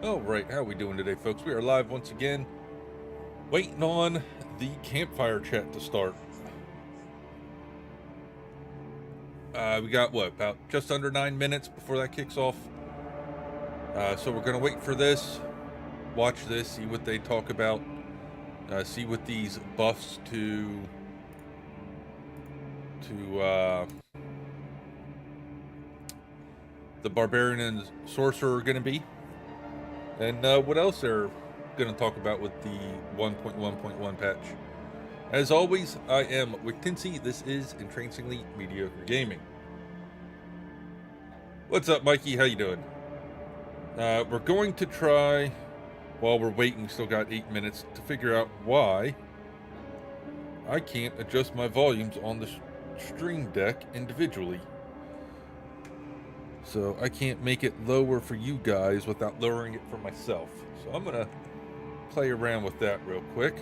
All right, how are we doing today, folks? We are live once again, waiting on the Campfire chat to start. We got, what, about just under 9 minutes before that kicks off. So we're going to wait for this, watch this, see what they talk about, see what these buffs to the Barbarian and Sorcerer are going to be. And what else they're going to talk about with the 1.1.1 patch. As always, I am EMGWictincei. This is Intrinsically Mediocre Gaming. What's up, Mikey? How you doing? We're going to try, while we're waiting, still got 8 minutes, to figure out why I can't adjust my volumes on the Stream Deck individually. So I can't make it lower for you guys without lowering it for myself. So I'm going to play around with that real quick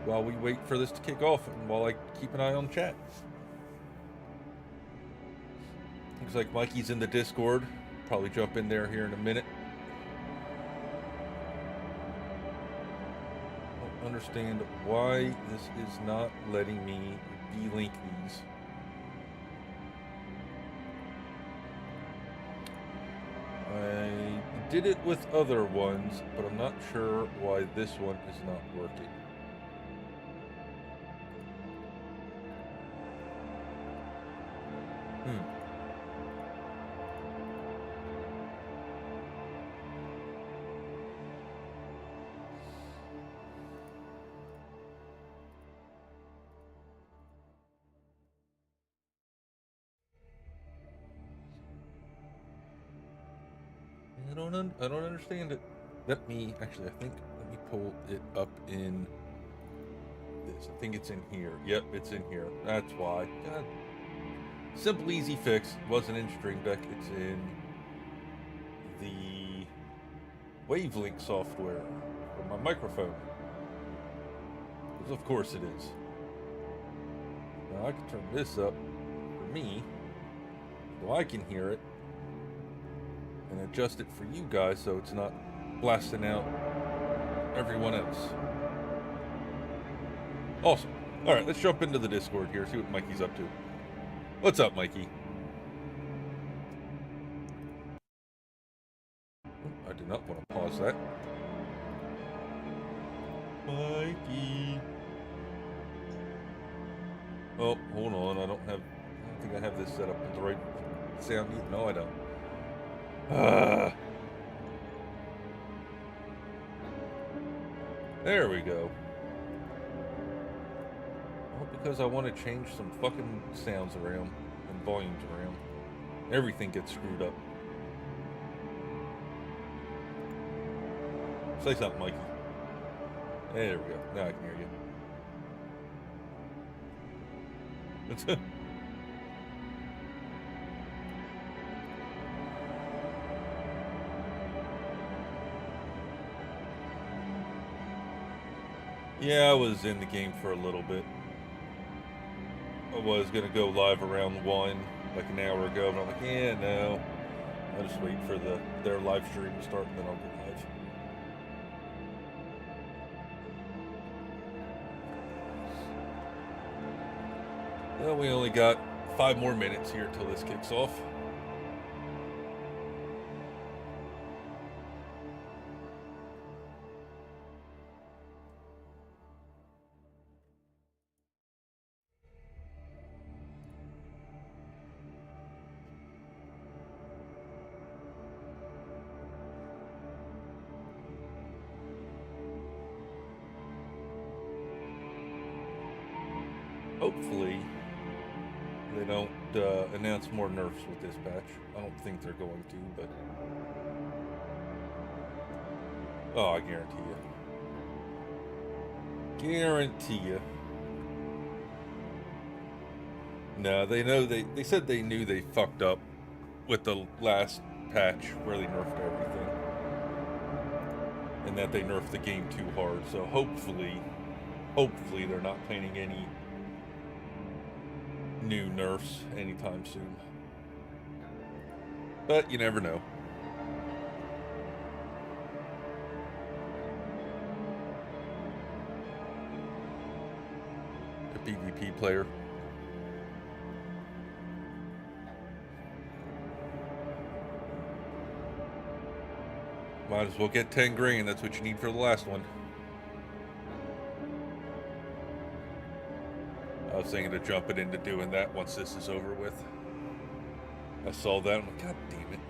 while we wait for this to kick off and while I keep an eye on chat. Looks like Mikey's in the Discord. Probably jump in there here in a minute. I don't understand why this is not letting me delink these. I did it with other ones, but I'm not sure why this one is not working. I don't understand it. Let me pull it up in this. I think it's in here. Yep, it's in here. That's why. God. Simple, easy fix. It wasn't in Stream Deck. It's in the Wavelink software for my microphone. Because of course it is. Now I can turn this up for me so I can hear it. And adjust it for you guys so it's not blasting out everyone else. Awesome. Alright, let's jump into the Discord here, see what Mikey's up to. What's up, Mikey? I did not want to pause that. Mikey. Oh, hold on, I don't think I have this set up with the right sound. No, I don't. There we go. Well, because I want to change some fucking sounds around and volumes around. Everything gets screwed up. Say something, Mikey. There we go. Now I can hear you. Yeah, I was in the game for a little bit. I was going to go live around 1, like an hour ago, but I'm like, yeah, no. I'll just wait for their live stream to start, and then I'll go live. Well, we only got 5 more minutes here till this kicks off. Hopefully, they don't announce more nerfs with this patch. I don't think they're going to, but... Oh, I guarantee you. Guarantee you. No, they know they said they knew they fucked up with the last patch where they nerfed everything. And that they nerfed the game too hard, so hopefully they're not planning any new nerfs anytime soon. But you never know. PvP player. Might as well get 10 grand. That's what you need for the last one. I was thinking of jumping into doing that once this is over with. I saw that. I'm like, God damn it.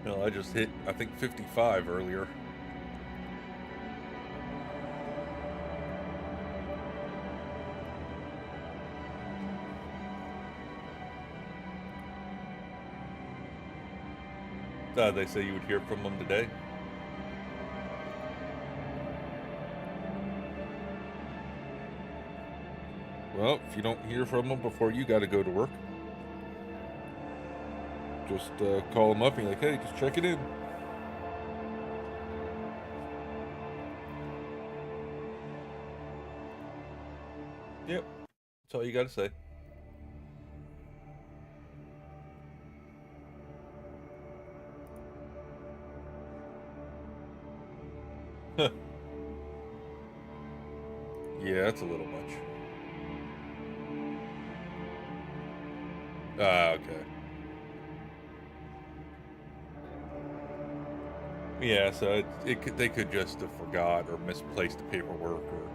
No, I just hit, I think, 55 earlier. They say you would hear from them today. Well, if you don't hear from them before you got to go to work, just call them up and be like, hey, just check it in. Yep, that's all you got to say. Yeah, that's a little much. Ah, okay. Yeah, so they could just have forgot or misplaced the paperwork, or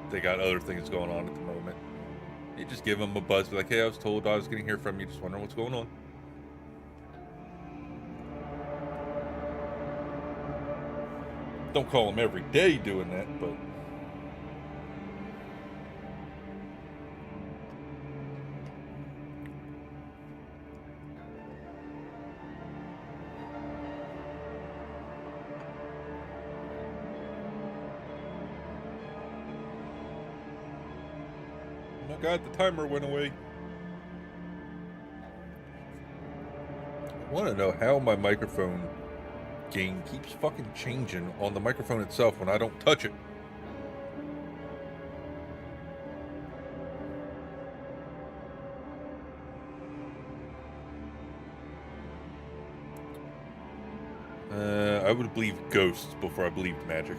they got other things going on at the moment. You just give them a buzz, be like, hey, I was told I was going to hear from you, just wondering what's going on. Don't call them every day doing that, but... Oh my God, the timer went away. I want to know how my microphone gain keeps fucking changing on the microphone itself when I don't touch it. I would believe ghosts before I believed magic.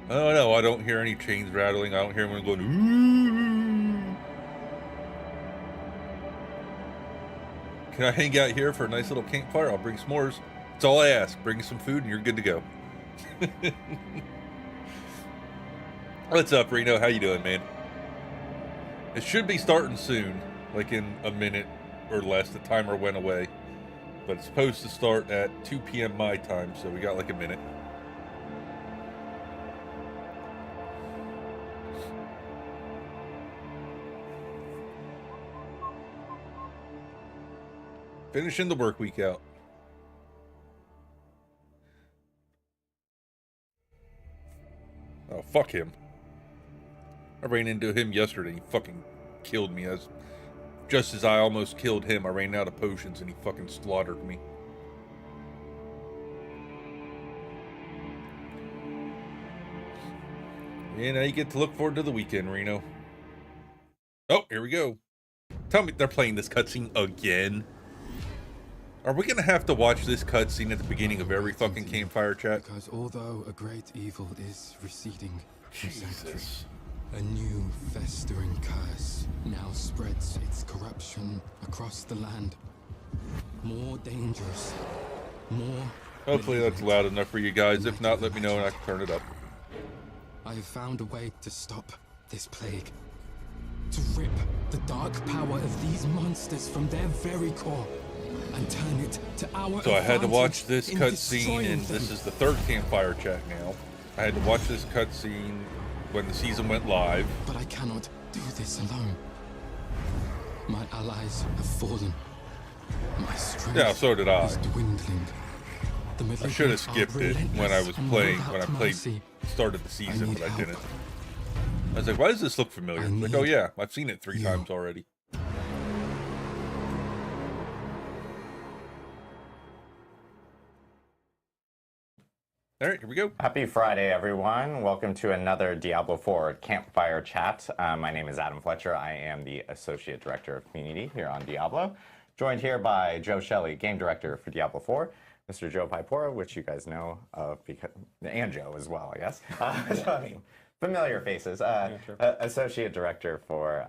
I don't know. I don't hear any chains rattling. I don't hear anyone going, ooh. Can I hang out here for a nice little campfire? I'll bring s'mores. That's all I ask. Bring some food and you're good to go. What's up, Reno? How you doing, man? It should be starting soon, like in a minute or less. The timer went away. But it's supposed to start at 2 p.m. my time, so we got like a minute. Finishing the work week out. Oh, fuck him. I ran into him yesterday. He fucking killed me. Just as I almost killed him, I ran out of potions and he fucking slaughtered me. And now you get to look forward to the weekend, Reno. Oh, here we go. Tell me they're playing this cutscene again. Are we gonna have to watch this cutscene at the beginning of every fucking campfire chat? Because although a great evil is receding, Jesus. A new festering curse now spreads its corruption across the land. More dangerous, more... Hopefully that's loud enough for you guys. If not, let me know and I can turn it up. I have found a way to stop this plague. To rip the dark power of these monsters from their very core and turn it to our So I had to watch this cutscene, and this is the third campfire chat now. I had to watch this cutscene when the season went live. But I cannot do this alone. My allies have fallen. My strength so did I. is dwindling. I should have skipped it when I was playing, when I started the season, but I didn't. I was like, why does this look familiar? Like, oh yeah, I've seen it 3 times already. All right, here we go. Happy Friday, everyone. Welcome to another Diablo 4 Campfire Chat. My name is Adam Fletcher. I am the Associate Director of Community here on Diablo. Joined here by Joe Shelley, Game Director for Diablo 4, Mr. Joe Pipora, which you guys know of, and Joe as well, I guess. So, I mean, familiar faces. Associate Director for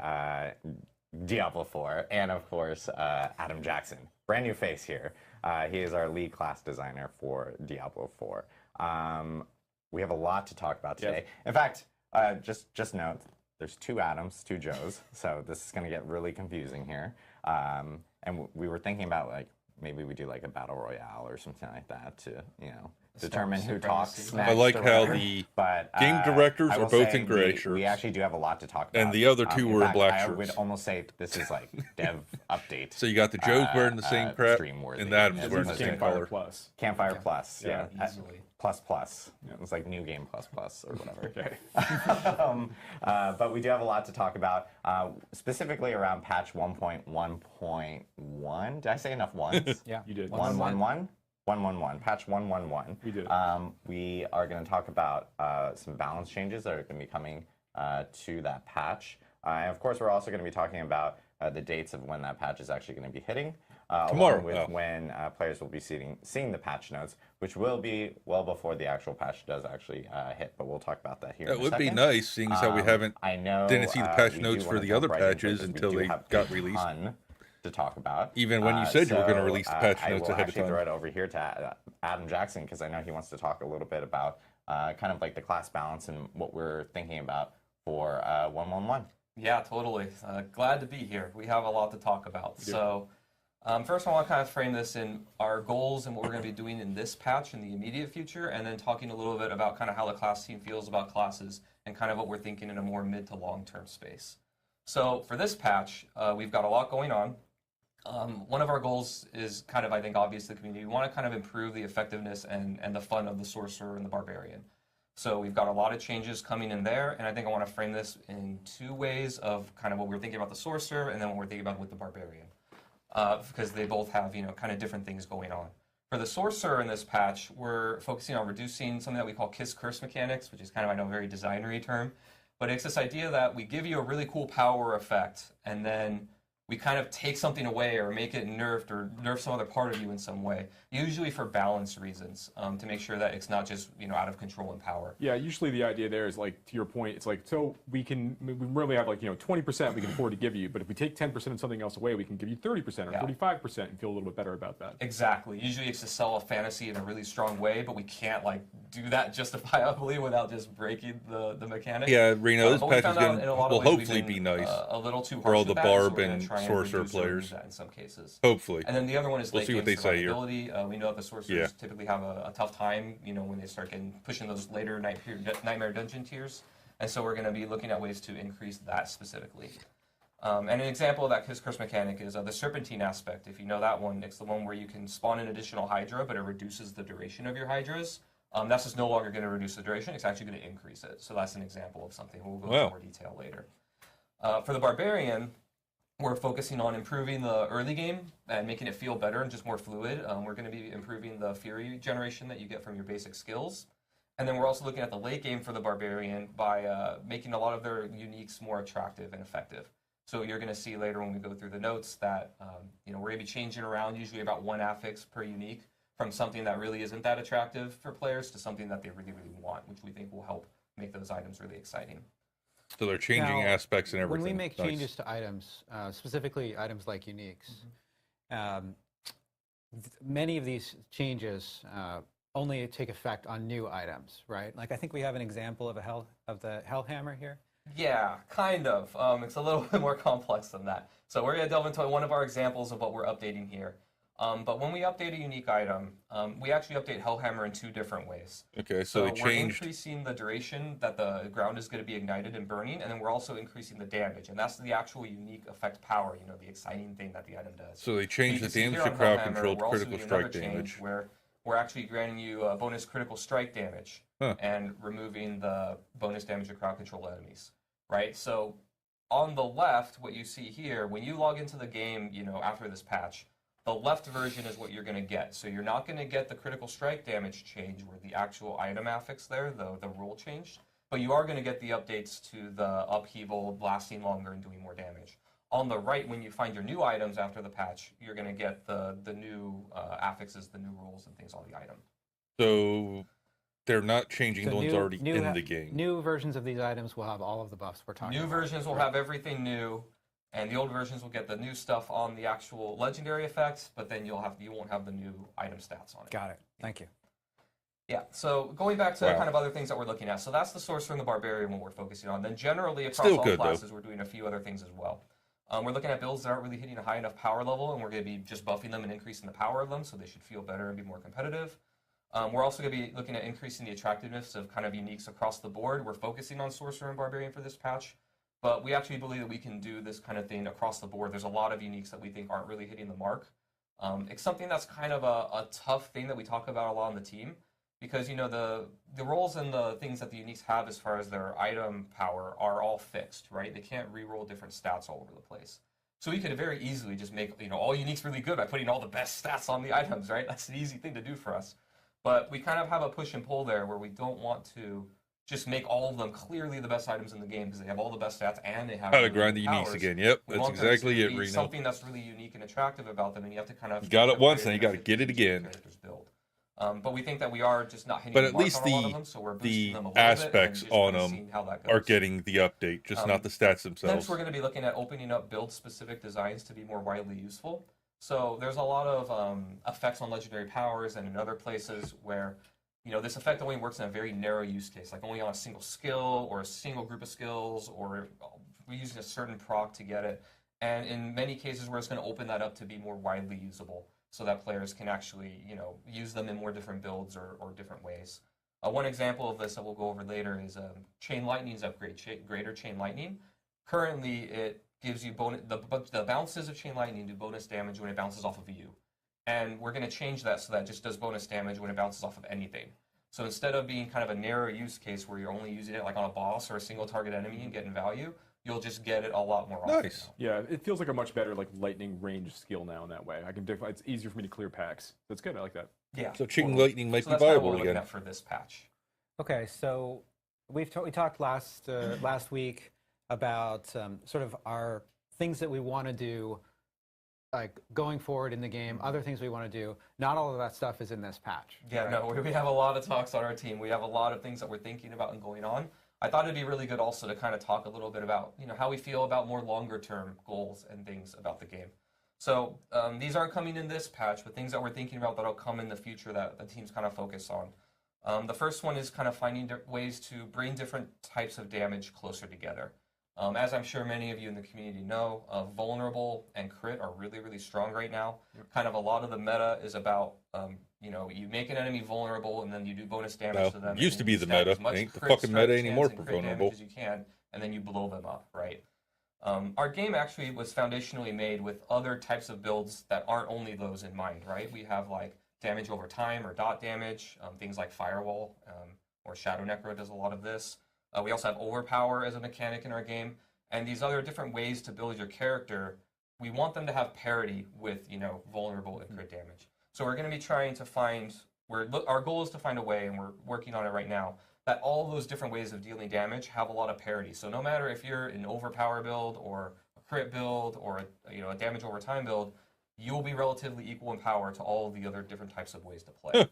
Diablo 4, and of course, Adam Jackson. Brand new face here. He is our lead class designer for Diablo 4. We have a lot to talk about today. Yes. In fact, just note, there's two Adams, two Joes, so this is going to get really confusing here. And we were thinking about, like, maybe we do like a battle royale or something like that to, determine who talks next. I like how the game directors are both in gray shirts. We actually do have a lot to talk about. And the other two were in black shirts. I would almost say this is like dev update. So you got the Joes wearing the same crap, and the Adams wearing the same color. Campfire Plus, yeah. Easily. Plus. Yeah. It was like New Game Plus or whatever. Okay. But we do have a lot to talk about, specifically around patch 1.1.1. Did I say enough ones? Yeah, you did. 1.1.1? 1.1.1, patch 1.1.1. We did. We are going to talk about some balance changes that are going to be coming to that patch. And of course, we're also going to be talking about the dates of when that patch is actually going to be hitting. Tomorrow. Along with when players will be seeing the patch notes, which will be well before the actual patch does actually hit. But we'll talk about that here in a second. That would be nice, seeing as how we didn't see the patch notes for the other patches until they got released. To talk about. Even when you said you were going to release the patch notes ahead of time. I will actually throw it over here to Adam Jackson, because I know he wants to talk a little bit about kind of like the class balance and what we're thinking about for 1.1.1. Yeah, totally. Glad to be here. We have a lot to talk about. Yeah. So first I want to kind of frame this in our goals and what we're going to be doing in this patch in the immediate future, and then talking a little bit about kind of how the class team feels about classes and kind of what we're thinking in a more mid to long-term space. So for this patch, we've got a lot going on. One of our goals is kind of, I think, obvious to the community. We want to kind of improve the effectiveness and the fun of the Sorcerer and the Barbarian. So we've got a lot of changes coming in there, and I think I want to frame this in two ways of kind of what we're thinking about the Sorcerer and then what we're thinking about with the Barbarian. Because they both have, kind of different things going on. For the Sorcerer in this patch, we're focusing on reducing something that we call Kiss Curse mechanics, which is kind of, I know, a very designery term. But it's this idea that we give you a really cool power effect, and then we kind of take something away or make it nerfed or nerf some other part of you in some way, usually for balance reasons, to make sure that it's not just out of control in power. Yeah, usually the idea there is, like, to your point, it's like, so we really have, like, 20% we can afford to give you, but if we take 10% of something else away, we can give you 30% or 35% and feel a little bit better about that. Exactly. Usually it's to sell a fantasy in a really strong way, but we can't, like, do that justifiably without just breaking the mechanic. Yeah, Reno, this patch will hopefully be nice a little too for all the Barb so and Sorcerer players. In some cases. Hopefully. And then the other one is we'll see what they say here. We know that the Sorcerers typically have a tough time, when they start pushing those later Nightmare Dungeon tiers. And so we're going to be looking at ways to increase that specifically. And an example of that Kiss Curse mechanic is the Serpentine aspect. If you know that one, it's the one where you can spawn an additional Hydra, but it reduces the duration of your Hydras. That's just no longer going to reduce the duration. It's actually going to increase it. So that's an example of something. We'll go into more detail later. For the Barbarian, we're focusing on improving the early game and making it feel better and just more fluid. We're going to be improving the Fury generation that you get from your basic skills. And then we're also looking at the late game for the Barbarian by making a lot of their uniques more attractive and effective. So you're going to see later when we go through the notes that we're going to be changing around usually about one affix per unique from something that really isn't that attractive for players to something that they really, really want, which we think will help make those items really exciting. So they're changing aspects and everything. When we make changes to items, specifically items like uniques, many of these changes only take effect on new items, right? Like I think we have an example of the Hellhammer here. Yeah, kind of. It's a little bit more complex than that. So we're going to delve into one of our examples of what we're updating here. But when we update a unique item, we actually update Hellhammer in two different ways. Okay, so they changed. We're increasing the duration that the ground is going to be ignited and burning, and then we're also increasing the damage, and that's the actual unique effect power, the exciting thing that the item does. So they changed the damage to crowd control to critical strike damage. Where we're actually granting you a bonus critical strike damage and removing the bonus damage to crowd control enemies, right? So on the left, what you see here, when you log into the game, after this patch, the left version is what you're going to get. So you're not going to get the critical strike damage change where the actual item affix there, the rule changed, but you are going to get the updates to the upheaval, lasting longer, and doing more damage. On the right, when you find your new items after the patch, you're going to get the new affixes, the new rules, and things on the item. So they're not changing the ones already in the game. New versions of these items will have all of the buffs we're talking about. New versions will have everything new, and the old versions will get the new stuff on the actual legendary effects, but then you won't have the new item stats on it. Got it. Thank you. Yeah, so going back to kind of other things that we're looking at. So that's the Sorcerer and the Barbarian what we're focusing on. Then generally across all classes, we're doing a few other things as well. We're looking at builds that aren't really hitting a high enough power level, and we're going to be just buffing them and increasing the power of them, so they should feel better and be more competitive. We're also going to be looking at increasing the attractiveness of kind of uniques across the board. We're focusing on Sorcerer and Barbarian for this patch, but we actually believe that we can do this kind of thing across the board. There's a lot of uniques that we think aren't really hitting the mark. It's something that's kind of a tough thing that we talk about a lot on the team, because the roles and the things that the uniques have as far as their item power are all fixed, right? They can't re-roll different stats all over the place. So we could very easily just make all uniques really good by putting all the best stats on the items, right? That's an easy thing to do for us. But we kind of have a push and pull there where we don't want to just make all of them clearly the best items in the game because they have all the best stats and they have how to grind the uniques again. Yep, that's exactly it, Reno. Something that's really unique and attractive about them, and you have to kind of... You got it once, and you got to get it again. Build. But we think that we are just not hitting but the at mark least on a lot of them, so we're boosting them a little aspects bit on them are getting the update, just not the stats themselves. Next, we're going to be looking at opening up build-specific designs to be more widely useful. So there's a lot of effects on legendary powers and in other places where this effect only works in a very narrow use case, like only on a single skill or a single group of skills, or we're using a certain proc to get it. And in many cases, we're just going to open that up to be more widely usable, so that players can actually, use them in more different builds or different ways. One example of this that we'll go over later is Chain Lightning's upgrade, Greater Chain Lightning. Currently, it gives you the bounces of Chain Lightning do bonus damage when it bounces off of you. And we're going to change that so that it just does bonus damage when it bounces off of anything. So instead of being kind of a narrow use case where you're only using it like on a boss or a single target enemy and getting value, you'll just get it a lot more often. Nice. Now. Yeah, it feels like a much better lightning range skill now in that way. It's easier for me to clear packs. That's good. I like that. Yeah. So Chain Lightning might be that's kind of viable what we're looking again at for this patch. Okay, so we talked last week about sort of our things that we want to do, like going forward in the game, other things we want to do. Not all of that stuff is in this patch. Yeah, right? No, we have a lot of talks on our team. We have a lot of things that we're thinking about and going on. I thought it'd be really good also to kind of talk a little bit about how we feel about more longer term goals and things about the game. So these aren't coming in this patch, but things that we're thinking about that'll come in the future that the team's kind of focus on. The first one is kind of finding ways to bring different types of damage closer together. As I'm sure many of you in the community know, vulnerable and crit are really, really strong right now. Kind of a lot of the meta is about, you make an enemy vulnerable and then you do bonus damage to them. Used to be the meta. Ain't the fucking meta anymore for vulnerable. As you can, and then you blow them up, right? Our game actually was foundationally made with other types of builds that aren't only those in mind, right? We have like damage over time or dot damage, things like Firewall or Shadow Necro does a lot of this. We also have Overpower as a mechanic in our game, and these other different ways to build your character, we want them to have parity with, vulnerable and crit damage. So we're going to be trying to find, our goal is to find a way, and we're working on it right now, that all those different ways of dealing damage have a lot of parity. So no matter if you're an Overpower build or a crit build or a damage over time build, you will be relatively equal in power to all of the other different types of ways to play.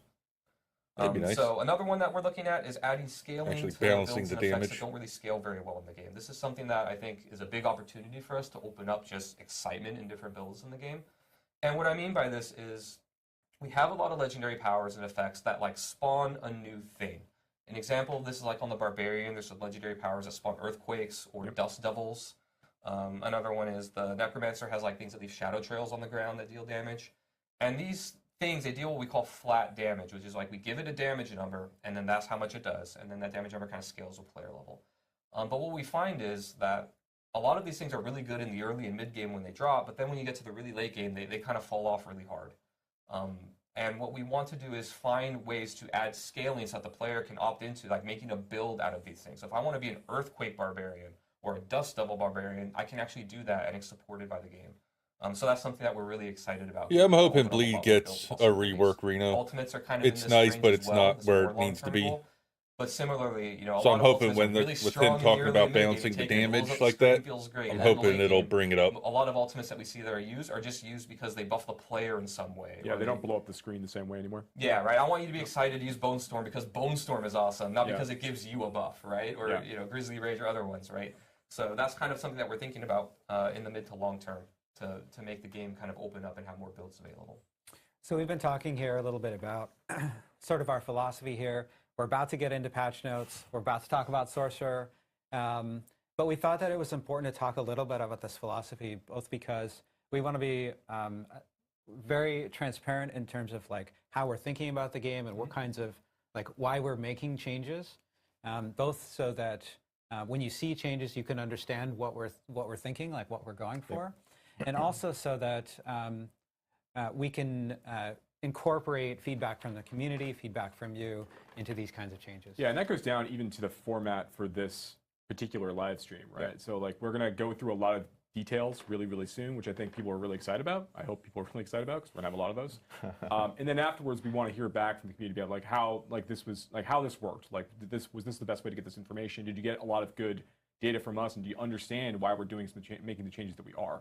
That'd be nice. So another one that we're looking at is adding scaling Actually to balancing builds the and effects damage. that don't really scale very well in the game. This is something that I think is a big opportunity for us to open up just excitement in different builds in the game. And what I mean by this is we have a lot of legendary powers and effects that spawn a new thing. An example of this is on the Barbarian. There's some legendary powers that spawn earthquakes or dust devils. Another one is the Necromancer has things that leave shadow trails on the ground that deal damage. And these things, they deal what we call flat damage, which is we give it a damage number, and then that's how much it does, and then that damage number kind of scales with player level. But what we find is that a lot of these things are really good in the early and mid game when they drop, but then when you get to the really late game, they kind of fall off really hard. And what we want to do is find ways to add scaling so that the player can opt into making a build out of these things. So if I want to be an Earthquake Barbarian or a Dust Devil Barbarian, I can actually do that, and it's supported by the game. So that's something that we're really excited about. Yeah, I'm hoping Overall, Bleed what we've gets built a also rework, Reno. Ultimates are kind of It's in this nice, range but as it's well, not as a where more it needs to long-term be. goal. But similarly, a So lot I'm of hoping ultimates when are they're really with strong him in the talking early about and mid game balancing to the take, and it blows damage up the like screen, that, feels great. I'm And in the hoping late it'll game, bring it up. a lot of ultimates that we see that are used because they buff the player in some way. Yeah, or they don't blow up the screen the same way anymore. Yeah, right. I want you to be excited to use Bone Storm because Bone Storm is awesome, not Yeah. because it gives you a buff, right? Or Yeah. Grizzly Rage or other ones, right? So that's kind of something that we're thinking about in the mid to long term to make the game kind of open up and have more builds available. So we've been talking here a little bit about sort of our philosophy here. We're about to get into patch notes. We're about to talk about Sorcerer. But we thought that it was important to talk a little bit about this philosophy, both because we want to be very transparent in terms of like how we're thinking about the game and what kinds of like why we're making changes, both so that when you see changes, you can understand what we're thinking, like what we're going for, and also so that we can incorporate feedback from the community, feedback from you into these kinds of changes. Yeah, and that goes down even to the format for this particular live stream, right? So like we're gonna go through a lot of details really, really soon, which I think people are really excited about. I hope people are really excited about because we're gonna have a lot of those. And then afterwards, we want to hear back from the community about like how how this worked. Like, was this the best way to get this information? Did you get a lot of good data from us, and do you understand why we're doing making the changes that we are?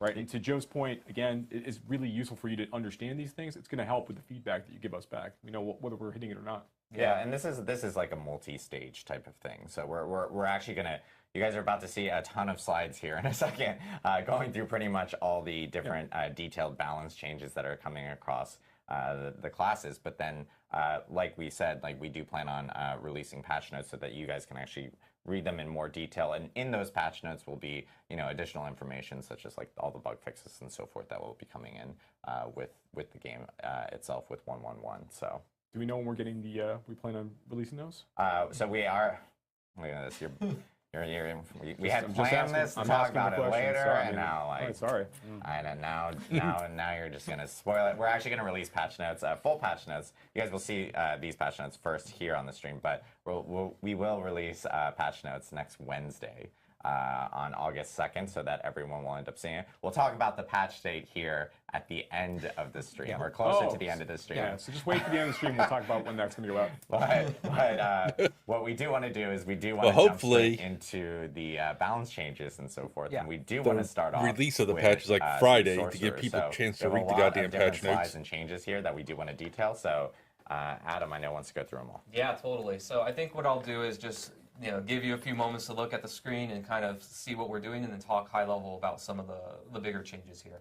Right, and to Joe's point, again, it is really useful for you to understand these things. It's going to help with the feedback that you give us back. We know whether we're hitting it or not. Yeah, and this is like a multi-stage type of thing. So we're actually gonna. You guys are about to see a ton of slides here in a second, going through pretty much all the different detailed balance changes that are coming across the classes. But then, like we said, like we do plan on releasing patch notes so that you guys can actually read them in more detail. And in those patch notes will be additional information such as like all the bug fixes and so forth that will be coming in with the game itself with 1.1.1. So. Do we know when we're getting the? We plan on releasing those? So we are. Look at this. We had I'm just planned asking- this to I'm talk asking the about it question, later, so, I and mean, now all like. right, sorry. And now you're just gonna spoil it. We're actually gonna release patch notes, full patch notes. You guys will see these patch notes first here on the stream, but we will release patch notes next Wednesday. On August 2nd, so that everyone will end up seeing it. We'll talk about the patch date here at the end of the stream. We're closer to the end of the stream. Yeah, so just wait for the end of the stream. We'll talk about when that's going to go out. But what we do want to do is we do want Well, to jump hopefully- straight into the balance changes and so forth. Yeah. And we do want to start off release of the with, patch is like some Friday to sorcerers. give people a So chance we to have read a the lot goddamn of different patch slides notes. and changes here that we do want to detail. So Adam, I know wants to go through them all. Yeah, totally. So I think what I'll do is just give you a few moments to look at the screen and kind of see what we're doing, and then talk high level about some of the bigger changes here.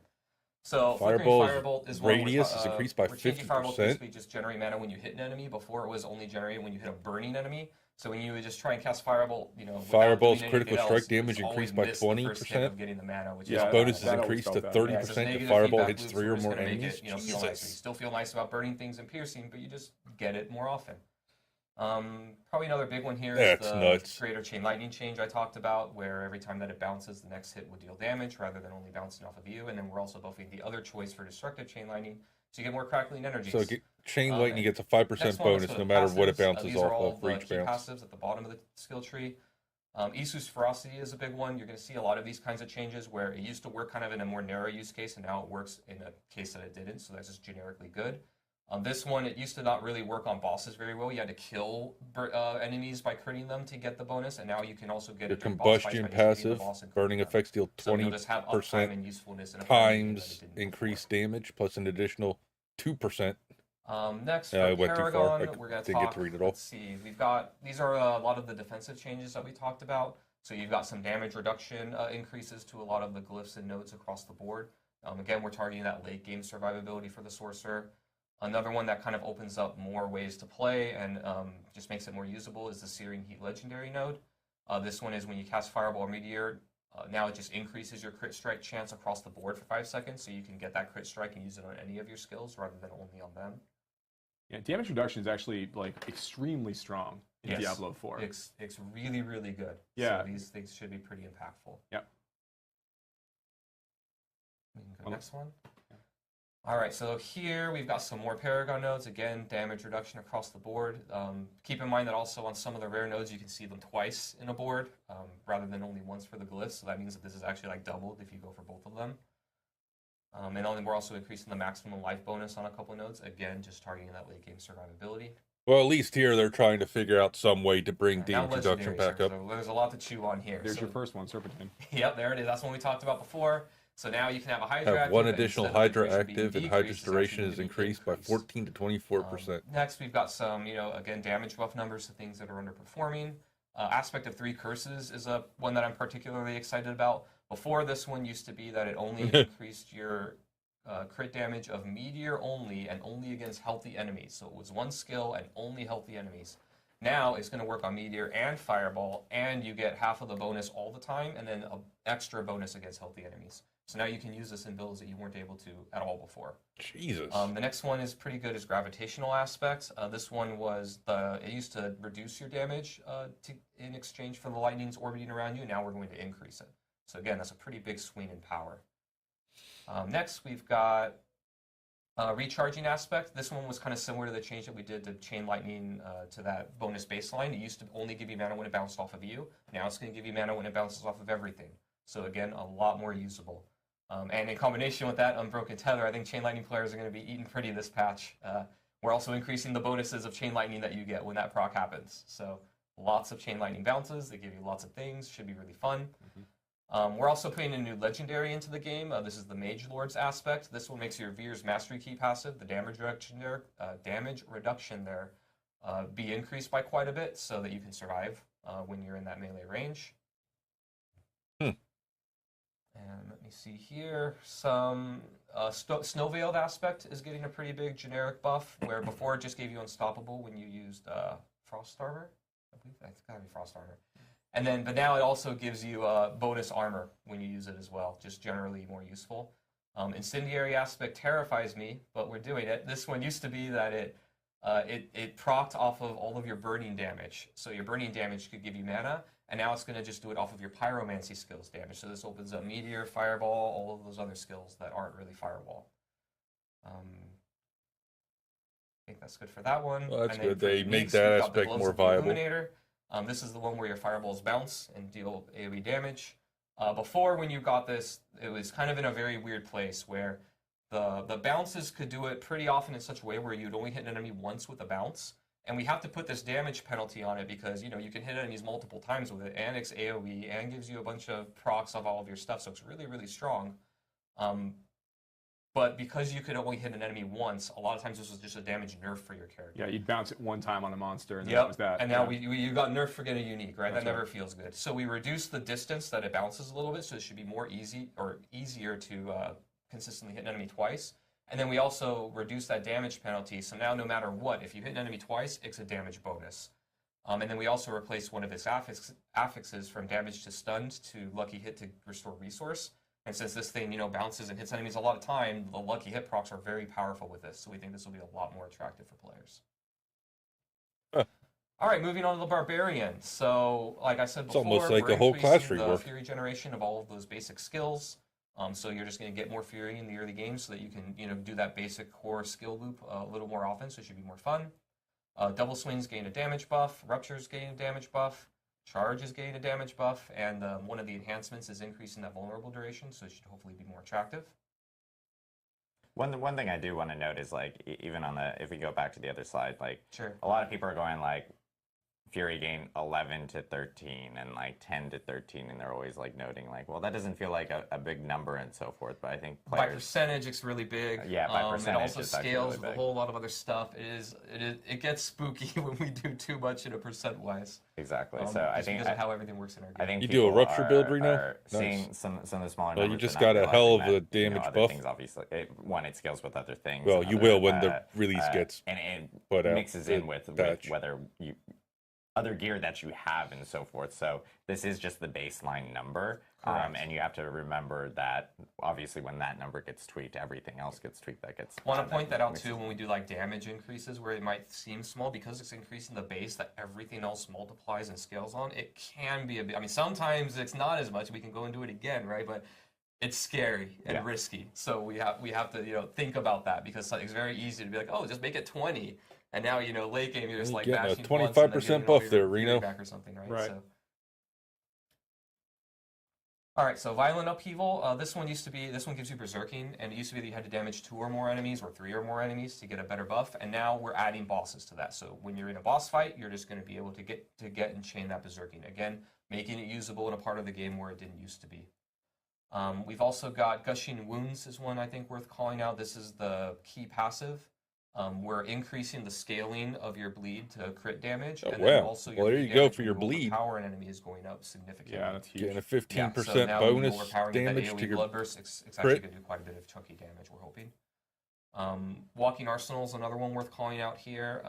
So Fireball's Firebolt is one radius is increased by we're changing Firebolt to 50%. basically just generate mana when you hit an enemy. Before it was only generated when you hit a burning enemy. So when you would just try and cast Firebolt, without Fireball's doing critical anything strike else, you damage would always increased by miss the first hit 20%. of getting the mana, which Yeah, is Bonus is that always increased to felt bad. 30% Yeah, so if negative Fireball feedback hits loops, 3 we're or just more gonna make enemies. it, feel nice. So you still feel nice about burning things and piercing, but you just get it more often. Probably another big one here is That's the nuts. greater chain lightning change I talked about, where every time that it bounces, the next hit would deal damage rather than only bouncing off of you. And then we're also buffing the other choice for destructive chain lightning, so you get more crackling energies. So Chain Lightning gets a Next 5% one is bonus for no the matter what it passives. bounces These are off all of for the each key bounce. passives at the bottom of the skill tree. Isu's Ferocity is a big one. You're going to see a lot of these kinds of changes where it used to work kind of in a more narrow use case, and now it works in a case that it didn't, so that's just generically good. This one, it used to not really work on bosses very well. You had to kill enemies by critting them to get the bonus, and now you can also get Your it during boss fights combustion by just hitting the passive, boss and burning critting them. effects deal So you'll just have uptime 20% and usefulness in a fight that it times didn't before. increased damage plus an additional 2%. Next, Yeah, I for went too far. Paragon, I we're going to didn't get talk. to read it all. Let's see. We've got these are a lot of the defensive changes that we talked about. So you've got some damage reduction increases to a lot of the glyphs and nodes across the board. Again, we're targeting that late game survivability for the sorcerer. Another one that kind of opens up more ways to play and just makes it more usable is the Searing Heat Legendary node. This one is when you cast Fireball or Meteor. Now it just increases your crit strike chance across the board for 5 seconds, so you can get that crit strike and use it on any of your skills rather than only on them. Yeah, damage reduction is actually like extremely strong in Yes. Diablo 4. It's really, really good. Yeah. So these things should be pretty impactful. Yep. We can go next one. All right, so here we've got some more Paragon nodes. Again, damage reduction across the board. Keep in mind that also on some of the rare nodes, you can see them twice in a board rather than only once for the glyphs. So that means that this is actually like doubled if you go for both of them. And then we're also increasing the maximum life bonus on a couple of nodes. Again, just targeting that late game survivability. Well, at least here they're trying to figure out some way to bring the Now introduction legendary back up. servers, there's a lot to chew on here. There's So- your first one, Serpentine. Yep, there it is. That's one we talked about before. So now you can have a Hydra Have active, one and additional instead of the Hydra duration being active, and decreased, Hydra's it's duration actually is gonna be increased by increased. 14 to 24%. Next, we've got some, again, damage buff numbers to things that are underperforming. Aspect of 3 curses is one that I'm particularly excited about. Before, this one used to be that it only increased your crit damage of meteor only and only against healthy enemies. So it was 1 skill and only healthy enemies. Now it's going to work on meteor and fireball, and you get half of the bonus all the time, and then an extra bonus against healthy enemies. So now you can use this in builds that you weren't able to at all before. Jesus. The next one is pretty good, is gravitational aspects. This one was it used to reduce your damage in exchange for the lightnings orbiting around you. Now we're going to increase it. So again, that's a pretty big swing in power. Next, we've got recharging aspect. This one was kind of similar to the change that we did to chain lightning to that bonus baseline. It used to only give you mana when it bounced off of you. Now it's going to give you mana when it bounces off of everything. So again, a lot more usable. And in combination with that Unbroken Tether, I think chain lightning players are going to be eating pretty this patch. We're also increasing the bonuses of chain lightning that you get when that proc happens. So lots of chain lightning bounces. They give you lots of things. Should be really fun. We're also putting a new legendary into the game. This is the Mage Lord's aspect. This one makes your Veer's Mastery Key passive, the damage reduction there, be increased by quite a bit so that you can survive when you're in that melee range. And let me see here. Some Snow Veiled aspect is getting a pretty big generic buff, where before it just gave you Unstoppable when you used Frost Armor. I believe that's gotta be Frost Armor. But now it also gives you bonus armor when you use it as well, just generally more useful. Incendiary aspect terrifies me, but we're doing it. This one used to be that it procced off of all of your burning damage. So your burning damage could give you mana, and now it's going to just do it off of your pyromancy skills damage. So this opens up meteor, fireball, all of those other skills that aren't really firewall. I think that's good for that one. Well, that's And then good. for They uniques, make we've that got the aspect Gloves more of the viable. Illuminator. This is the one where your fireballs bounce and deal AoE damage. Before, when you got this, it was kind of in a very weird place where the bounces could do it pretty often in such a way where you'd only hit an enemy once with a bounce. And we have to put this damage penalty on it because, you can hit enemies multiple times with it, and it's AoE, and gives you a bunch of procs of all of your stuff, so it's really, really strong. But because you could only hit an enemy once, a lot of times this was just a damage nerf for your character. Yeah, you'd bounce it one time on a monster, and Yep. that was that. And now you got nerfed for getting unique, right? That's That never right. feels good. So we reduced the distance that it bounces a little bit, so it should be more easier to consistently hit an enemy twice. And then we also reduced that damage penalty, so now no matter what, if you hit an enemy twice, it's a damage bonus. And then we also replaced one of its affixes from damage to stunned to lucky hit to restore resource. And since this thing, bounces and hits enemies a lot of time, the lucky hit procs are very powerful with this. So we think this will be a lot more attractive for players. All right, moving on to the Barbarian. So, like I said before, almost like we're a whole class increasing the rework. Fury generation of all of those basic skills. So you're just going to get more Fury in the early game so that you can, do that basic core skill loop a little more often. So it should be more fun. Double swings gain a damage buff. Ruptures gain a damage buff. Charges gain a damage buff. And one of the enhancements is increasing that vulnerable duration. So it should hopefully be more attractive. One thing I do want to note is even on if we go back to the other slide, Sure. a lot of people are going Fury gain 11 to 13 and 10 to 13, and they're always noting well, that doesn't feel like a big number and so forth. But I think By players, percentage, it's really big. Yeah, by percentage, it also it's actually scales really with a big. whole lot of other stuff. It gets spooky when we do too much in a percent wise. exactly. So I just think because of how everything works in our game. I think You do a people rupture build, Reno? are Nice. seeing some of the smaller Well, you numbers. just and not got a hell of realizing a that, damage other buff. Things obviously, it scales with other things. Well, and you other, will when the release gets and it put out, mixes the in with patch. whether you other gear that you have and so forth. So this is just the baseline number, and you have to remember that obviously when that number gets tweaked, everything else gets tweaked. That gets. Want to point that out too when we do damage increases where it might seem small because it's increasing the base that everything else multiplies and scales on. It can be a bit. I mean, sometimes it's not as much. We can go and do it again, right? But it's scary and risky. So we have to think about that because it's very easy to be like, oh, just make it 20. And now, late game, you're just You're getting a bashing 25% buff there, Reno. back or something, right? Right. So, All right, so Violent Upheaval. This one gives you Berserking, and it used to be that you had to damage 2 or more enemies or 3 or more enemies to get a better buff, and now we're adding bosses to that. So when you're in a boss fight, you're just going to be able to get and chain that Berserking. Again, making it usable in a part of the game where it didn't used to be. We've also got Gushing Wounds is one I think worth calling out. This is the key passive. We're increasing the scaling of your bleed to crit damage. Oh, and then wow. also Well, your there bleed you go damage for when your you roll to bleed. power an enemy is going up significantly. Yeah, that's huge. Getting a Yeah, 15% so now when you bonus overpowering that damage AoE to your Bloodburst, it's actually crit. going to do quite a bit of chunky damage, we're hoping. Walking Arsenal is another one worth calling out here.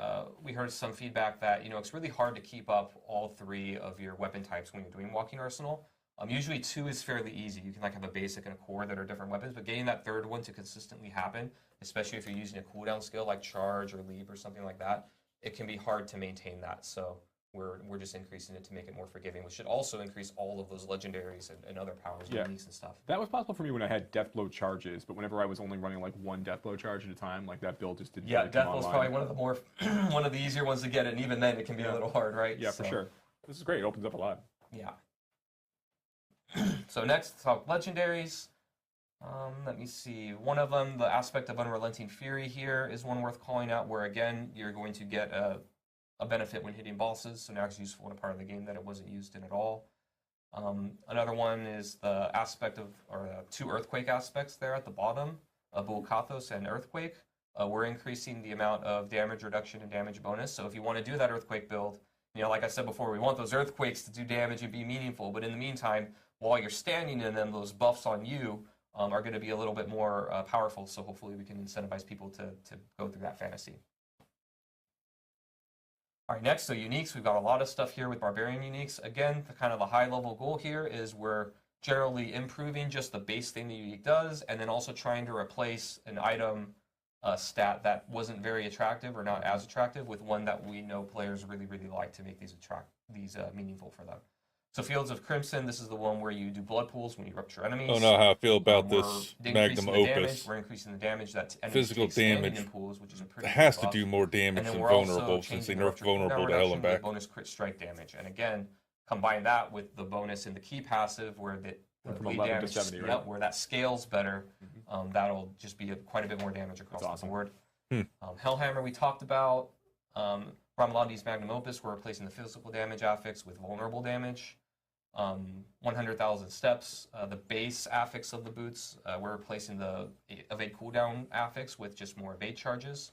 We heard some feedback that it's really hard to keep up all 3 of your weapon types when you're doing Walking Arsenal. Usually 2 is fairly easy. You can have a basic and a core that are different weapons, but getting that 3rd one to consistently happen, especially if you're using a cooldown skill like Charge or Leap or something like that, it can be hard to maintain that. So we're just increasing it to make it more forgiving, which should also increase all of those legendaries and other powers and uniques and stuff. That was possible for me when I had Deathblow charges, but whenever I was only running like 1 Deathblow charge at a time, like that build just didn't. Yeah, really come Deathblow's online. probably one of the more one of the easier ones to get, and even then it can be a little hard, right? Yeah, for sure. This is great. It opens up a lot. Yeah. So next, let's talk legendaries. Let me see. One of them, the aspect of Unrelenting Fury here, is one worth calling out, where again, you're going to get a benefit when hitting bosses, so now it's useful in a part of the game that it wasn't used in at all. Another one is the aspect of, or 2 Earthquake aspects there at the bottom, Bulkathos and Earthquake. We're increasing the amount of damage reduction and damage bonus, so if you want to do that Earthquake build, like I said before, we want those Earthquakes to do damage and be meaningful, but in the meantime, while you're standing in them, those buffs on you are going to be a little bit more powerful, so hopefully we can incentivize people to go through that fantasy. All right, next, so uniques. We've got a lot of stuff here with Barbarian uniques. Again, the high-level goal here is we're generally improving just the base thing the unique does, and then also trying to replace an item stat that wasn't very attractive or not as attractive with one that we know players really, really like to make these meaningful for them. So Fields of Crimson, this is the one where you do blood pools when you rupture enemies. I don't know how I feel about We're this increasing magnum the opus. damage. We're increasing the damage that enemies Physical take standing damage in pools, which is a pretty It has good to buff. do more damage And then than we're also vulnerable, since they changing nerf rupture cooldown vulnerable to hell reduction and with back. bonus crit strike damage. And again, combine that with the bonus in the key passive where the From bleed 11 to damage, 70, right? yep, where that scales better. That'll just be quite a bit more damage across That's awesome. the board. Hmm. Hellhammer we talked about. Ramalandi's Magnum Opus, we're replacing the physical damage affix with vulnerable damage. 100,000 steps. The base affix of the boots, we're replacing the evade cooldown affix with just more evade charges.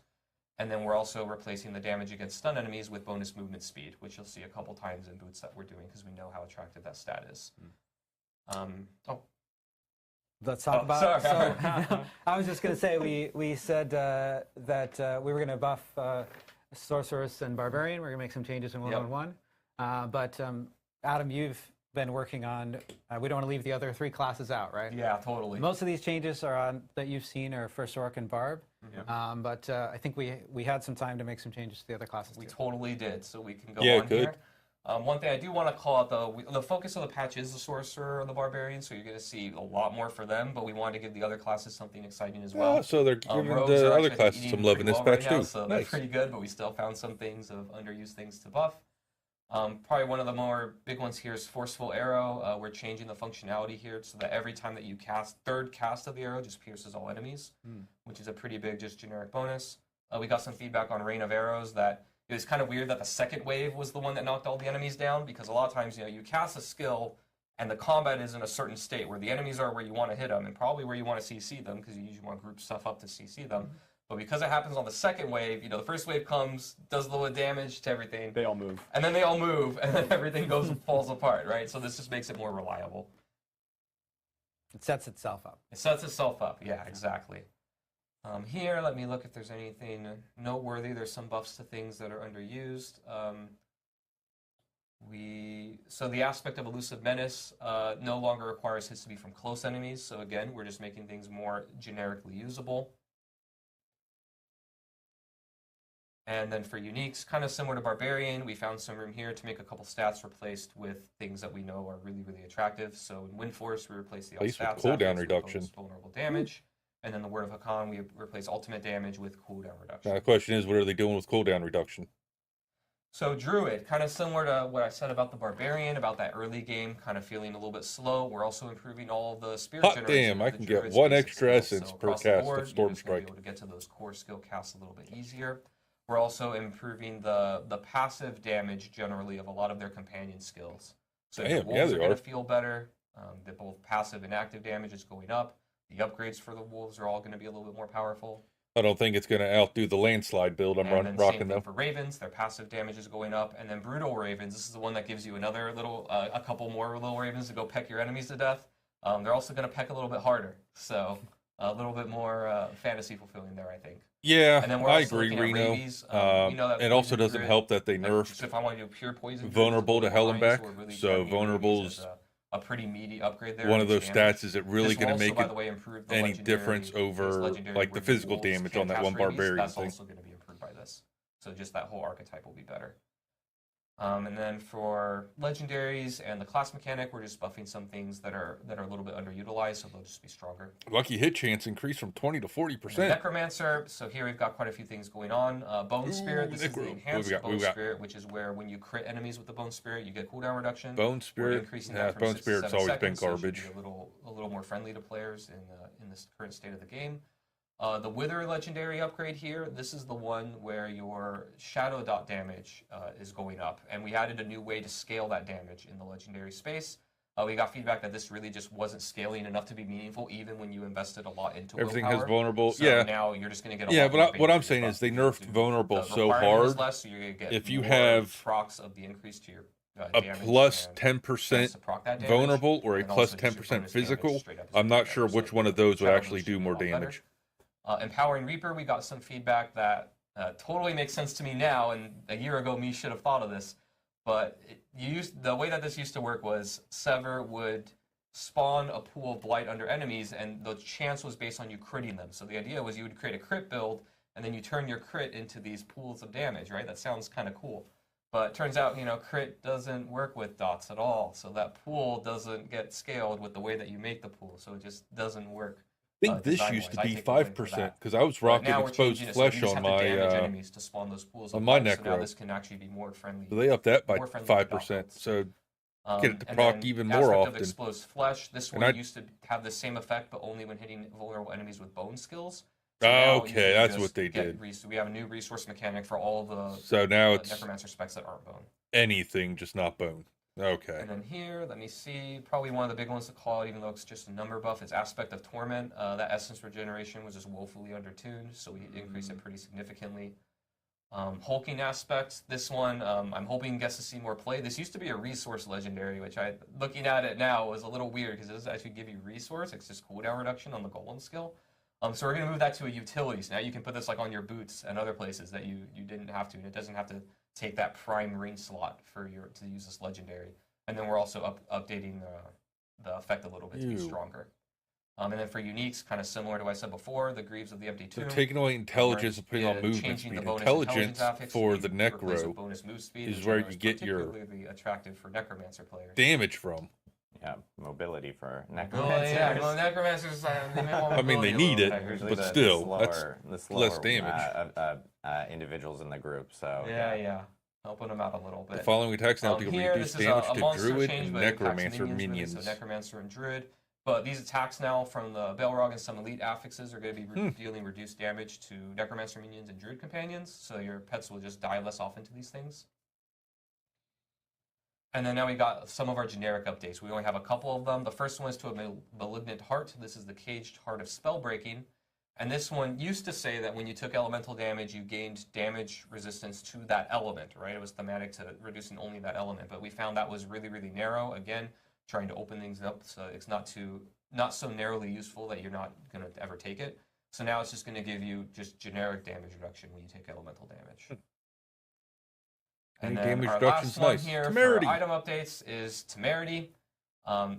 And then we're also replacing the damage against stun enemies with bonus movement speed, which you'll see a couple times in boots that we're doing because we know how attractive that stat is. Let's talk about. sorry. So, I was just going to say we said that we were going to buff Sorceress and Barbarian. We're going to make some changes in 1.1. But Adam, you've been working on. We don't want to leave the other 3 classes out, right? Yeah, totally. Most of these changes that you've seen are for Sork and Barb. But I think we had some time to make some changes to the other classes We too. totally did, so we can go Yeah, on good. here. One thing I do want to call out, though, the focus of the patch is the Sorcerer or the Barbarian, so you're going to see a lot more for them, but we wanted to give the other classes something exciting as well. Oh, so they're giving Rogues the are other actually classes eating some love in pretty this well patch right now, too. so they're Nice. pretty good, but we still found some things of underused things to buff. Probably one of the more big ones here is Forceful Arrow. We're changing the functionality here so that every time that you cast, third cast of the arrow just pierces all enemies, which is a pretty big just generic bonus. We got some feedback on Rain of Arrows that it was kind of weird that the second wave was the one that knocked all the enemies down, because a lot of times, you cast a skill and the combat is in a certain state where the enemies are where you want to hit them and probably where you want to CC them, because you usually want to group stuff up to CC them. But because it happens on the second wave, the first wave comes, does a little damage to everything, They all move. and then they all move, and then everything goes and falls apart, right? So this just makes it more reliable. It sets itself up. It sets itself up, yeah, exactly. Here, let me look if there's anything noteworthy. There's some buffs to things that are underused. So the aspect of Elusive Menace no longer requires hits to be from close enemies. So again, we're just making things more generically usable. And then for uniques, kind of similar to Barbarian, we found some room here to make a couple stats replaced with things that we know are really, really attractive. So in Wind Force, we replaced the all Place with stats cooldown affix with reduction. bonus vulnerable damage. And then the Word of Hakan, we replace ultimate damage with cooldown reduction. Now the question is, what are they doing with cooldown reduction? So Druid, kind of similar to what I said about the Barbarian, about that early game, kind of feeling a little bit slow. We're also improving all the spirit Hot generation. damn, of I the can get Druid's 1 basic extra skills. essence So per across the cast board, of Storm you're just gonna be Strike. able to get to those core skill casts a little bit easier. We're also improving the passive damage generally of a lot of their companion skills. So your Damn, yeah, wolves they are going are. to feel better. The both passive and active damage is going up. The upgrades for the wolves are all going to be a little bit more powerful. I don't think it's going to outdo the landslide build I'm And then rocking same thing though. for ravens, their passive damage is going up. And then brutal ravens, this is the one that gives you another little, a couple more little ravens to go peck your enemies to death. They're also going to peck a little bit harder, so a little bit more fantasy fulfilling there, I think. Yeah, And then we're I also agree, looking at Reno. rabies. We know that It also poison doesn't druid, help that they like, nerfed so if I want to do pure poison, vulnerable to hell and back. So vulnerable's vulnerable's a pretty meaty upgrade there. one of in those damage. stats. Is it really This will going to also, make by it the way, improve the any legendary- difference this over legendary like the where physical wolves damage can't on that cast one rabies, barbarian that's thing? also going to be improved by this. So just that whole archetype will be better. And then for legendaries and the class mechanic, we're just buffing some things that are a little bit underutilized, so they'll just be stronger. Lucky hit chance increased from 20 to And then 40%. Necromancer, so here we've got quite a few things going on. Bone Spirit, this is the Necro. enhanced What we Bone got? Spirit, which is where when you crit enemies with the Bone Spirit, you get cooldown reduction. Bone We're Spirit. increasing Yeah, that from Bone 6 to Spirit's 7 always been seconds, so it should garbage. be a little more friendly to players in this current state of the game. The Wither legendary upgrade here, this is the one where your shadow dot damage is going up, and we added a new way to scale that damage in the legendary space. We got feedback that this really just wasn't scaling enough to be meaningful, even when you invested a lot into Everything willpower. has vulnerable. So yeah. now you're just going to get a Yeah, lot but more what bang I'm for your saying buck is they because nerfed vulnerable the so requirement is hard. less, so you're going to get If you more have procs of the increase to your a damage plus and 10% chance to proc that damage, vulnerable or a and plus also just your 10% bonus damage physical, straight up is I'm gonna not be sure better. which So one of those would Shadow actually Boost do should be more a lot better. damage. Empowering Reaper, we got some feedback that totally makes sense to me now, and a year ago me should have thought of this. But the way that this used to work was Sever would spawn a pool of blight under enemies, and the chance was based on you critting them. So the idea was you would create a crit build, and then you turn your crit into these pools of damage, right? That sounds kind of cool. But it turns out, crit doesn't work with dots at all. So that pool doesn't get scaled with the way that you make the pool. So it just doesn't work. I think this design-wise. used to I be take the blame for 5% that. because I was But rocking now we're exposed changing it so you flesh just on have to my damage enemies to spawn those pools of on my blight. So now necro. this can actually be more friendly. So they upped that by more friendly to dot 5%. builds. So get it to And proc then even aspect more of often. exposed flesh. This And one I- used to have the same effect, but only when hitting vulnerable enemies with bone skills. So now you Okay, can that's just what they get did. we have a new resource mechanic for all the So now it's necromancer specs that aren't bone. anything, just not bone. Okay. And then here, let me see, probably one of the big ones to call it, even though it's just a number buff, is Aspect of Torment. That essence regeneration was just woefully undertuned, so we increased it pretty significantly. Hulking Aspect, this one, I'm hoping gets to see more play. This used to be a resource legendary, which looking at it now, was a little weird, because it doesn't actually give you resource, it's just cooldown reduction on the golem skill. So we're going to move that to a utility. So now you can put this on your boots and other places that you didn't have to, and it doesn't have to take that prime ring slot to use this legendary. And then we're also updating the effect a little bit to be Ew. stronger. And then for uniques, kind of similar to what I said before, the Greaves of the Empty They're Tomb. taking away intelligence and putting on Yeah, movement changing speed. the bonus Intelligence affix for to the replace with necro bonus move speed, is which where I know you is get your particularly attractive for necromancer players. damage from. Yeah, mobility for Oh necromancers. yeah, well, necromancers. They may want I mean, they mobility a need little it, bit. Usually but the still, slower, that's the slower, less damage. Individuals in the group. So Yeah, helping them out a little bit. The following attacks now do Here, reduce this is damage a to monster druid change, and but it impacts necromancer really, minions. so necromancer and druid. But these attacks now from the Balrog and some elite affixes are going to be dealing reduced damage to necromancer minions and druid companions. So your pets will just die less often to these things. And then now we got some of our generic updates. We only have a couple of them. The first one is to a Malignant Heart. This is the Caged Heart of Spellbreaking. And this one used to say that when you took elemental damage, you gained damage resistance to that element, right? It was thematic to reducing only that element. But we found that was really, really narrow. Again, trying to open things up so it's not so narrowly useful that you're not going to ever take it. So now it's just going to give you just generic damage reduction when you take elemental damage. Any And then damage our reduction's last one nice. here Temerity. for item updates is Temerity.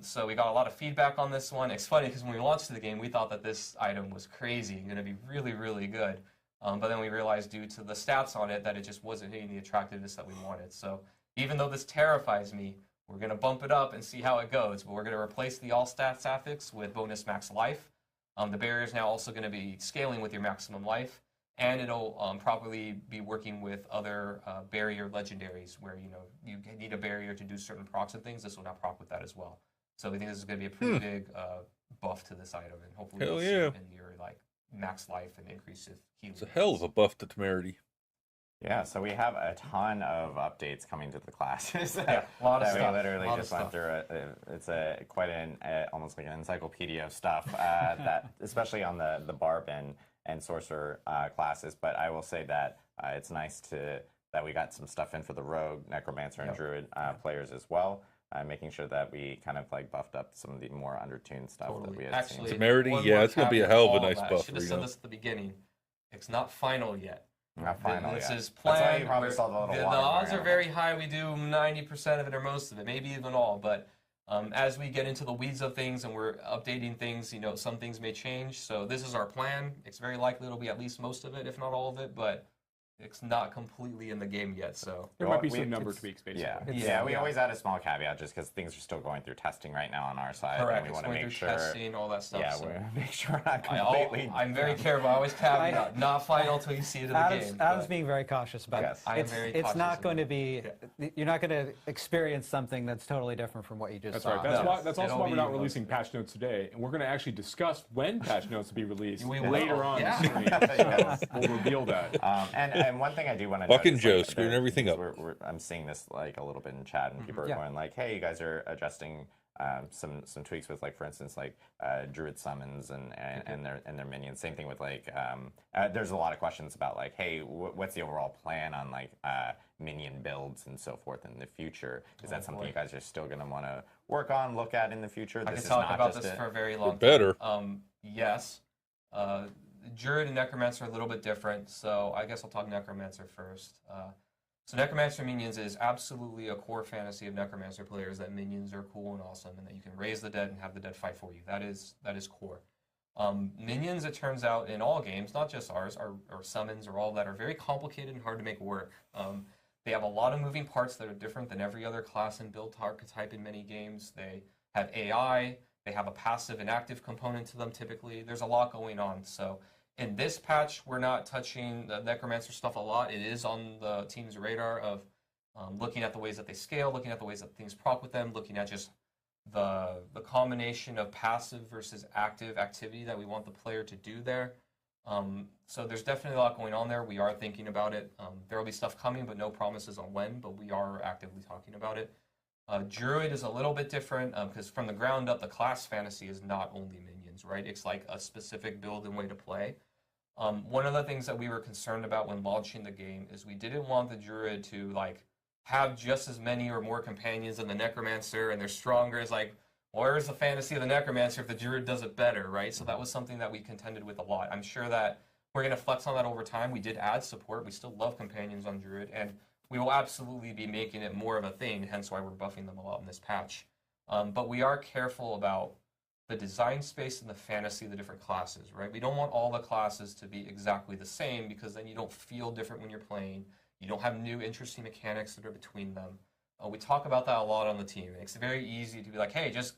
So we got a lot of feedback on this one. It's funny because when we launched the game, we thought that this item was crazy and going to be really, really good. But then we realized due to the stats on it that it just wasn't hitting the attractiveness that we wanted. So even though this terrifies me, we're going to bump it up and see how it goes. But we're going to replace the all stats affix with bonus max life. The barrier is now also going to be scaling with your maximum life. and it'll properly be working with other barrier legendaries where you need a barrier to do certain procs and things. This will now proc with that as well. So we think this is going to be a pretty big buff to this item, and hopefully Hell you'll see yeah. it in your like max life and increase of healing. It's a hell of a buff to temerity. Yeah, so we have a ton of updates coming to the classes. Yeah, a lot of that stuff. We literally lot of just went stuff. through. It's quite an almost like an encyclopedia of stuff that, especially on the barb and sorcerer classes. But I will say that it's nice that we got some stuff in for the rogue, necromancer, and druid players as well. Making sure that we kind of like buffed up some of the more undertuned stuff that we had Actually, seen. Temerity, one yeah, more it's gonna be a caveat hell of a to all nice that. buff, I should have you said know. this at the beginning. It's not final yet. Not final This yet. is That's why planned. you probably saw the little the watermark odds are animal. very high. We do 90% of it or most of it, maybe even all. But as we get into the weeds of things and we're updating things, some things may change. So this is our plan. It's very likely it'll be at least most of it, if not all of it. But it's not completely in the game yet. So There might be Well, some number it's- tweaks, basically. Yeah, we always add a small caveat just because things are still going through testing right now on our side. correct. And we It's want to going make through sure. testing, all that stuff. Yeah, so. we want to make sure we're not completely. I'm very careful. I always caveat, not final until you see it in the Adam's, game. Adam's but- being very cautious about Yes. it. I am It's, very it's cautious not of going to it. be, you're not going to experience something that's totally different from what you just That's saw. right. That's No. why. That's also It'll why we're be not most releasing of it. patch notes today, and we're going to actually discuss when patch notes will be released We will. later on Yeah. the stream. Yes. We'll reveal that. And one thing I do want to Fucking note is, Joe, like, screwing the- everything up. I'm seeing this like a little bit in chat, and people are Yeah. going like, "Hey, you guys are adjusting some tweaks with, like, for instance, like druid summons and their minions." Same thing with like there's a lot of questions about like, hey, what's the overall plan on like minion builds and so forth in the future? Is that something boy. you guys are still going to want to work on, look at in the future? I This can is talk not about just this a- for a very long time. Better. Yes. Druid and Necromancer are a little bit different, so I guess I'll talk Necromancer first. So Necromancer minions is absolutely a core fantasy of Necromancer players, that minions are cool and awesome, and that you can raise the dead and have the dead fight for you. That is core. Minions, it turns out, in all games, not just ours, or summons or all that, are very complicated and hard to make work. They have a lot of moving parts that are different than every other class and build archetype in many games. They have AI, they have a passive and active component to them typically. There's a lot going on. So in this patch, we're not touching the Necromancer stuff a lot. It is on the team's radar of looking at the ways that they scale, looking at the ways that things proc with them, looking at just the combination of passive versus active activity that we want the player to do there. So there's definitely a lot going on there. We are thinking about it. There will be stuff coming, but no promises on when, but we are actively talking about it. Druid is a little bit different because from the ground up, the class fantasy is not only minions, right? It's like a specific build and way to play. One of the things that we were concerned about when launching the game is we didn't want the Druid to like have just as many or more companions than the Necromancer, and they're stronger. It's like, where's the fantasy of the Necromancer if the Druid does it better, right? So that was something that we contended with a lot. I'm sure that we're going to flex on that over time. We did add support. We still love companions on Druid, and we will absolutely be making it more of a thing, hence why we're buffing them a lot in this patch. But we are careful about the design space and the fantasy of the different classes, right? We don't want all the classes to be exactly the same because then you don't feel different when you're playing. You don't have new interesting mechanics that are between them. We talk about that a lot on the team. It's very easy to be like, hey, just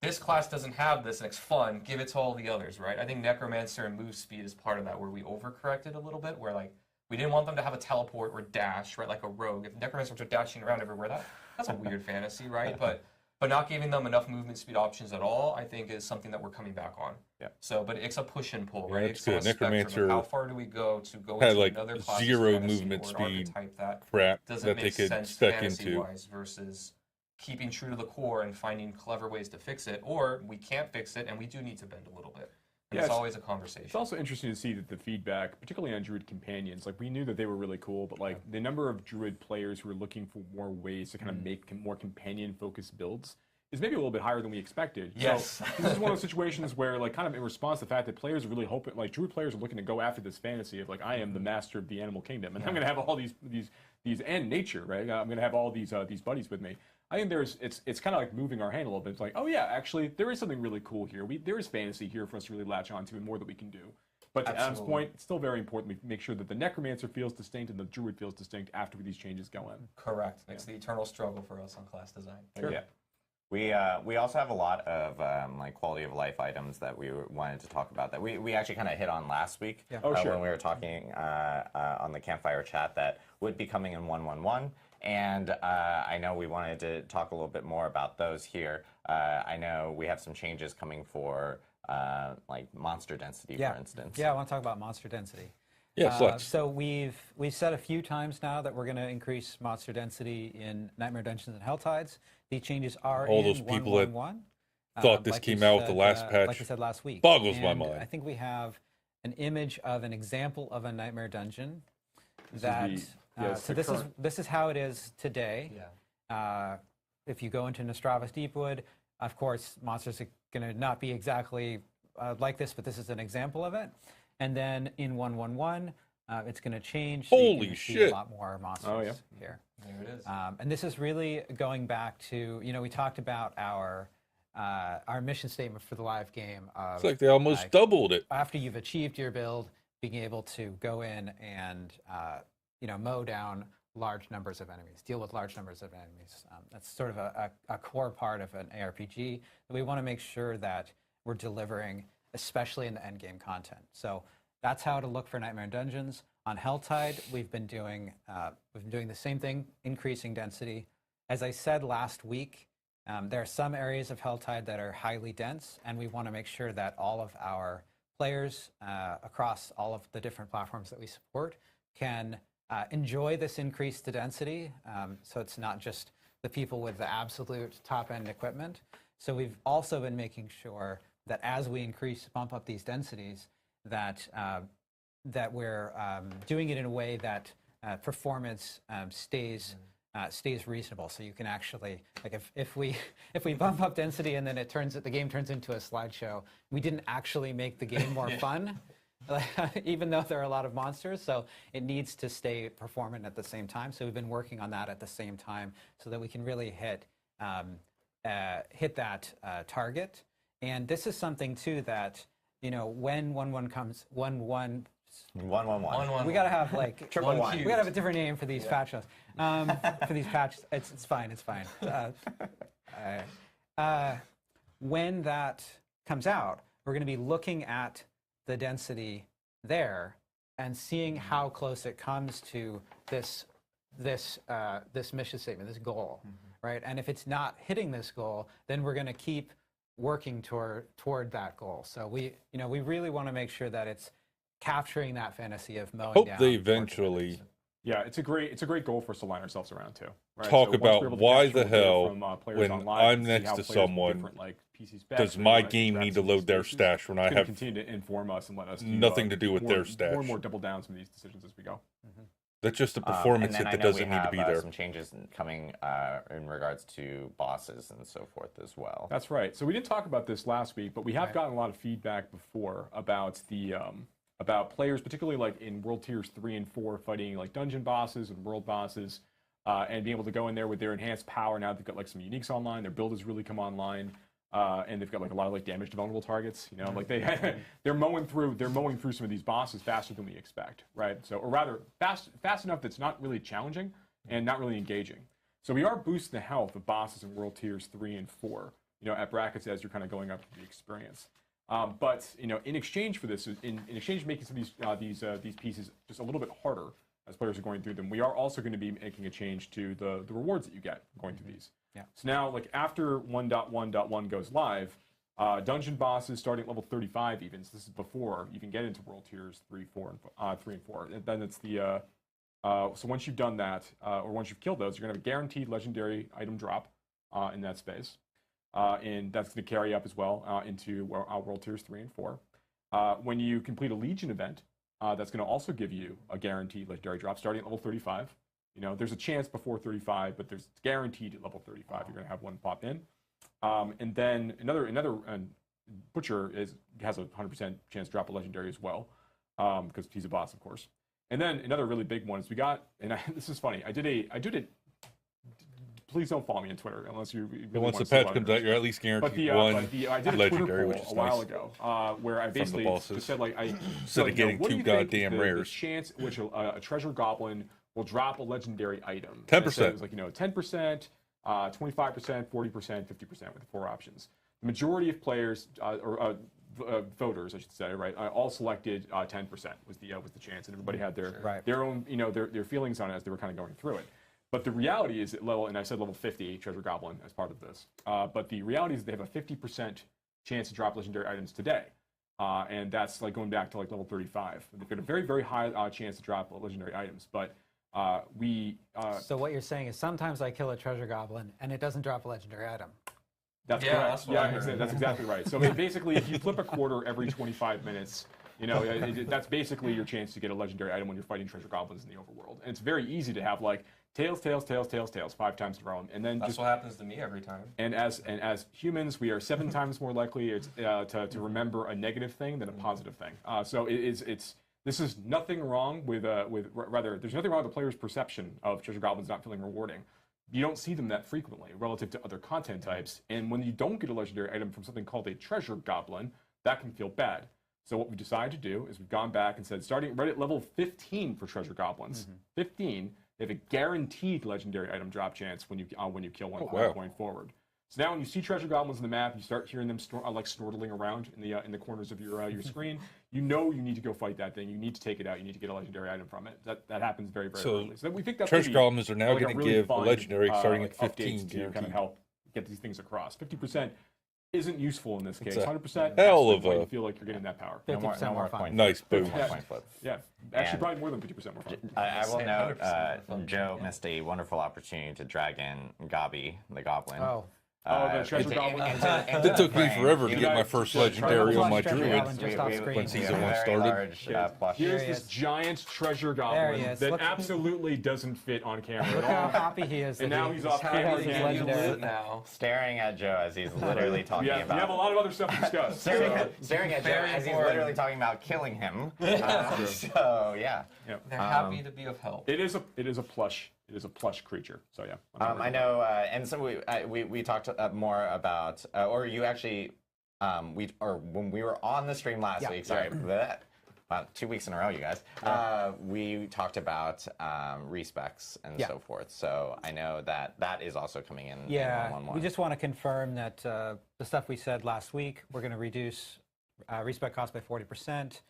this class doesn't have this and it's fun, give it to all the others, right? I think Necromancer and move speed is part of that, where we overcorrected a little bit, where like we didn't want them to have a teleport or dash, right, like a rogue. If Necromancers are dashing around everywhere, that's a weird fantasy, right? But not giving them enough movement speed options at all, I think, is something that we're coming back on. Yeah. So, but it's a push and pull, Yeah, right? that's It's on a good. spectrum of Necromancer how far do we go had, into like, another class's 0 fantasy movement or an speed archetype that crap doesn't that make they could sense spec into. fantasy-wise versus keeping true to the core and finding clever ways to fix it, or we can't fix it and we do need to bend a little bit. And Yeah, it's it's- always a conversation. It's also interesting to see that the feedback, particularly on Druid companions, like we knew that they were really cool, but like the number of Druid players who are looking for more ways to kind of make more companion-focused builds is maybe a little bit higher than we expected. Yes. So this is one of those situations where, like, kind of in response to the fact that players are really hoping, like, Druid players are looking to go after this fantasy of, like, I am the master of the animal kingdom, and I'm going to have all these and nature, right? I'm going to have all these buddies with me. I think it's kind of like moving our hand a little bit. It's like, oh yeah, actually, there is something really cool here. There is fantasy here for us to really latch onto, and more that we can do. But to Adam's Absolutely. point, it's still very important we make sure that the Necromancer feels distinct and the Druid feels distinct after these changes go in. Correct. It's the eternal struggle for us on class design. Yeah. We also have a lot of like quality of life items that we wanted to talk about that we actually kind of hit on last week when we were talking on the Campfire chat that would be coming in 1.1.1. And I know we wanted to talk a little bit more about those here. I know we have some changes coming for like monster density, for instance. Yeah, I want to talk about monster density. Yes, let's. So we've said a few times now that we're going to increase monster density in Nightmare Dungeons and Helltides. These changes are All in those people that 1.1.1. thought this like came we out with the said, last patch like I said last week. boggles my And mind. I think we have an image of an example of a Nightmare Dungeon that. So this is how it is today. Yeah. If you go into Nostravus Deepwood, of course, monsters are going to not be exactly like this, but this is an example of it. And then in 1.1.1, it's going to change. So you Holy can see shit. a lot more monsters here. There it is. And this is really going back to, we talked about our mission statement for the live game. It's like they almost doubled it. After you've achieved your build, being able to go in and mow down large numbers of enemies, deal with large numbers of enemies. That's sort of a core part of an ARPG that we want to make sure that we're delivering, especially in the end game content. So that's how to look for Nightmare Dungeons. On Helltide, we've been doing the same thing, increasing density. As I said last week, there are some areas of Helltide that are highly dense, and we want to make sure that all of our players across all of the different platforms that we support can enjoy this increased density. So it's not just the people with the absolute top-end equipment. So we've also been making sure that as we bump up these densities, that we're doing it in a way that performance stays reasonable. So you can actually, like, if we bump up density and then the game turns into a slideshow, we didn't actually make the game more fun. Even though there are a lot of monsters, so it needs to stay performant at the same time. So we've been working on that at the same time so that we can really hit that target. And this is something too that when 1.1 comes, 1.1. 1.1.1. We gotta have like Triple one. We gotta have a different name for these patches. For these patches, it's fine. It's fine. When that comes out, we're going to be looking at the density there and seeing how close it comes to this mission statement, this goal, right? And if it's not hitting this goal, then we're going to keep working toward that goal. So we really want to make sure that it's capturing that fantasy of mowing Hope down. they eventually Yeah, it's a great goal for us to line ourselves around too. Right? talk So once about we're able to why capture the data hell from, players when online I'm and see next how to players with someone different, like, PC specs does or my what game need to interacts load with their spaces. stash when I It's gonna have continue to inform us and let us do, nothing to do with more, their stash. More and more double down some of these decisions as we go. That's just a performance and then hit I that know doesn't we need to have, be there. some changes coming in regards to bosses and so forth as well. That's right. So we didn't talk about this last week, but we have gotten a lot of feedback before about the about players, particularly like in World Tiers 3 and 4, fighting like dungeon bosses and world bosses, and being able to go in there with their enhanced power. Now they've got like some uniques online. Their build has really come online, and they've got like a lot of like damage to vulnerable targets. You know, like they're mowing through some of these bosses faster than we expect, right? So, or rather, fast enough that's not really challenging and not really engaging. So we are boosting the health of bosses in World Tiers 3 and 4. At brackets as you're kind of going up the experience. But in exchange for this, in exchange for making some of these pieces just a little bit harder as players are going through them, we are also going to be making a change to the rewards that you get going through these. Yeah. So now, like after 1.1.1 goes live, dungeon bosses starting at level 35 even. So this is before you even get into World Tiers 3, 4, and 4. And then it's the so once you've done that, or once you've killed those, you're going to have a guaranteed legendary item drop in that space. And that's going to carry up as well into World Tiers 3 and 4. When you complete a Legion event, that's going to also give you a guaranteed legendary drop starting at level 35. There's a chance before 35, but there's guaranteed at level 35. You're going to have one pop in. And then another Butcher has a 100% chance to drop a legendary as well, because he's a boss, of course. And then another really big one is we got, and this is funny, I did it. Please don't follow me on Twitter unless you really Once want the to see patch comes out, you're at least guaranteed I one did a Twitter legendary, poll which is a while nice. ago, where I basically bosses. just said, like, Instead of getting what do two you think is goddamn the rares. chance at which a treasure goblin will drop a legendary item. 10%. And I said it was like 10%, 25%, 40%, 50% with the 4 options. The majority of players, voters, I should say, right, all selected 10% was the chance, and everybody had their own, their feelings on it as they were kind of going through it. But the reality is at level, and I said level 50 Treasure Goblin as part of this, but the reality is they have a 50% chance to drop legendary items today. And that's like going back to like level 35. They've got a very, very high chance to drop legendary items, but So what you're saying is sometimes I kill a treasure goblin and it doesn't drop a legendary item. That's Yeah, correct. that's what I heard. That's exactly right. So basically, if you flip a quarter every 25 minutes, that's basically your chance to get a legendary item when you're fighting treasure goblins in the overworld. And it's very easy to have like tails, 5 times in a row, and then That's what happens to me every time. And as humans, we are 7 times more likely to remember a negative thing than a positive thing. So this is nothing wrong with there's nothing wrong with the player's perception of treasure goblins not feeling rewarding. You don't see them that frequently relative to other content types, and when you don't get a legendary item from something called a treasure goblin, that can feel bad. So what we decided to do is we've gone back and said, starting right at level 15 for treasure goblins, 15, they have a guaranteed legendary item drop chance when you kill one going forward. So now when you see treasure goblins on the map, you start hearing them snortling around in the corners of your screen. You know you need to go fight that thing. You need to take it out. You need to get a legendary item from it. That happens very, very early. So we think that's treasure goblins are now like going to really give a fun, legendary starting at updates 15 to kind of guaranteed. help get these things across. 50% isn't useful in this case. a 100%. hell of you a- feel like you're getting that power. 50% more fun. coin Nice flips. boom. No more coin flips. Yeah, actually And- probably more than 50% more fun. I will Say note, 100% more fun. Joe missed a wonderful opportunity to drag in Gabi, the goblin. The treasure goblin. It took me forever to get my first legendary on my Treasure druid. goblin just off screen. When season a 1 very started. large, plush. Here's he this is. giant treasure There goblin he is. that Look- absolutely doesn't fit on camera Look at how all. happy he is. And that now he- he's off how camera. he's He's legendary. lit now. Staring at Joe as he's literally talking Yeah, we have a about. lot of other stuff to discuss. Staring at Joe Very as he's important. literally talking about killing him. So yeah. They're happy to be of help. It is a plush creature. So yeah. I know, and so we talked more about, or you actually, when we were on the stream last week. Sorry, about 2 weeks in a row, you guys. We talked about respecs and so forth. So I know that is also coming in. Yeah, in 1.1.1. we just want to confirm that the stuff we said last week, we're going to reduce respec cost by 40%.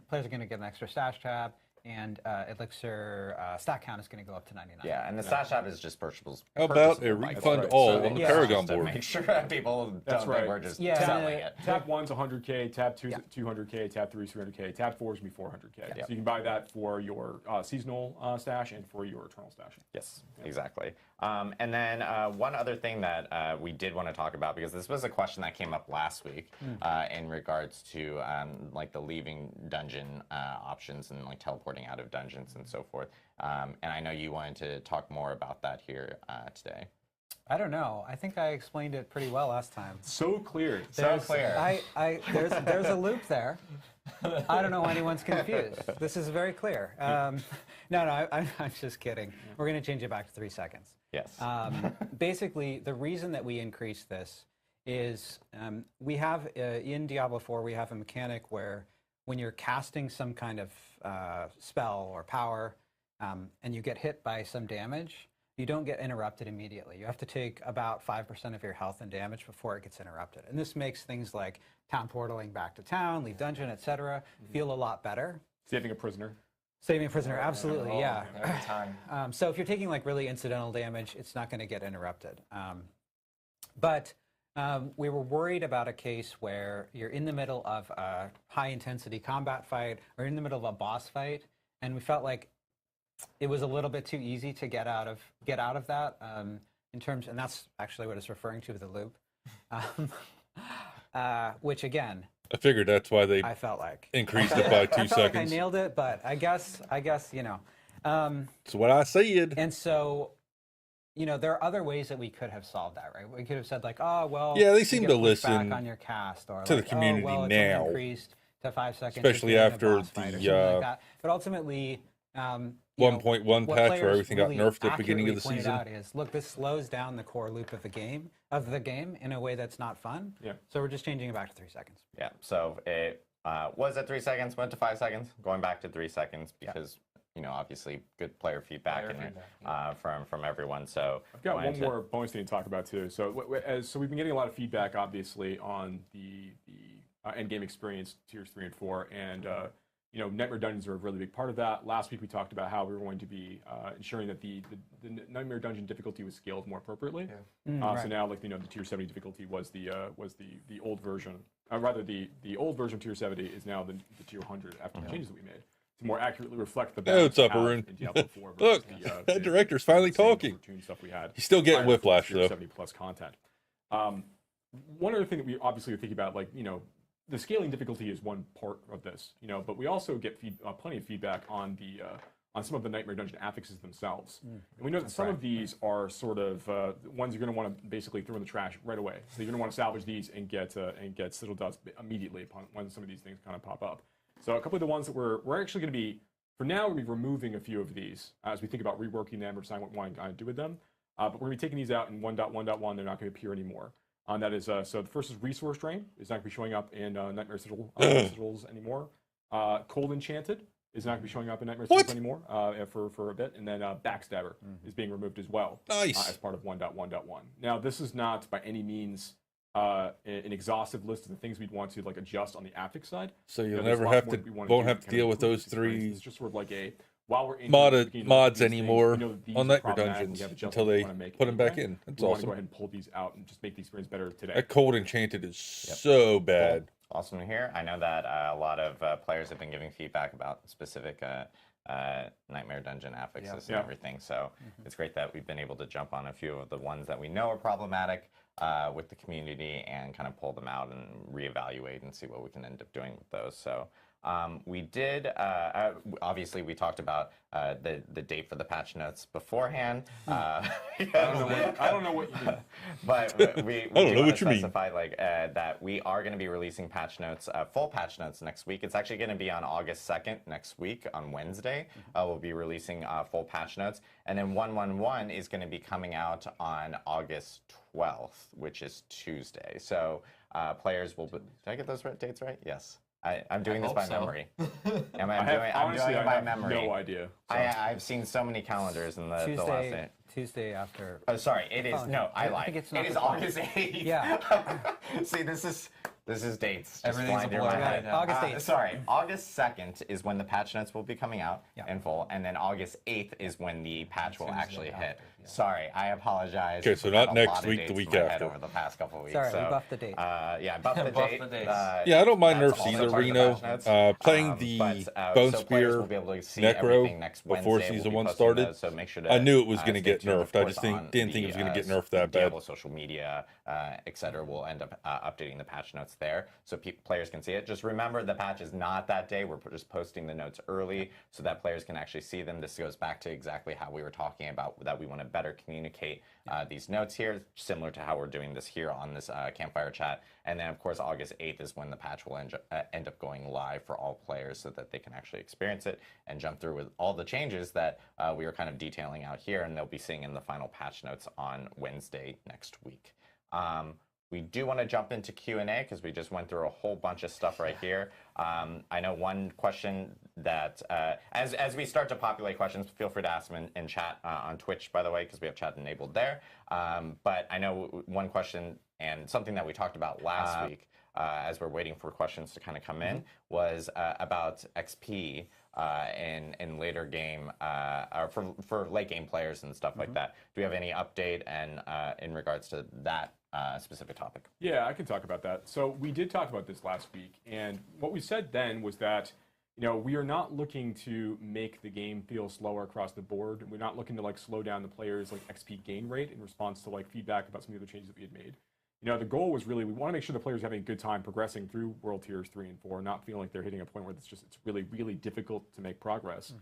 Players are going to get an extra stash tab, and Elixir stat count is going to go up to 99. Yeah, and the stash tab is just purchables. How about a purchasable by refund default. all So on the it's Paragon just to board? Make sure people That's don't right. think we're just Yeah, selling it. Tab 1's 100K, Tab 2's 200K, Tab 3's 300K, Tab 4's going to be 400K. So you can buy that for your seasonal stash and for your eternal stash. Yes, exactly. And then one other thing that we did want to talk about, because this was a question that came up last week in regards to like the leaving dungeon options and like teleporting out of dungeons and so forth. And I know you wanted to talk more about that here today. I don't know. I think I explained it pretty well last time. So clear. So clear. There's a loop there. I don't know why anyone's confused. This is very clear. No, I'm just kidding. We're going to change it back to 3 seconds. Yes. Basically, the reason that we increased this is we have, in Diablo 4, we have a mechanic where when you're casting some kind of spell or power and you get hit by some damage, you don't get interrupted immediately. You have to take about 5% of your health and damage before it gets interrupted. And this makes things like town portaling back to town, leave dungeon, etc., feel a lot better. Saving a prisoner. Saving a prisoner, absolutely, yeah. Every time. So if you're taking like really incidental damage, it's not going to get interrupted. But we were worried about a case where you're in the middle of a high intensity combat fight or in the middle of a boss fight, and we felt like it was a little bit too easy to get out of that in terms, and that's actually what it's referring to with the loop, which again, I figured that's why they I felt like increased it by 2 I felt like I seconds. nailed it, but I guess you know. That's what I said. And so, you know, there are other ways that we could have solved that, right? We could have said like, oh, well, Yeah, they you seem get to pushed back listen on your cast, or to the like, community oh, well, it's only now. increased to 5 seconds, Especially if you're in a after boss fight or the, something like that. But ultimately, you know, 1.1 what patch where players everything got really nerfed at the beginning of the accurately season. pointed out is, look, this slows down the core loop of the game in a way that's not fun. Yeah. So we're just changing it back to 3 seconds. Yeah, so it was at 3 seconds, went to 5 seconds, going back to 3 seconds because obviously good player feedback from everyone. So I've got one more bonus thing to talk about too. So so we've been getting a lot of feedback, obviously, on the end game experience tiers 3 and 4, and Nightmare Dungeons are a really big part of that. Last week we talked about how we were going to be ensuring that the Nightmare Dungeon difficulty was scaled more appropriately. Right. So now, the tier 70 difficulty was the old version. Rather, the old version of tier 70 is now the tier 100 after the changes that we made to more accurately reflect the balance what's up, we have Arun? in Diablo 4 Look, versus that director's finally same talking. cartoon stuff we had. He's still getting prior to whiplash, tier though. 70 plus content. One other thing that we obviously are thinking about, the scaling difficulty is one part of this, but we also get plenty of feedback on some of the Nightmare Dungeon affixes themselves. And we know that some of these are sort of ones you're going to want to basically throw in the trash right away. So you're going to want to salvage these and get Citadel Dust immediately upon when some of these things kind of pop up. So a couple of the ones that we're actually going to be, for now, we're going to be removing a few of these as we think about reworking them or deciding what we want to do with them. But we're going to be taking these out in 1.1.1. They're not going to appear anymore. That is, so the first is Resource Drain. It's not going to be showing up in Nightmare Citadels anymore. Cold Enchanted is not going to be showing up in Nightmare Citadels anymore for a bit. And then Backstabber is being removed as well. Nice. As part of 1.1.1. Now, this is not by any means an exhaustive list of the things we'd want to adjust on the affix side. So you'll there's never lots have more to, that we wanna won't do have to kind deal of with improve those this experience. three It's just sort of while we're in mods these anymore things, these on are Nightmare problematic, Dungeons we have until adjustments we they wanna make put them back anyway. in. That's We want to awesome. go ahead and pull these out and just make the experience better today. That Cold Enchanted is so bad. Awesome to hear. I know that a lot of players have been giving feedback about specific Nightmare Dungeon affixes and everything. So it's great that we've been able to jump on a few of the ones that we know are problematic with the community and kind of pull them out and reevaluate and see what we can end up doing with those. So we did, obviously we talked about the date for the patch notes beforehand. I don't know what you mean. But we I don't do know want what to you mean. specify that we are going to be releasing patch notes, full patch notes next week. It's actually going to be on August 2nd next week on Wednesday. We'll be releasing full patch notes. And then 1.1.1 is going to be coming out on August 12th, which is Tuesday. So players will... Did I get those dates right? Yes. I'm doing this by memory. I'm doing it by memory. No idea. So. I've seen so many calendars in the last day. Tuesday after. Oh, sorry. It is. No, I lied. think it's It not is the August 8th. Yeah. See, this is dates. Just Everything's flying a through blur my right head. now. August 8th. Sorry, August 2nd is when the patch notes will be coming out Yeah. in full, and then August 8th is when the patch will Tuesday actually after, hit. yeah. Sorry, I apologize. Okay, so I've not had a next lot of week, dates the week in my head after. over the past couple of weeks. Sorry, we so, buffed the date. Yeah, buff the Buff date. the dates. Yeah, I don't mind That's nerfs also either, part of the Reno. patch notes. Playing the Bone so players Spear will be able to see Necro everything next before Wednesday. We'll Season be 1 posting started, those, so make sure to, I knew it was going to stay get tuned, of nerfed. I course, just on didn't think it was going to get nerfed that Diablo bad. social media, etc. We'll end up updating the patch notes there, so players can see it. Just remember, the patch is not that day. We're just posting the notes early so that players can actually see them. This goes back to exactly how we were talking about that we want to better communicate these notes here, similar to how we're doing this here on this Campfire chat. And then, of course, August 8th is when the patch will end up going live for all players so that they can actually experience it and jump through with all the changes that we are kind of detailing out here, and they'll be seeing in the final patch notes on Wednesday next week. We do want to jump into Q&A because we just went through a whole bunch of stuff right here. I know one question that, as we start to populate questions, feel free to ask them in chat on Twitch, by the way, because we have chat enabled there. But I know one question, and something that we talked about last week, as we're waiting for questions to kind of come in, was about XP in later game, or for late game players and stuff like that. Do we have any update and in regards to that specific topic? Yeah, I can talk about that. So we did talk about this last week, and what we said then was that we are not looking to make the game feel slower across the board. We're not looking to slow down the players' XP gain rate in response to feedback about some of the other changes that we had made. The goal was really, we want to make sure the players are having a good time progressing through World Tiers 3 and 4, not feeling like they're hitting a point where it's really, really difficult to make progress.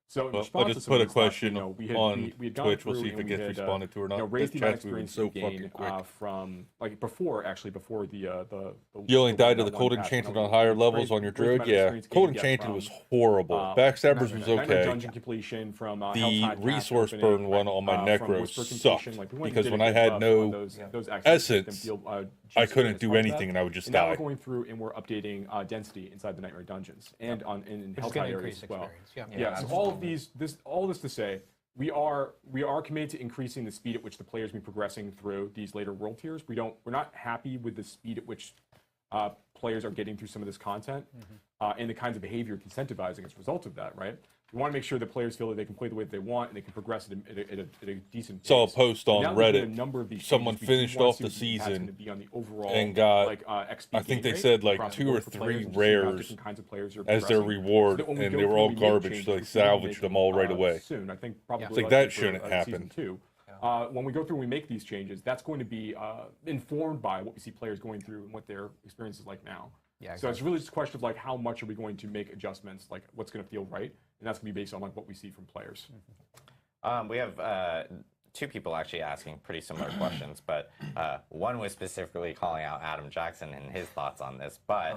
So in Well, response I'll to just some of put a this stuff, question we had gone Twitch. We'll through see if it and gets we had, responded to or not. raised the That amount of chat's moving experience so you gain fucking quick. from before the You only died to the 1.1 Cold patch. Enchanted on higher levels on your druid? Yeah. Cold Enchanted was horrible. Backstabbers was Nightmare okay. Dungeon completion from The Helltide Path resource opening, burn one on my from Necro Whisper sucked, Confusion, we went and because did when a I good had buff no on those actions to make them essence, feel, I juicier couldn't as do part of anything that. and I would just But now die. we're going through and we're updating density inside the Nightmare Dungeons and in It's Helltide going to areas increase as well. experience. Yeah, so all of all this to say, we are committed to increasing the speed at which the players been progressing through these later world tiers. We're not happy with the speed at which players are getting through some of this content and the kinds of behavior incentivizing as a result of that, right? We want to make sure that players feel that they can play the way that they want and they can progress at a decent pace. Saw a post on Now that Reddit. a number of these Someone changes, we do finished want off to the see the impact's season gonna be on the overall, and got, XP I think gain they rate said like across the 2 or board for players 3 and just see how rares different kinds of players are as their progressing. reward, So that when we and go they were through all and we make garbage, changes, so they which we'll salvaged make, them all right away. Soon, I think probably It's like likely that for, shouldn't happen. Season 2. When we go through and we make these changes, that's going to be informed by what we see players going through and what their experience is like now. Yeah, So it's really just a question of like how much are we going to make adjustments, like what's going to feel right, and that's going to be based on like what we see from players. We have 2 people actually asking pretty similar questions, but one was specifically calling out Adam Jackson and his thoughts on this, but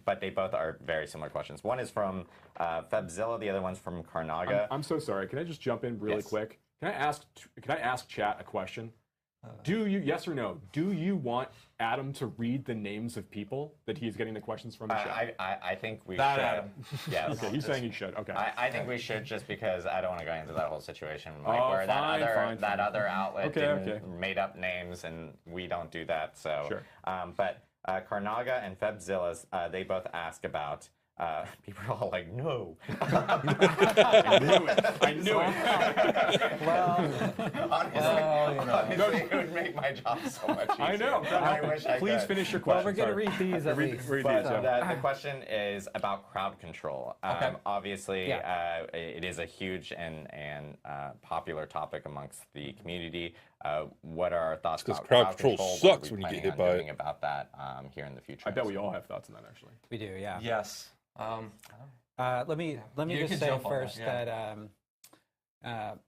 but they both are very similar questions. One is from Febzilla, the other one's from Karnaga. I'm so sorry. Can I just jump in really quick? Can I ask chat a question? Do you, yes or no, do you want Adam to read the names of people that he's getting the questions from the chat? I think we should. Adam. Yes. Okay, he's saying he should. Okay. I think we should, just because I don't want to go into that whole situation, Oh, where fine. that other outlet Okay. made up names, and we don't do that. So, Sure. But Karnaga and Febzilla, they both ask about. People are all like, no. I knew it. Honestly, it would make my job so much easier. I know. I wish I Please could. finish your Well, question. we're going to Sorry. read these at least. Read But these, yeah. the question is about crowd control. Obviously, it is a huge and popular topic amongst the community. What are our thoughts about crowd control What are sucks we when you get planning hit on by doing about that here in the future? I bet we all have thoughts on that, actually. We do, yeah. Yes. Let me You just can say jump on first that, that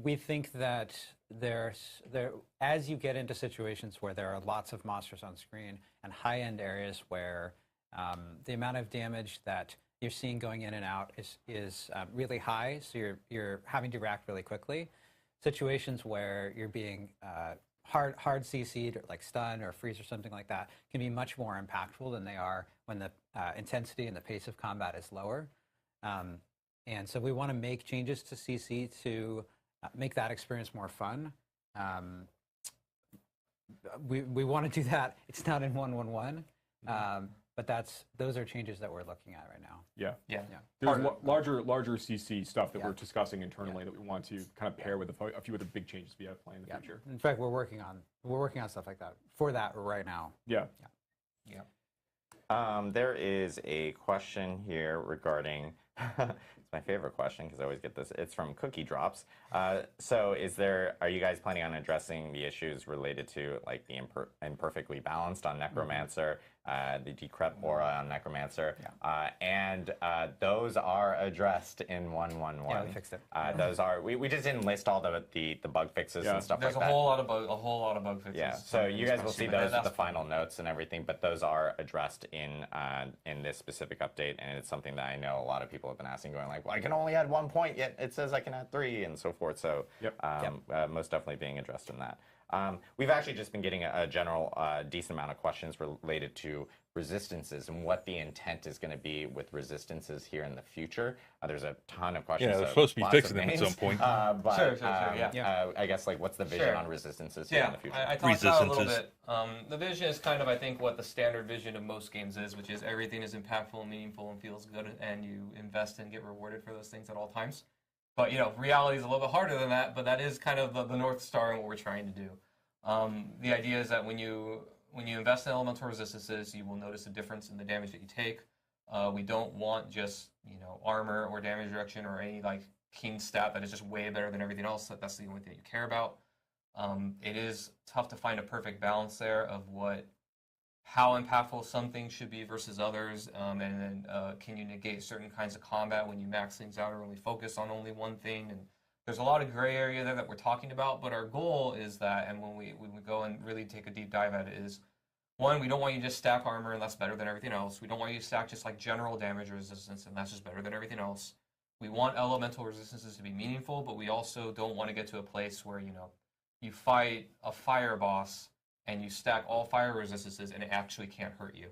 we think that as you get into situations where there are lots of monsters on screen and high-end areas where the amount of damage that you're seeing going in and out is really high, so you're having to react really quickly. Situations where you're being hard CC'd, or like stun or freeze or something like that, can be much more impactful than they are when the intensity and the pace of combat is lower. And so we want to make changes to CC to make that experience more fun. We want to do that. It's not in 1.1.1, but those are changes that we're looking at right now. Yeah. There's larger CC stuff that we're discussing internally that we want to kind of pair with a few of the big changes we have planned in the future. In fact, we're working on stuff like that for that right now. Yeah. There is a question here regarding. It's my favorite question because I always get this. It's from Cookie Drops. So, are you guys planning on addressing the issues related to like the imperfectly balanced on Necromancer, the decrep aura on Necromancer, and those are addressed in 1.1.1. Yeah, we fixed it. Those are we just didn't list all the bug fixes and stuff There's like that. a whole lot of bug fixes. Yeah, so you guys will see those with the final notes and everything, but those are addressed in this specific update, and it's something that I know a lot of people have been asking, going like, well, I can only add 1 point, yet it says I can add 3, and so forth. So most definitely being addressed in that. We've actually just been getting a general decent amount of questions related to resistances and what the intent is going to be with resistances here in the future. There's a ton of questions. Yeah, they're supposed to be lots fixing of them at names. some point. But, Sure, I guess like what's the vision on resistances here in the future? I talked about it a little bit. The vision is kind of, I think, what the standard vision of most games is, which is everything is impactful and meaningful and feels good, and you invest and get rewarded for those things at all times. But reality is a little bit harder than that. But that is kind of the North Star and what we're trying to do. The idea is that when you invest in elemental resistances, you will notice a difference in the damage that you take. We don't want just armor or damage reduction or any like keen stat that is just way better than everything else. That's the only thing you care about. It is tough to find a perfect balance there of how impactful some things should be versus others, and then can you negate certain kinds of combat when you max things out or only focus on only one thing. And there's a lot of gray area there that we're talking about, but our goal is that, and when we go and really take a deep dive at it, is one, we don't want you to just stack armor and that's better than everything else. We don't want you to stack just like general damage resistance and that's just better than everything else. We want elemental resistances to be meaningful, but we also don't want to get to a place where you fight a fire boss and you stack all fire resistances and it actually can't hurt you.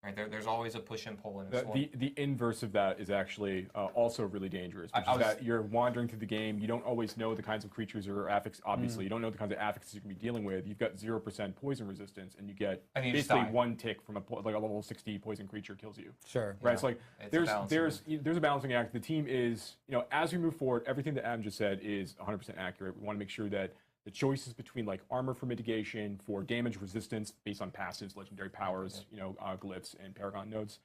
Right? There's always a push and pull in this one. The inverse of that is actually also really dangerous, which I is was- that you're wandering through the game. You don't always know the kinds of creatures or affix. Obviously, you don't know the kinds of affixes you're going to be dealing with. You've got 0% poison resistance, and you get And you just basically die. one tick from like a level 60 poison creature kills you. Sure. Right. It's like It's a there's balancing there's a balancing act. The team is, as we move forward, everything that Adam just said is 100% accurate. We want to make sure that the choices between like armor for mitigation, for damage resistance based on passives, legendary powers, glyphs and paragon nodes,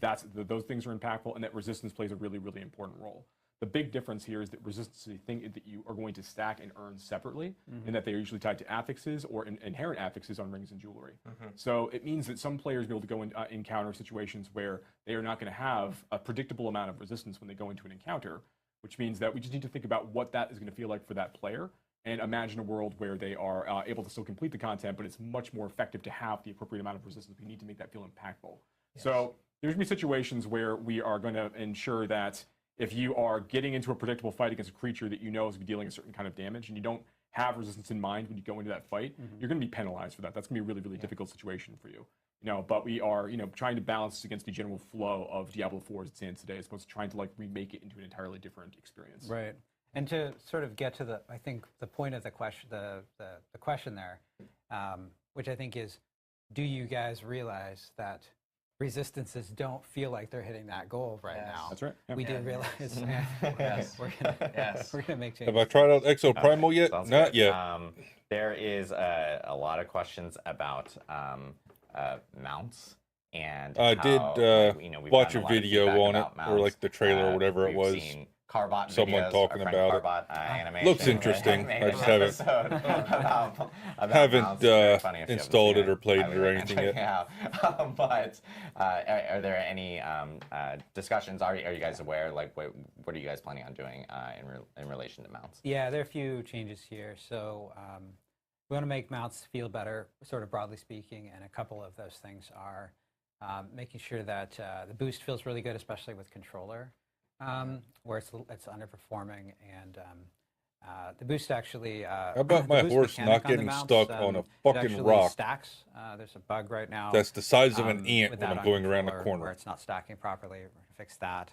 those things are impactful, and that resistance plays a really, really important role. The big difference here is that resistance is a thing that you are going to stack and earn separately, and that they are usually tied to affixes or inherent affixes on rings and jewelry. So it means that some players will be able to go and encounter situations where they are not going to have a predictable amount of resistance when they go into an encounter, which means that we just need to think about what that is going to feel like for that player and imagine a world where they are able to still complete the content, but it's much more effective to have the appropriate amount of resistance. We need to make that feel impactful. Yes. So there's going to be situations where we are going to ensure that if you are getting into a predictable fight against a creature that you know is going to be dealing a certain kind of damage, and you don't have resistance in mind when you go into that fight, you're going to be penalized for that. That's going to be a really, really difficult situation for you. But we are, trying to balance this against the general flow of Diablo 4 as it stands today, as opposed to trying to like remake it into an entirely different experience. Right. And to sort of get to I think the point of the question, the question there, which I think is, do you guys realize that resistances don't feel like they're hitting that goal right now? That's right. Yeah. We do realize. Yes. We're gonna make changes. Have I tried out Exo Primal yet? Sounds Not good. yet. There is a lot of questions about mounts. And I did we've watch gotten a lot of video feedback on it, about or mounts. like the trailer or whatever it We've was. seen Carbot Someone videos, talking our friend about it. Carbot, animation. Looks interesting. made I an just haven't- episode about Haven't mounts. Very funny if you haven't installed seen it or played it highly or recommend anything yet. checking it out. But are there any discussions? Are you guys aware? Like, what are you guys planning on doing in relation to mounts? Yeah, there are a few changes here. So we want to make mounts feel better, sort of broadly speaking, and a couple of those things are making sure that the boost feels really good, especially with controller, where it's underperforming, and the boost actually. How about my horse not getting stuck on a fucking rock? Stacks. There's a bug right now. That's the size of an ant when without I'm going around the controller, corner. where it's not stacking properly. We're gonna fix that.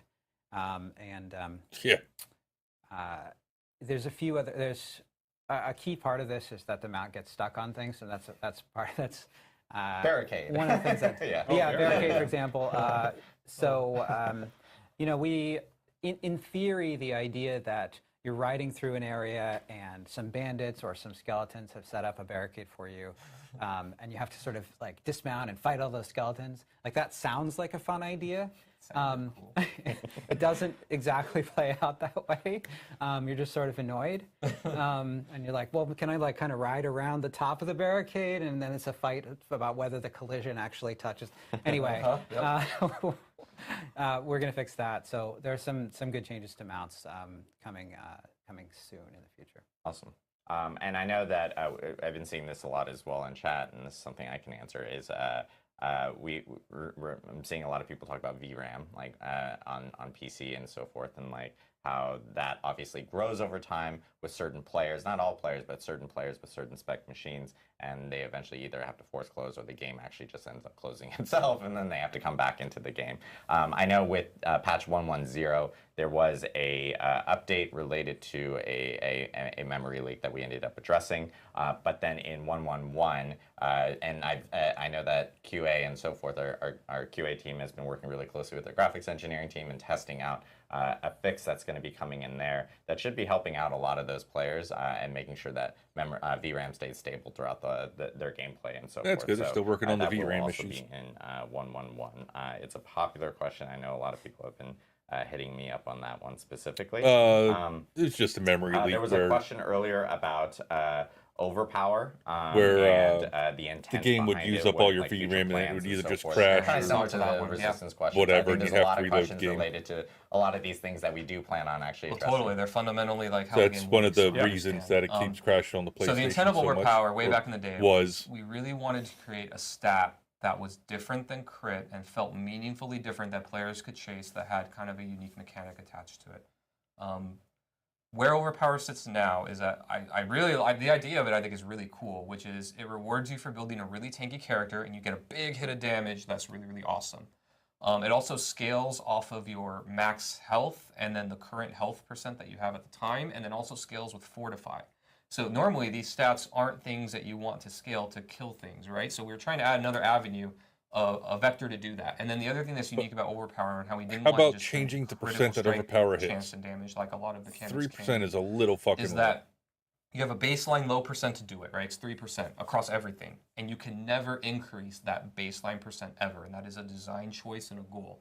Yeah. There's a few other. There's a key part of this is that the mount gets stuck on things, and that's part. That's Barricade. one of the things that barricade, for example. We in theory, the idea that you're riding through an area and some bandits or some skeletons have set up a barricade for you, and you have to sort of like dismount and fight all those skeletons. Like that sounds like a fun idea. It doesn't exactly play out that way. You're just sort of annoyed, and you're like, well, can I like kind of ride around the top of the barricade? And then it's a fight about whether the collision actually touches. Anyway, we're gonna fix that. So there's some good changes to mounts coming soon in the future. Awesome. And I know that I've been seeing this a lot as well in chat, and this is something I can answer. Is I'm seeing a lot of people talk about VRAM, like on PC and so forth, and like how that obviously grows over time with certain players, not all players, but certain players with certain spec machines, and they eventually either have to force close or the game actually just ends up closing itself, and then they have to come back into the game. I know with patch 1.10, there was a update related to a memory leak that we ended up addressing, but then in 1.11, and I know that QA and so forth, our QA team has been working really closely with their graphics engineering team and testing out a fix that's going to be coming in there that should be helping out a lot of those players and making sure that VRAM stays stable throughout their gameplay and so forth. That's good. They're still working on the that will VRAM also issues. be in 1.11. It's a popular question. I know a lot of people have been hitting me up on that one specifically. It's just a memory leak. There was a question earlier about overpower, where and the intent the game would behind use it, up all what, your like, future VRAM and it plans would and either so just forth. crash Kind of or similar to the one, resistance question. whatever, I and think you'd there's a have lot to of reload the questions game. related to a lot of these things that we do plan on actually addressing. Totally, they're fundamentally like how the That's game one of the works. reasons that it keeps crashing on the PlayStation So the intent of so much, overpower way or back in the day was we really wanted to create a stat that was different than crit and felt meaningfully different that players could chase that had kind of a unique mechanic attached to it. where Overpower sits now is that I really the idea of it I think is really cool, which is it rewards you for building a really tanky character and you get a big hit of damage that's really, really awesome. It also scales off of your max health and then the current health percent that you have at the time, and then also scales with Fortify. So normally these stats aren't things that you want to scale to kill things, right? So we were trying to add another avenue, a vector to do that. And then the other thing that's unique about Overpower and how we didn't How want to about just changing the critical percent that strike Overpower hits? chance and damage like a lot of mechanics 3% is a little fucking is low. that you have a baseline low percent to do it, right? It's 3% across everything. And you can never increase that baseline percent ever. And that is a design choice and a goal.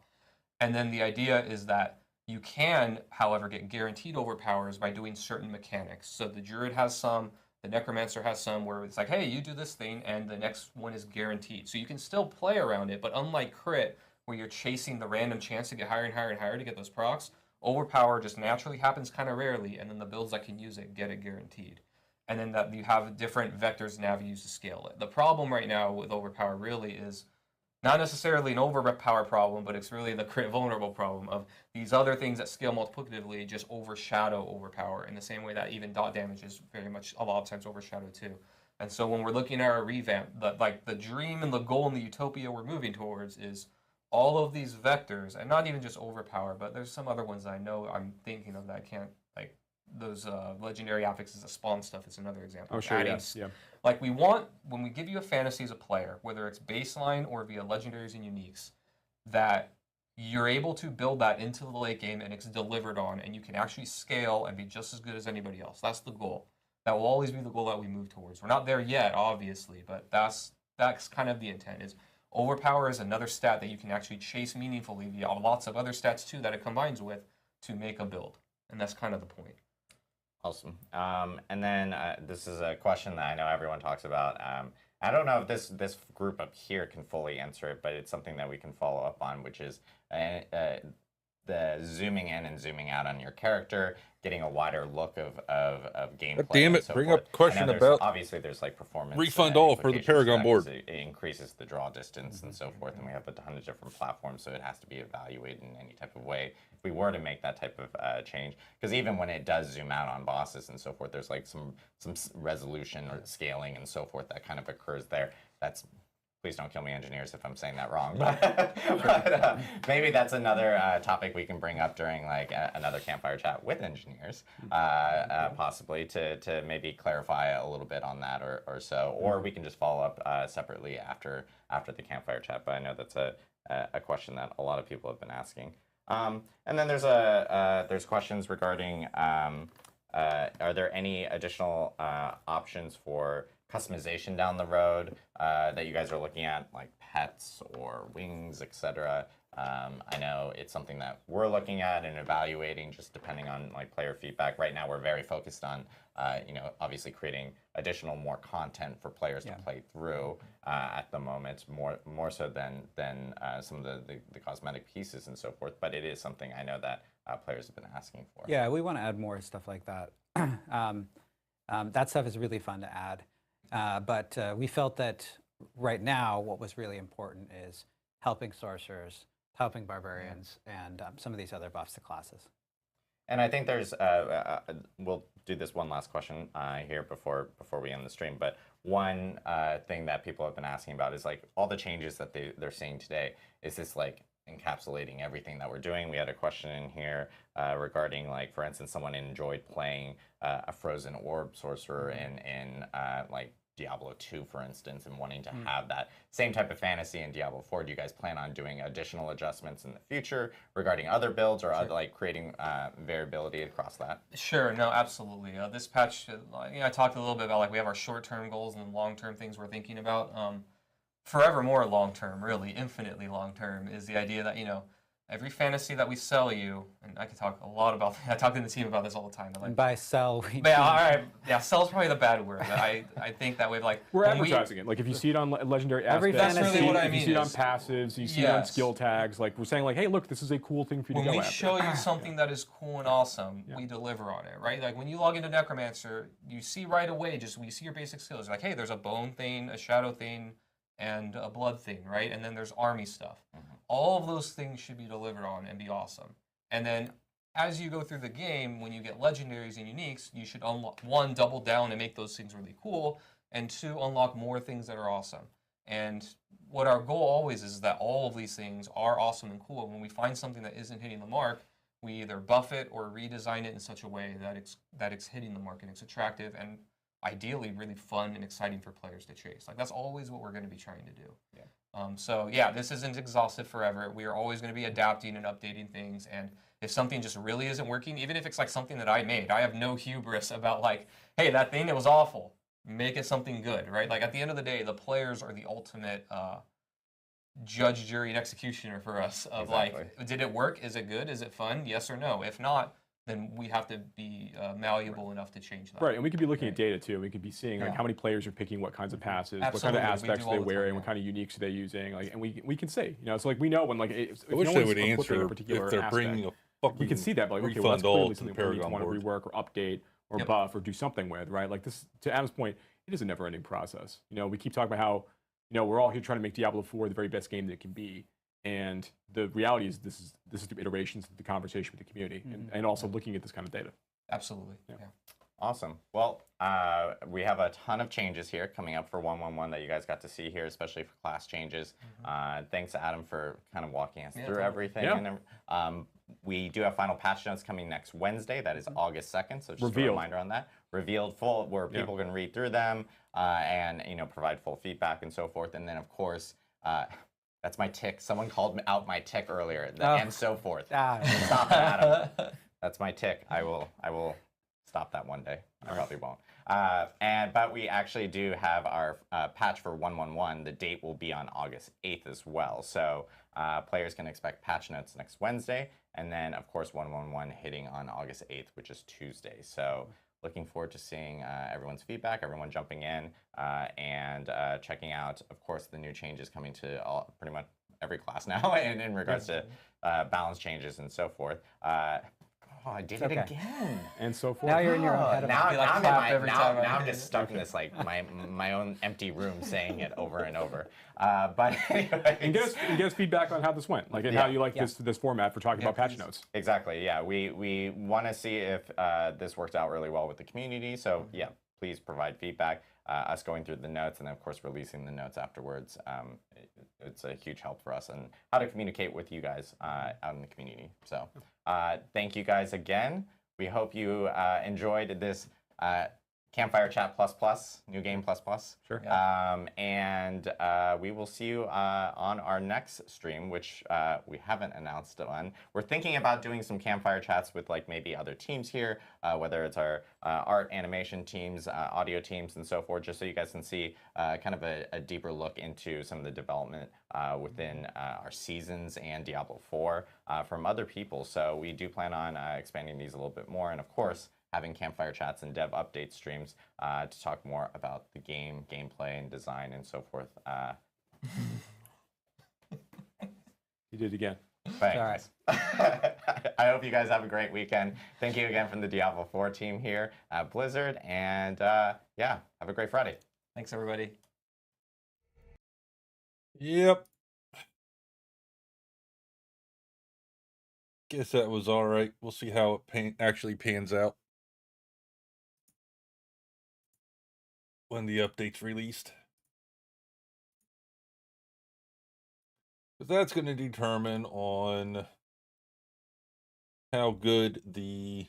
And then the idea is that you can, however, get guaranteed overpowers by doing certain mechanics. So the Druid has some, the Necromancer has some where it's like, hey, you do this thing, and the next one is guaranteed. So you can still play around it, but unlike Crit, where you're chasing the random chance to get higher and higher and higher to get those procs, Overpower just naturally happens kind of rarely, and then the builds that can use it get it guaranteed. And then that you have different vectors and avenues to scale it. The problem right now with Overpower really is not necessarily an overpower problem, but it's really the crit vulnerable problem of these other things that scale multiplicatively just overshadow overpower in the same way that even dot damage is very much a lot of times overshadowed too. And so when we're looking at our revamp, the dream and the goal and the utopia we're moving towards is all of these vectors, and not even just overpower, but there's some other ones that I know I'm thinking of that I can't, like those legendary affixes that spawn stuff is another example. Oh, sure, yes, yeah. Like we want, when we give you a fantasy as a player, whether it's baseline or via legendaries and uniques, that you're able to build that into the late game and it's delivered on, and you can actually scale and be just as good as anybody else. That's the goal. That will always be the goal that we move towards. We're not there yet, obviously, but that's kind of the intent. Is overpower is another stat that you can actually chase meaningfully via lots of other stats too that it combines with to make a build, and that's kind of the point. Awesome. And then this is a question that I know everyone talks about. I don't know if this group up here can fully answer it, but it's something that we can follow up on, which is the zooming in and zooming out on your character, getting a wider look of gameplay. God damn it! So Bring forth. up question about obviously there's like performance refund all for the implications Paragon to that, board. 'cause it increases the draw distance and so forth, and we have a ton of different platforms, so it has to be evaluated in any type of way if we were to make that type of change. Because even when it does zoom out on bosses and so forth, there's like some resolution or scaling and so forth that kind of occurs there. That's Please don't kill me, engineers, if I'm saying that wrong. But maybe that's another topic we can bring up during like another campfire chat with engineers, possibly to maybe clarify a little bit on that or so. Or we can just follow up separately after the campfire chat. But I know that's a question that a lot of people have been asking. And then there's questions regarding are there any additional options for customization down the road that you guys are looking at, like pets or wings, etc. I know it's something that we're looking at and evaluating, just depending on like player feedback. Right now, we're very focused on, obviously creating more content for players to play through at the moment, more so than some of the cosmetic pieces and so forth. But it is something I know that players have been asking for. Yeah, we want to add more stuff like that. That stuff is really fun to add. But we felt that right now what was really important is helping sorcerers, helping barbarians, and some of these other buffs to classes. And I think there's, we'll do this one last question here before we end the stream, but one thing that people have been asking about is like all the changes that they're seeing today, is this like encapsulating everything that we're doing? We had a question in here regarding, like, for instance, someone enjoyed playing a frozen orb sorcerer in like Diablo 2, for instance, and wanting to have that same type of fantasy in Diablo 4. Do you guys plan on doing additional adjustments in the future regarding other builds or other, like creating variability across that? Sure, no, absolutely. This patch, I talked a little bit about like we have our short-term goals and long-term things we're thinking about. Forevermore long-term, really, infinitely long-term, is the idea that, every fantasy that we sell you, and I could talk a lot about, I talk to the team about this all the time. Like, and by sell, we yeah, all right, yeah, sell is probably the bad word. I think that we've like we're advertising it. Like if you see it on legendary Every aspects, fantasy- That's really what I if you mean see it on is- passives, you see it on skill tags. Like we're saying, like, hey, look, this is a cool thing for you to when go we after. show you something that is cool and awesome, we deliver on it, right? Like when you log into Necromancer, you see right away, we see your basic skills. You're like, hey, there's a bone thing, a shadow thing, and a blood thing, right? And then there's army stuff. All of those things should be delivered on and be awesome. And then as you go through the game, when you get legendaries and uniques, you should unlock, one, double down and make those things really cool, and two, unlock more things that are awesome. And what our goal always is that all of these things are awesome and cool. And when we find something that isn't hitting the mark, we either buff it or redesign it in such a way that it's hitting the mark and it's attractive and ideally really fun and exciting for players to chase. Like that's always what we're going to be trying to do. Yeah. So yeah, this isn't exhaustive forever. We are always going to be adapting and updating things. And if something just really isn't working, even if it's like something that I made, I have no hubris about like, hey, that thing, it was awful. Make it something good, right? Like at the end of the day, the players are the ultimate judge, jury, and executioner for us of Exactly. like, did it work? Is it good? Is it fun? Yes or no? If not, then we have to be malleable enough to change that. Right, and we could be looking at data too. We could be seeing like Yeah. how many players are picking what kinds of passes, what Absolutely, kind we of do aspects all are they the time, wearing, yeah. what kind of uniques are they using, like, and we can see, you know, so like we know when like if I wish no they one's would equipping answer a particular if they're aspect, bringing a fucking we can see that, but like, okay, well, that's refund all clearly to the something we need to Paragon want to board. rework or update or Yep. buff or do something with, right? Like this, to Adam's point, it is a never-ending process. You know, we keep talking about how, you know, we're all here trying to make Diablo 4 the very best game that it can be. And the reality is this is through iterations of the conversation with the community and also looking at this kind of data. Absolutely. Yeah. Awesome. Well, we have a ton of changes here coming up for 1.1.1 that you guys got to see here, especially for class changes. Thanks, Adam, for kind of walking us through totally. everything. Yeah. And we do have final patch notes coming next Wednesday. That is August 2nd. So just Revealed. a reminder on that. Revealed full, where people can read through them and provide full feedback and so forth. And then, of course, that's my tick. Someone called out my tick earlier, and so forth. Stop that, Adam. That's my tick. I will stop that one day. I probably won't. But we actually do have our patch for 1.1.1. The date will be on August 8th as well. So players can expect patch notes next Wednesday, and then of course 1.1.1 hitting on August 8th, which is Tuesday. So looking forward to seeing everyone's feedback, everyone jumping in, and checking out, of course, the new changes coming to pretty much every class now, and in regards to balance changes and so forth. Oh, I did it okay. again. And so forth. Now you're in your own head. Now, Be like now, I'm, clap in my, every now, time I now I'm do just it. stuck in this like my own empty room saying it over and over. But anyways, And get us feedback on how this went, like and how you like this format for talking about patch please. notes. exactly, yeah. We want to see if this worked out really well with the community. So yeah, please provide feedback. Us going through the notes and then of course releasing the notes afterwards. It's a huge help for us and how to communicate with you guys out in the community. So thank you guys again. We hope you enjoyed this Campfire Chat ++, new game ++. Sure. And we will see you on our next stream, which we haven't announced on. We're thinking about doing some Campfire Chats with like maybe other teams here, whether it's our art, animation teams, audio teams, and so forth, just so you guys can see kind of a deeper look into some of the development within our seasons and Diablo 4 from other people. So we do plan on expanding these a little bit more, and of course, having Campfire Chats and dev update streams to talk more about the game, gameplay, and design, and so forth. You did it again. Thanks. I hope you guys have a great weekend. Thank you again from the Diablo 4 team here at Blizzard, and yeah, have a great Friday. Thanks, everybody. Yep. Guess that was all right. We'll see how it actually pans out when the update's released. Because that's going to determine on how good the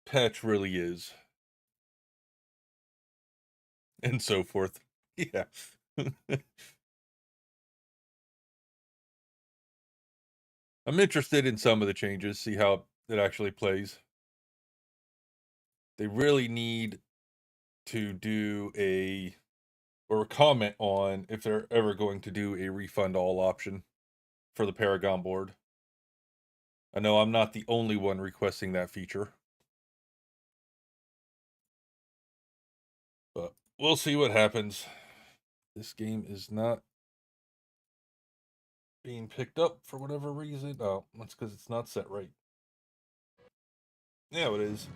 patch really is. And so forth. Yeah. I'm interested in some of the changes, see how it actually plays. They really need to do a comment on if they're ever going to do a refund all option for the Paragon board. I know I'm not the only one requesting that feature. But we'll see what happens. This game is not being picked up for whatever reason. Oh, that's because it's not set right. Yeah, it is.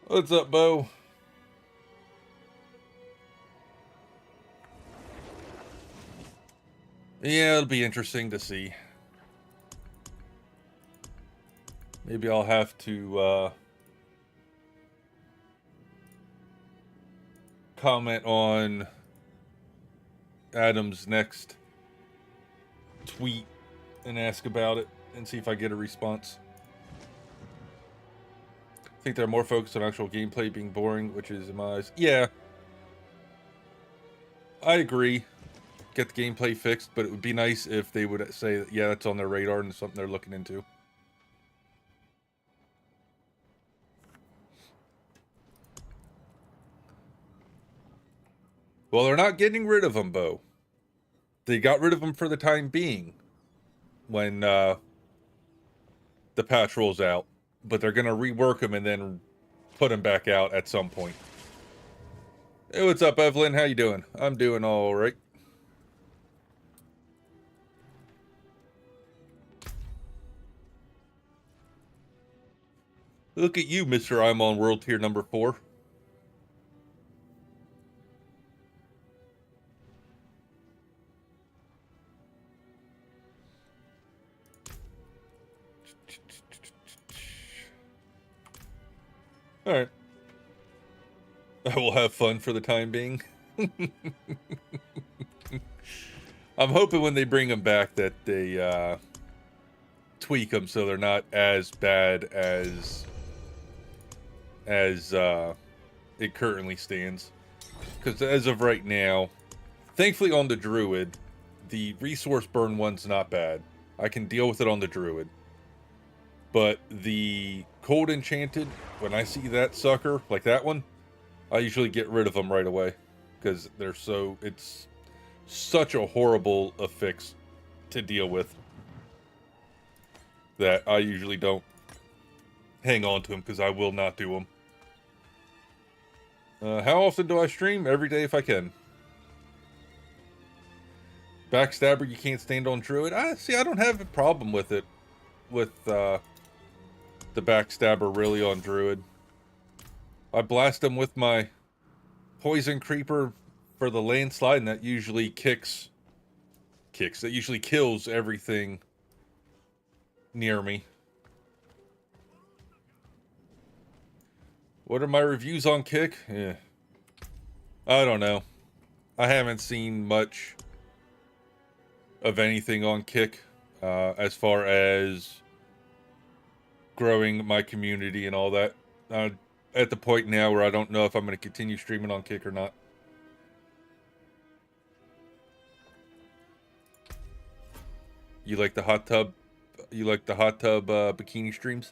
What's up, Bo? Yeah, it'll be interesting to see. Maybe I'll have to comment on Adam's next tweet and ask about it and see if I get a response. I think they're more focused on actual gameplay being boring, which is in my eyes. Yeah, I agree. Get the gameplay fixed, but it would be nice if they would say that, yeah, that's on their radar and something they're looking into. Well, they're not getting rid of them, Bo. They got rid of them for the time being when the patch rolls out. But they're going to rework them and then put them back out at some point. Hey, what's up, Evelyn? How you doing? I'm doing all right. Look at you, Mr. I'm on world tier number 4. Alright. I will have fun for the time being. I'm hoping when they bring them back that they tweak them so they're not as bad as it currently stands. Because as of right now, thankfully on the Druid, the resource burn one's not bad. I can deal with it on the Druid. But the Cold Enchanted, when I see that sucker, like that one, I usually get rid of them right away. Because they're so, it's such a horrible affix to deal with that I usually don't hang on to them because I will not do them. How often do I stream? Every day if I can. Backstabber, you can't stand on Druid. See, I don't have a problem with it. With the Backstabber really on Druid. I blast them with my Poison Creeper for the landslide, and that usually that usually kills everything near me. What are my reviews on Kick? Yeah. I don't know. I haven't seen much of anything on Kick as far as growing my community and all that. At the point now where I don't know if I'm going to continue streaming on Kick or not. You like the hot tub? You like the hot tub bikini streams?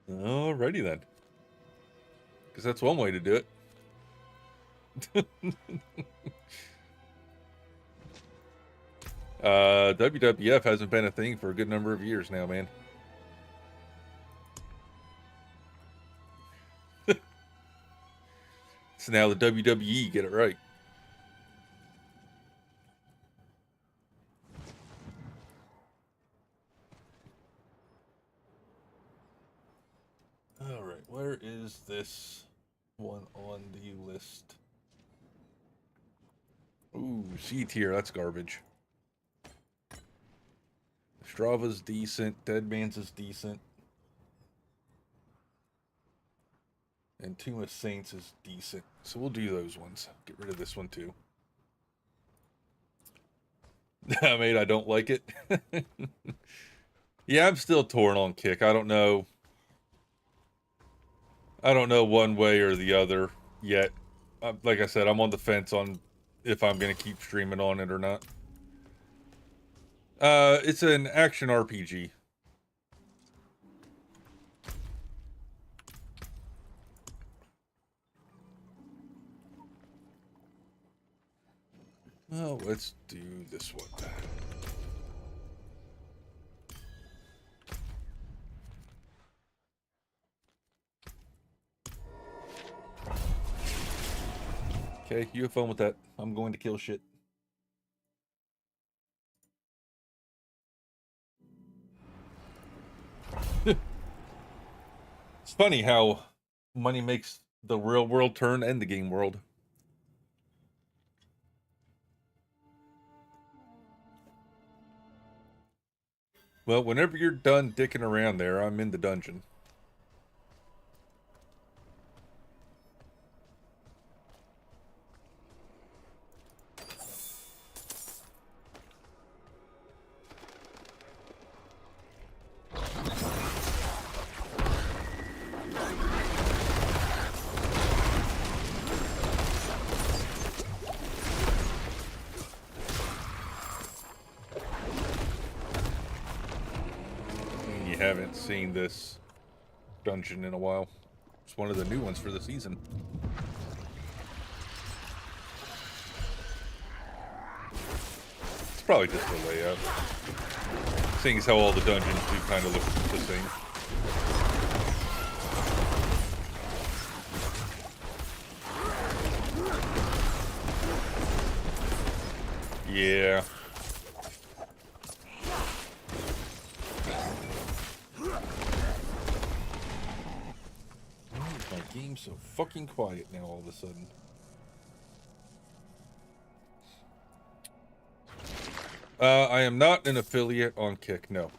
Alrighty then. Because that's one way to do it. WWF hasn't been a thing for a good number of years now, man. So now the WWE get it right. Alright, where is this one on the list? Ooh, C tier, that's garbage. Strava's decent, Deadman's is decent. And Tomb of Saints is decent. So we'll do those ones. Get rid of this one too. I mean, I don't like it. Yeah, I'm still torn on Kick. I don't know one way or the other yet. Like I said, I'm on the fence on if I'm going to keep streaming on it or not. It's an action RPG. Oh, let's do this one. Okay, you have fun with that. I'm going to kill shit. It's funny how money makes the real world turn and the game world. Well, whenever you're done dicking around there, I'm in the dungeon. Haven't seen this dungeon in a while. It's one of the new ones for the season. It's probably just the layout. Seeing as how all the dungeons do kind of look the same. Yeah. Game's so fucking quiet now all of a sudden. I am not an affiliate on Kick, no.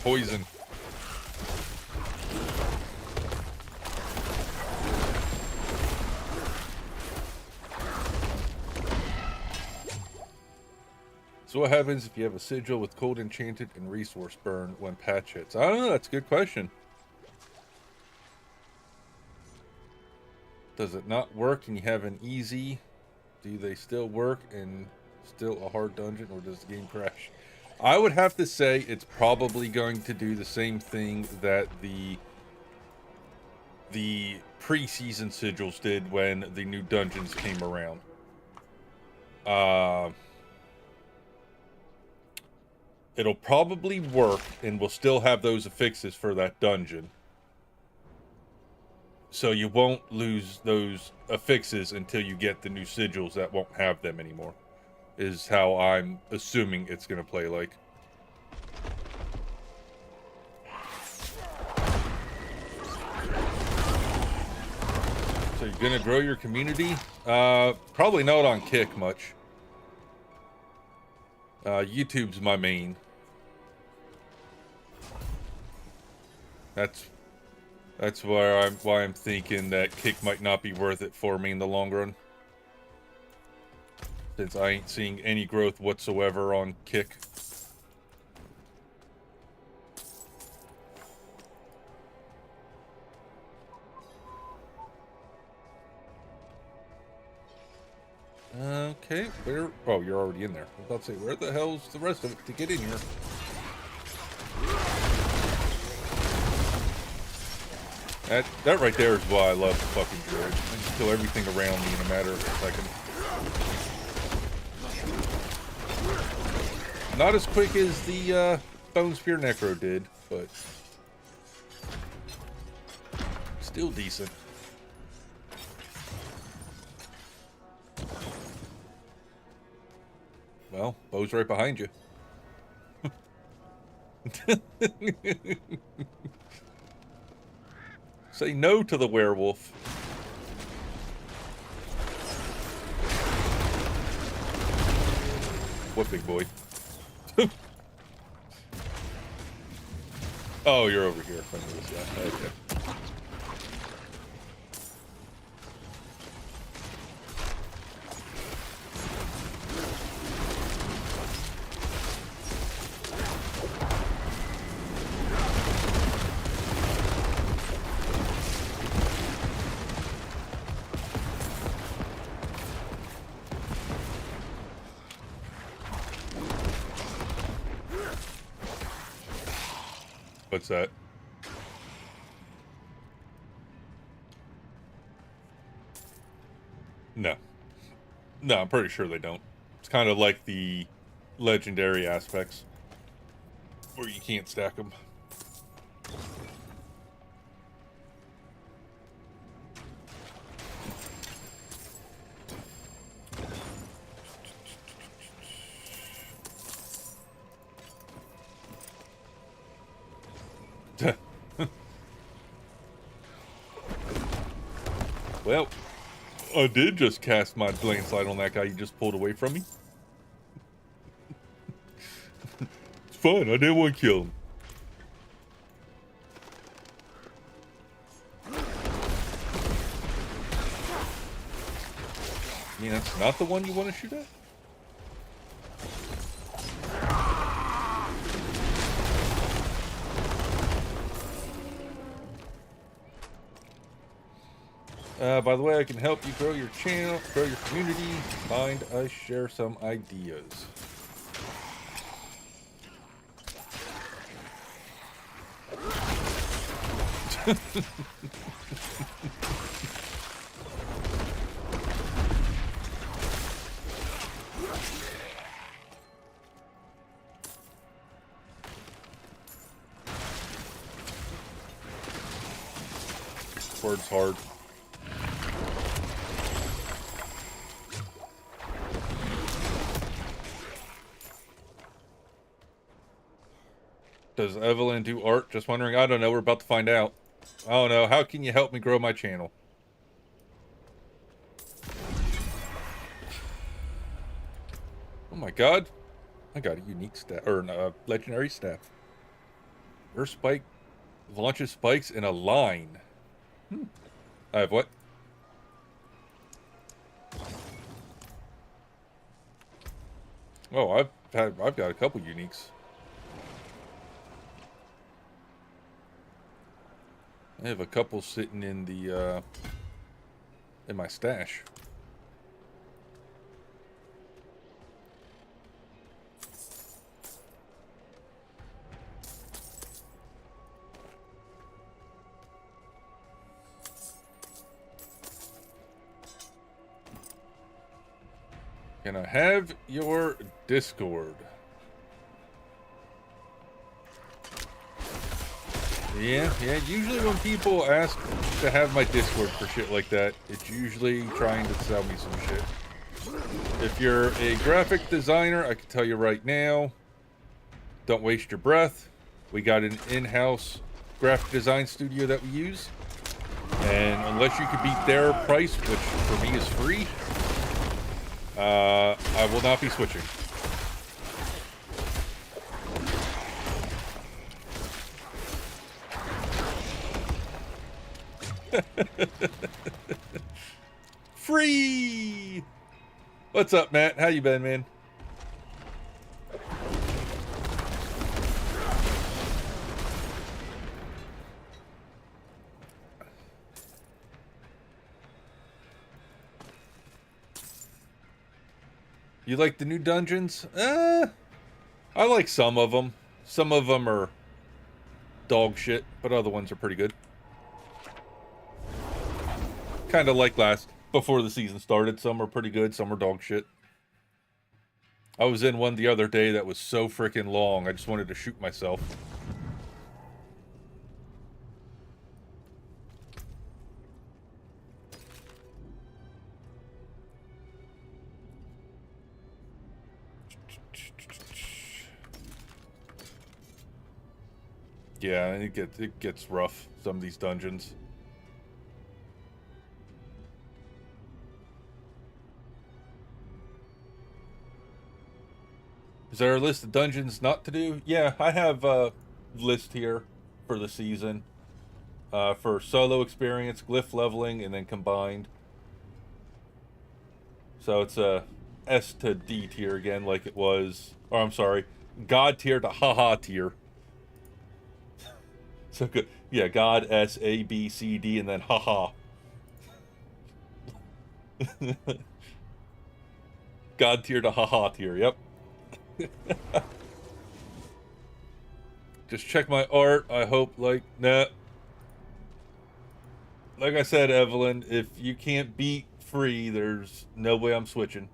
Poison. So what happens if you have a sigil with cold enchanted and resource burn when patch hits? I don't know, that's a good question. Does it not work and you have an easy? Do they still work and still a hard dungeon, or does the game crash? I would have to say it's probably going to do the same thing that the pre-season sigils did when the new dungeons came around. It'll probably work, and we'll still have those affixes for that dungeon. So you won't lose those affixes until you get the new sigils that won't have them anymore. Is how I'm assuming it's going to play like. So you're going to grow your community? Probably not on Kick much. YouTube's my main. That's why I'm thinking that Kick might not be worth it for me in the long run. Since I ain't seeing any growth whatsoever on Kick. Okay, where? Oh, you're already in there. I was about to say, where the hell's the rest of it to get in here? That right there is why I love the fucking druid. I can kill everything around me in a matter of a second. Not as quick as the Bone Spear Necro did, but still decent. Well, Bo's right behind you. Say no to the werewolf. What big boy? Oh, you're over here. I know this guy. Okay. What's that? No. No, I'm pretty sure they don't. It's kind of like the legendary aspects, where you can't stack them. Well, I did just cast my blade slide on that guy you just pulled away from me. It's fine, I didn't want to kill him. I mean, that's not the one you want to shoot at? By the way, I can help you grow your channel, grow your community. Mind I share some ideas. Word's hard. Does Evelyn do art? Just wondering. I don't know. We're about to find out. I don't know. How can you help me grow my channel? Oh my god. I got a unique staff, or legendary staff. Earth spike launches spikes in a line. I have what? Oh, I've got a couple uniques. I have a couple sitting in the in my stash. Can I have your Discord? Yeah, usually when people ask to have my Discord for shit like that, it's usually trying to sell me some shit. If you're a graphic designer, I can tell you right now, don't waste your breath. We got an in-house graphic design studio that we use. And unless you can beat their price, which for me is free, I will not be switching. Free! What's up, Matt? How you been, man? You like the new dungeons? I like some of them. Some of them are dog shit, but other ones are pretty good. Kind of like before the season started. Some were pretty good, some were dog shit. I was in one the other day that was so freaking long, I just wanted to shoot myself. Yeah, it gets rough, some of these dungeons. Is there a list of dungeons not to do? Yeah, I have a list here for the season. For solo experience, glyph leveling, and then combined. So it's a S to D tier again, like it was. Or I'm sorry, God tier to haha tier. So good. Yeah, God, S, A, B, C, D, and then haha. God tier to haha tier, yep. Just check my art. I hope, like, nah. Like I said, Evelyn, if you can't beat free, there's no way I'm switching.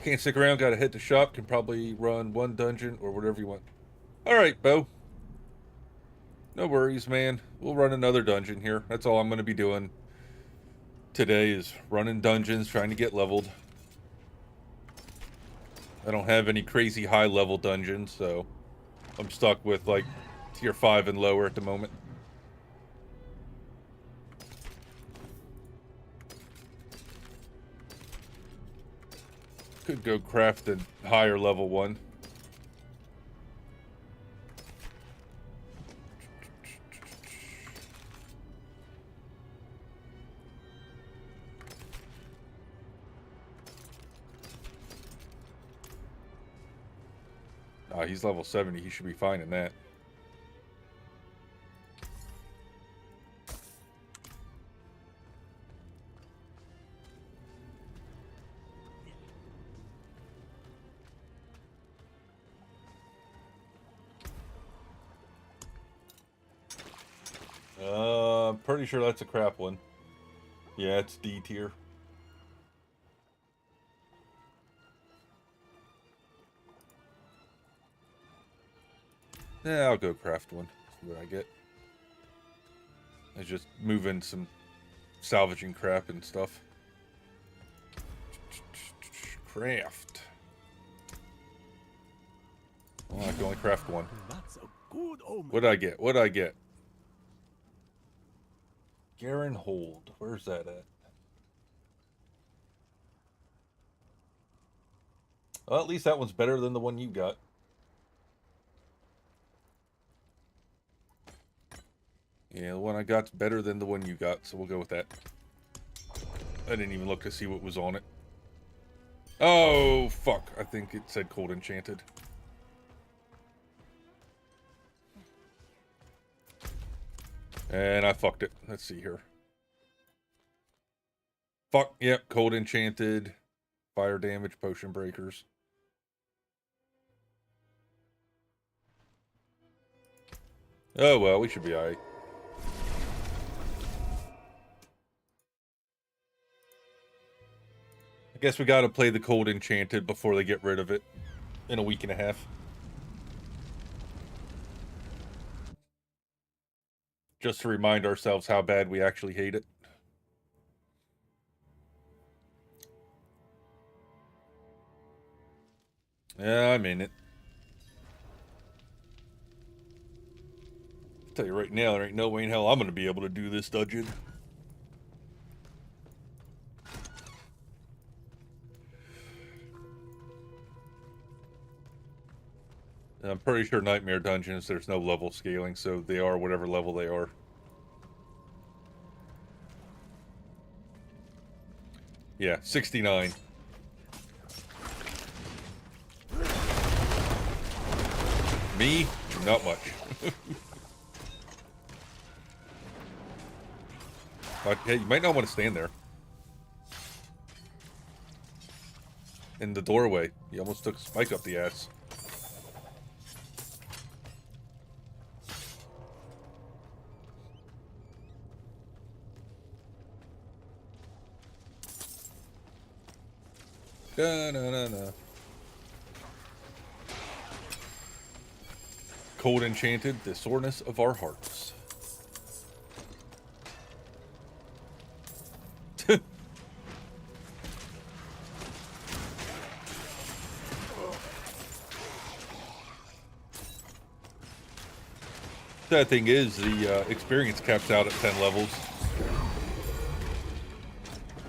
Can't stick around, gotta hit the shop, can probably run one dungeon or whatever you want. Alright, Bo. No worries, man. We'll run another dungeon here. That's all I'm gonna be doing today is running dungeons, trying to get leveled. I don't have any crazy high level dungeons, so I'm stuck with like tier 5 and lower at the moment. Could go craft a higher level one. He's level 70. He should be fine in that. I'm pretty sure that's a crap one. Yeah, it's D tier. Yeah, I'll go craft one. See what I get. I just move in some salvaging crap and stuff. Craft. Well, I can only craft one. That's a good omen. What'd I get? What'd I get? Garen Hold. Where's that at? Well, at least that one's better than the one you got. Yeah, the one I got's better than the one you got, so we'll go with that. I didn't even look to see what was on it. Oh, fuck. I think it said Cold Enchanted. And I fucked it. Let's see here. Fuck, yep, Cold Enchanted. Fire damage, potion breakers. Oh, well, we should be alright. I guess we gotta play the Cold Enchanted before they get rid of it in a week and a half. Just to remind ourselves how bad we actually hate it. Yeah, I'm in it. I'll tell you right now, there ain't no way in hell I'm gonna be able to do this dungeon. I'm pretty sure Nightmare Dungeons, there's no level scaling, so they are whatever level they are. Yeah, 69. Me? Not much. But, hey, you might not want to stand there. In the doorway. You almost took Spike up the ass. No. Cold Enchanted, the soreness of our hearts. That thing is, the experience caps out at 10 levels.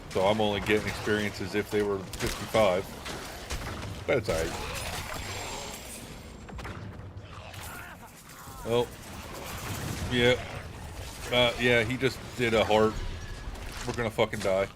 So I'm only getting experiences if they were 55. But it's alright. Oh. Yeah. Yeah, he just did a heart. We're gonna fucking die.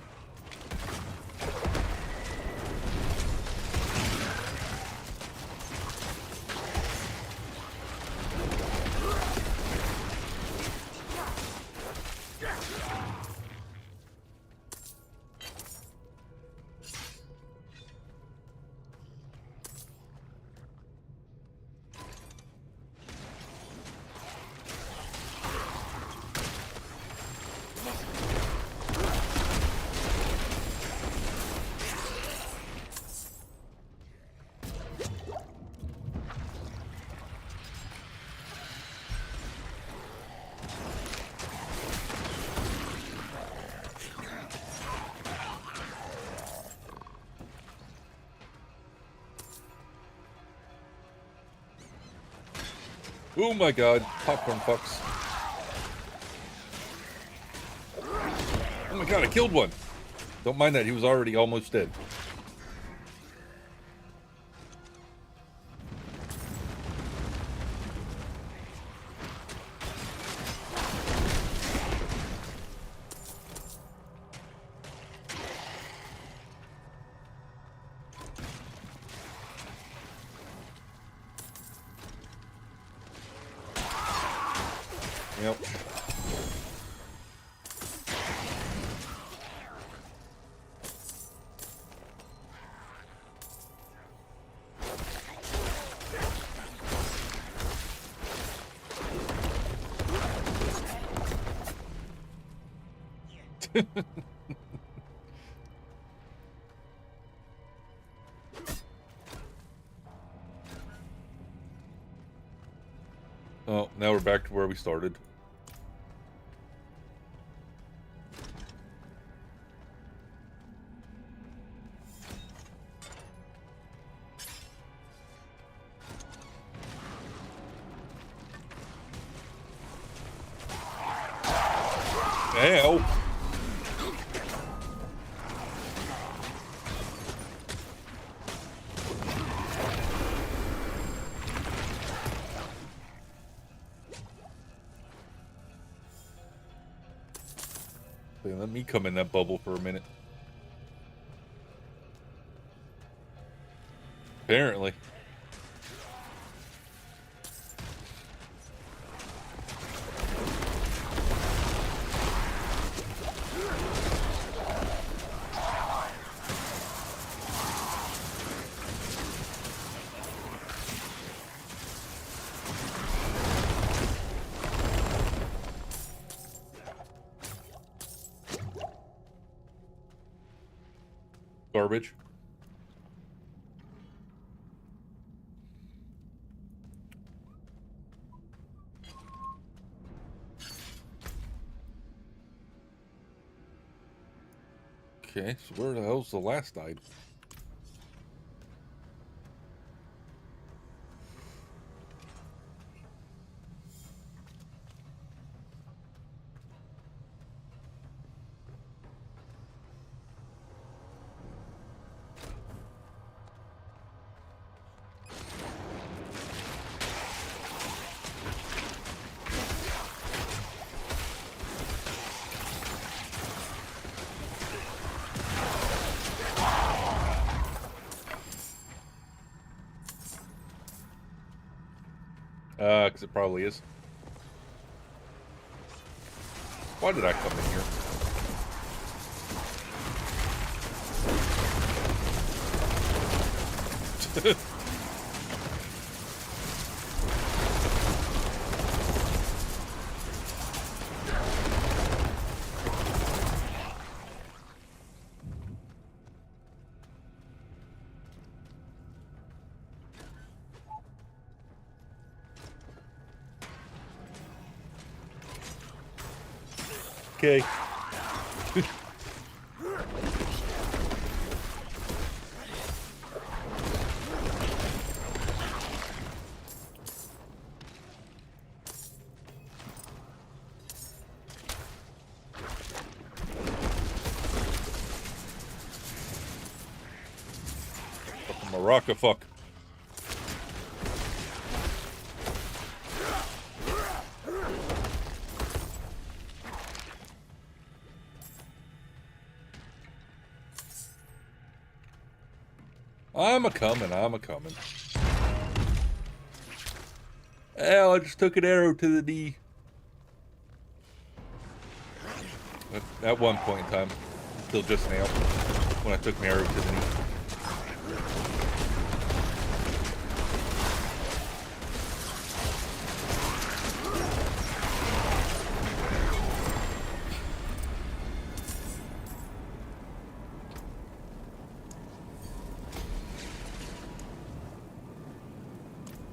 Oh my god, popcorn fucks. Oh my god, I killed one. Don't mind that, he was already almost dead. Yep. Oh, now we're back to where we started. Ow. Hey, let me come in that bubble for a minute. Apparently. Garbage. Okay, so where the hell's the last item? Because it probably is. Why did I come in here? Okay. Maraca fuck. I'm a coming. Hell, I just took an arrow to the knee. At one point in time. Until just now. When I took an arrow to the knee.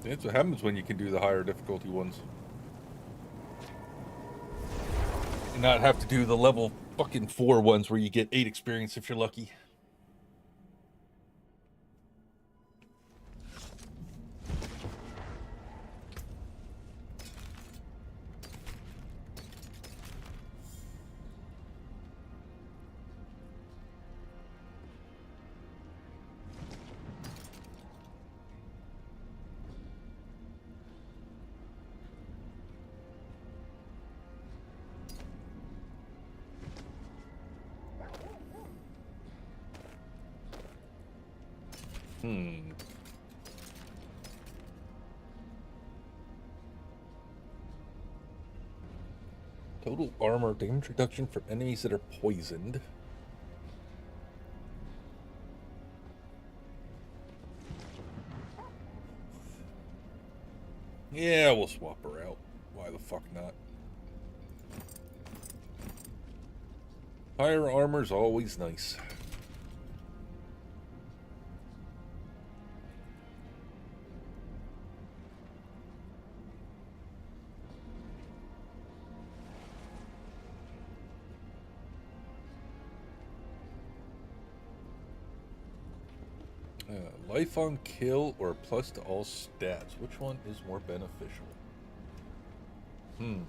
That's what happens when you can do the higher difficulty ones. And not have to do the level fucking 4 ones where you get 8 experience if you're lucky. Hmm. Total armor damage reduction for enemies that are poisoned. Yeah, we'll swap her out. Why the fuck not? Higher armor's always nice. Life on kill or plus to all stats. Which one is more beneficial? Hmm.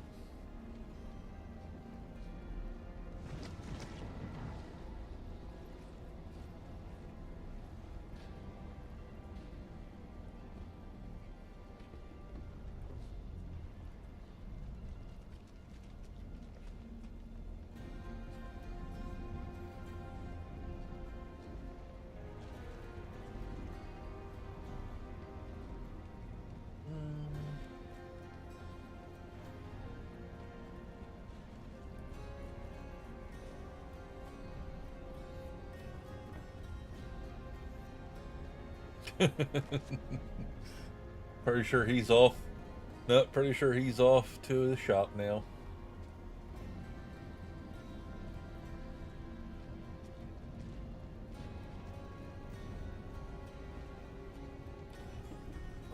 Pretty sure he's off. No, pretty sure he's off to the shop now.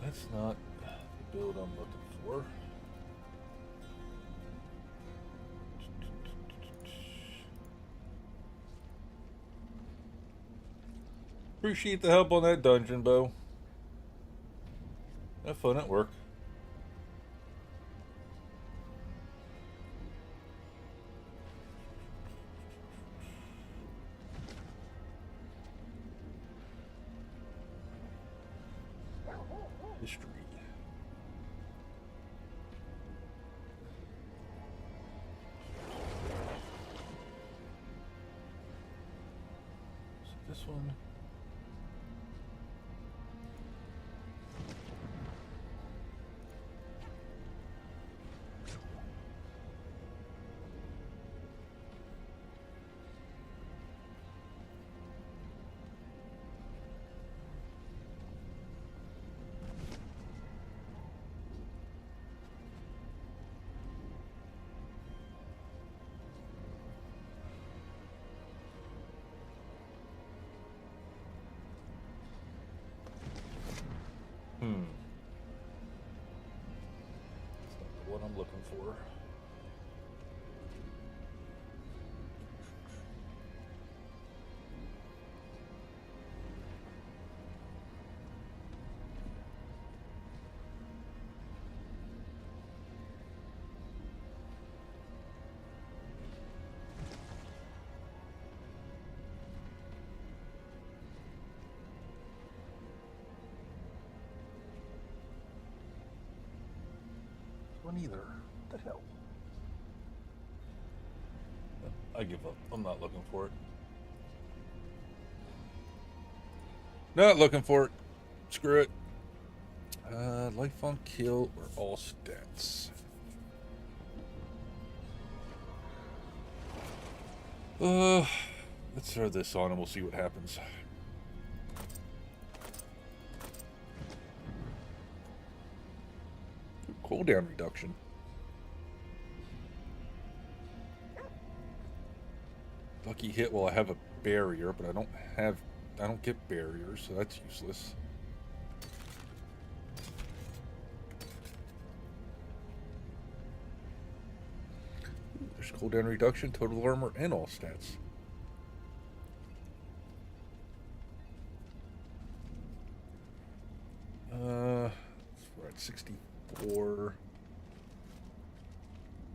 That's not the build I'm looking for. Appreciate the help on that dungeon, Bo. Have fun at work. History. So this one. That's not what I'm looking for. One either. What the hell? I give up. I'm not looking for it. Not looking for it. Screw it. Life on kill or all stats. Let's throw this on and we'll see what happens. Cooldown reduction. Lucky hit while I have a barrier, but I don't get barriers, so that's useless. There's cooldown reduction, total armor, and all stats. We're at 64.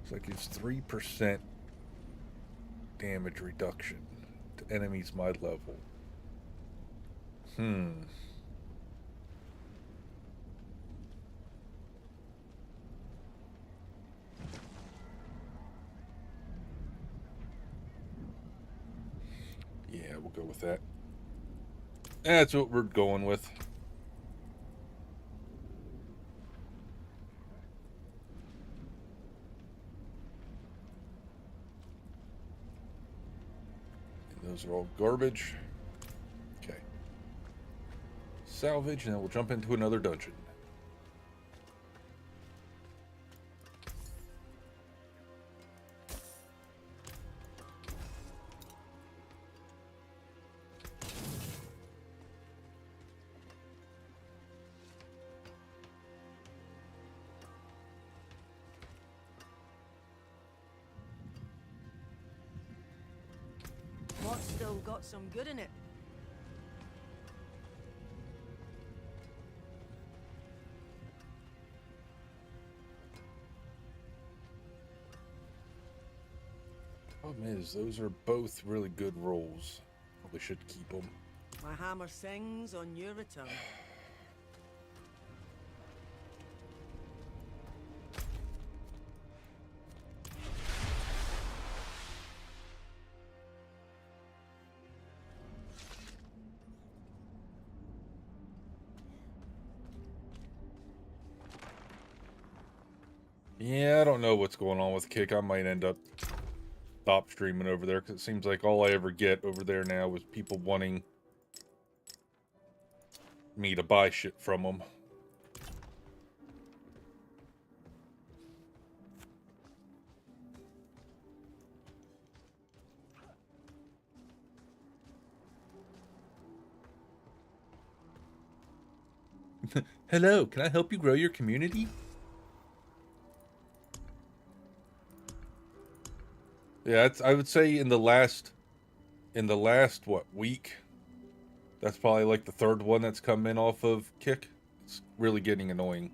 So that gives 3% damage reduction to enemies my level. Yeah, we'll go with that. That's what we're going with. And those are all garbage. Okay. Salvage, and then we'll jump into another dungeon. What's still got some good in it? Problem is, those are both really good rolls. Probably should keep them. My hammer sings on your return. Yeah, I don't know what's going on with Kick. I might end up stop streaming over there because it seems like all I ever get over there now is people wanting me to buy shit from them. Hello, can I help you grow your community? Yeah, it's, I would say in the last what, week, that's probably like the third one that's come in off of Kick. It's really getting annoying.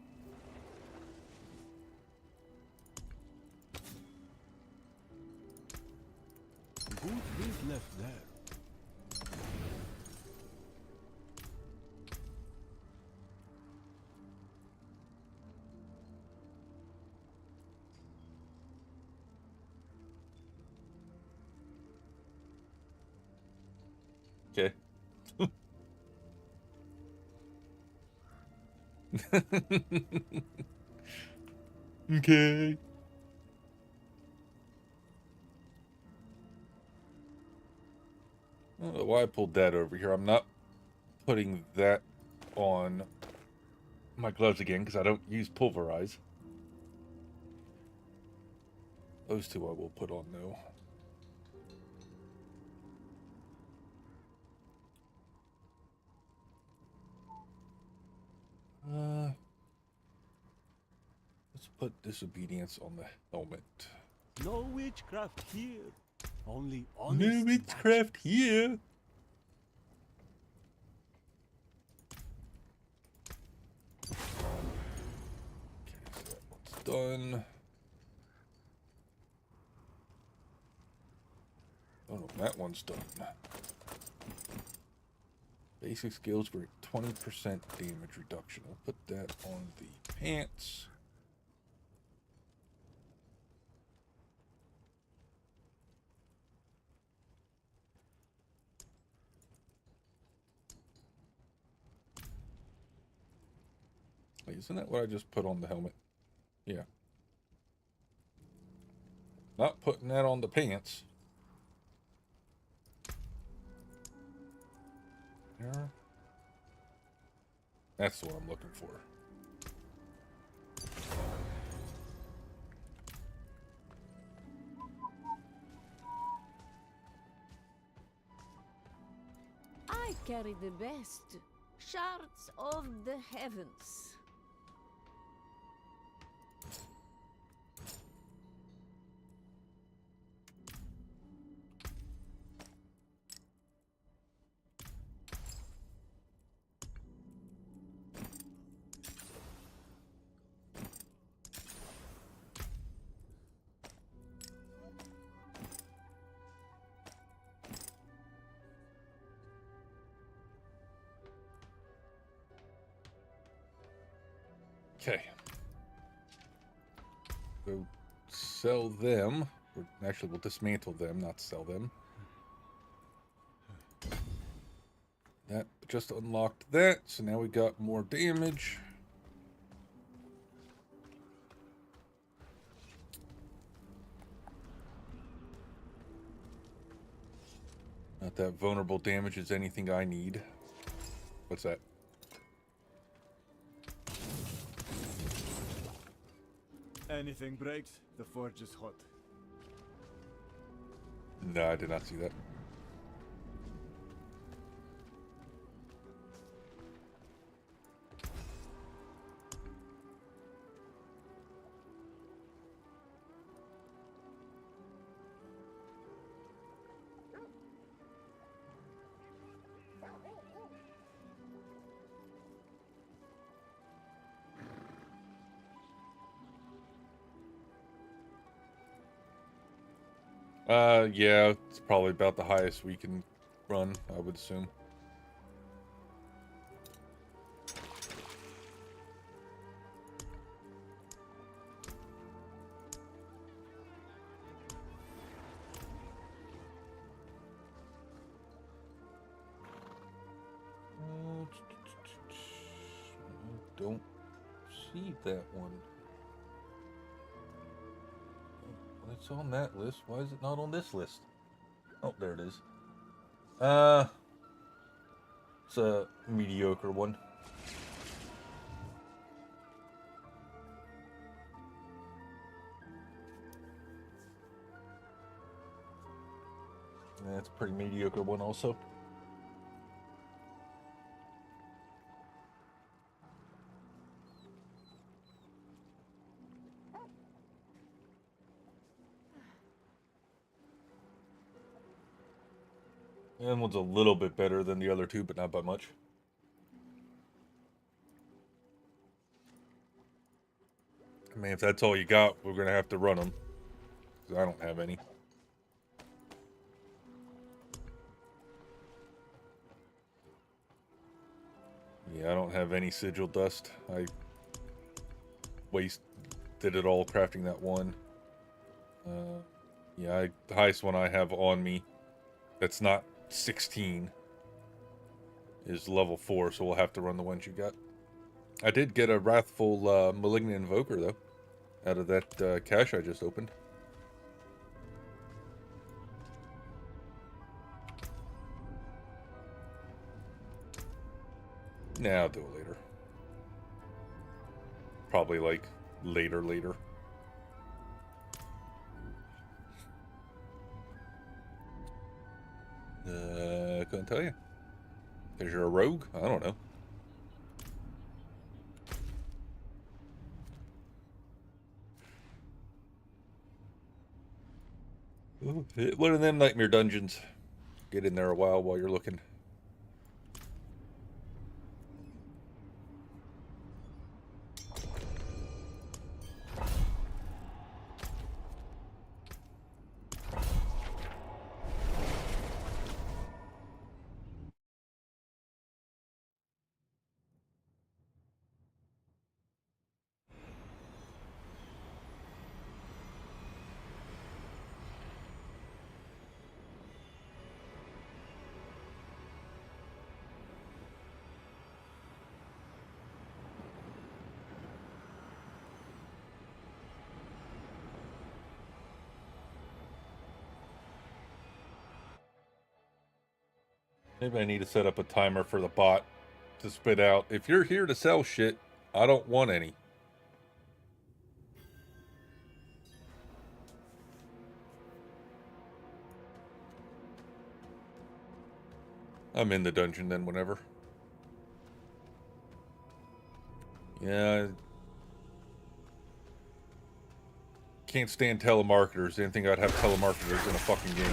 Good meat left there. Okay. Okay. I don't know why I pulled that over here. I'm not putting that on my gloves again because I don't use pulverize. Those two I will put on though. Let's put disobedience on the helmet. No witchcraft here. Only honest No witchcraft here. Okay, so that one's done. Oh no, that one's done. Basic skills for 20% damage reduction. I'll put that on the pants. Wait, isn't that what I just put on the helmet? Yeah. Not putting that on the pants. There. That's what I'm looking for. I carry the best shards of the heavens. Okay. Go sell them. Or actually, we'll dismantle them, not sell them. That just unlocked that, so now we got more damage. Not that vulnerable damage is anything I need. What's that? Anything breaks, the forge is hot. No, I did not see that. Yeah, it's probably about the highest we can run, I would assume. Don't see that one. It's on that list. Why is it not on this list? Oh, there it is. It's a mediocre one. That's a pretty mediocre one also. And one's a little bit better than the other two, but not by much. I mean, if that's all you got, we're going to have to run them. Because I don't have any. Yeah, I don't have any sigil dust. I wasted it all crafting that one. Yeah, the highest one I have on me, that's not 16, is level 4, so we'll have to run the ones you got. I did get a Wrathful Malignant Invoker, though, out of that cache I just opened. Nah, I'll do it later. Probably, like, later. Couldn't tell you. Because you're a rogue? I don't know. Ooh, hit one of them nightmare dungeons. Get in there a while you're looking. Maybe I need to set up a timer for the bot to spit out, if you're here to sell shit, I don't want any. I'm in the dungeon then whenever. Yeah. Can't stand telemarketers. Didn't think I'd have telemarketers in a fucking game.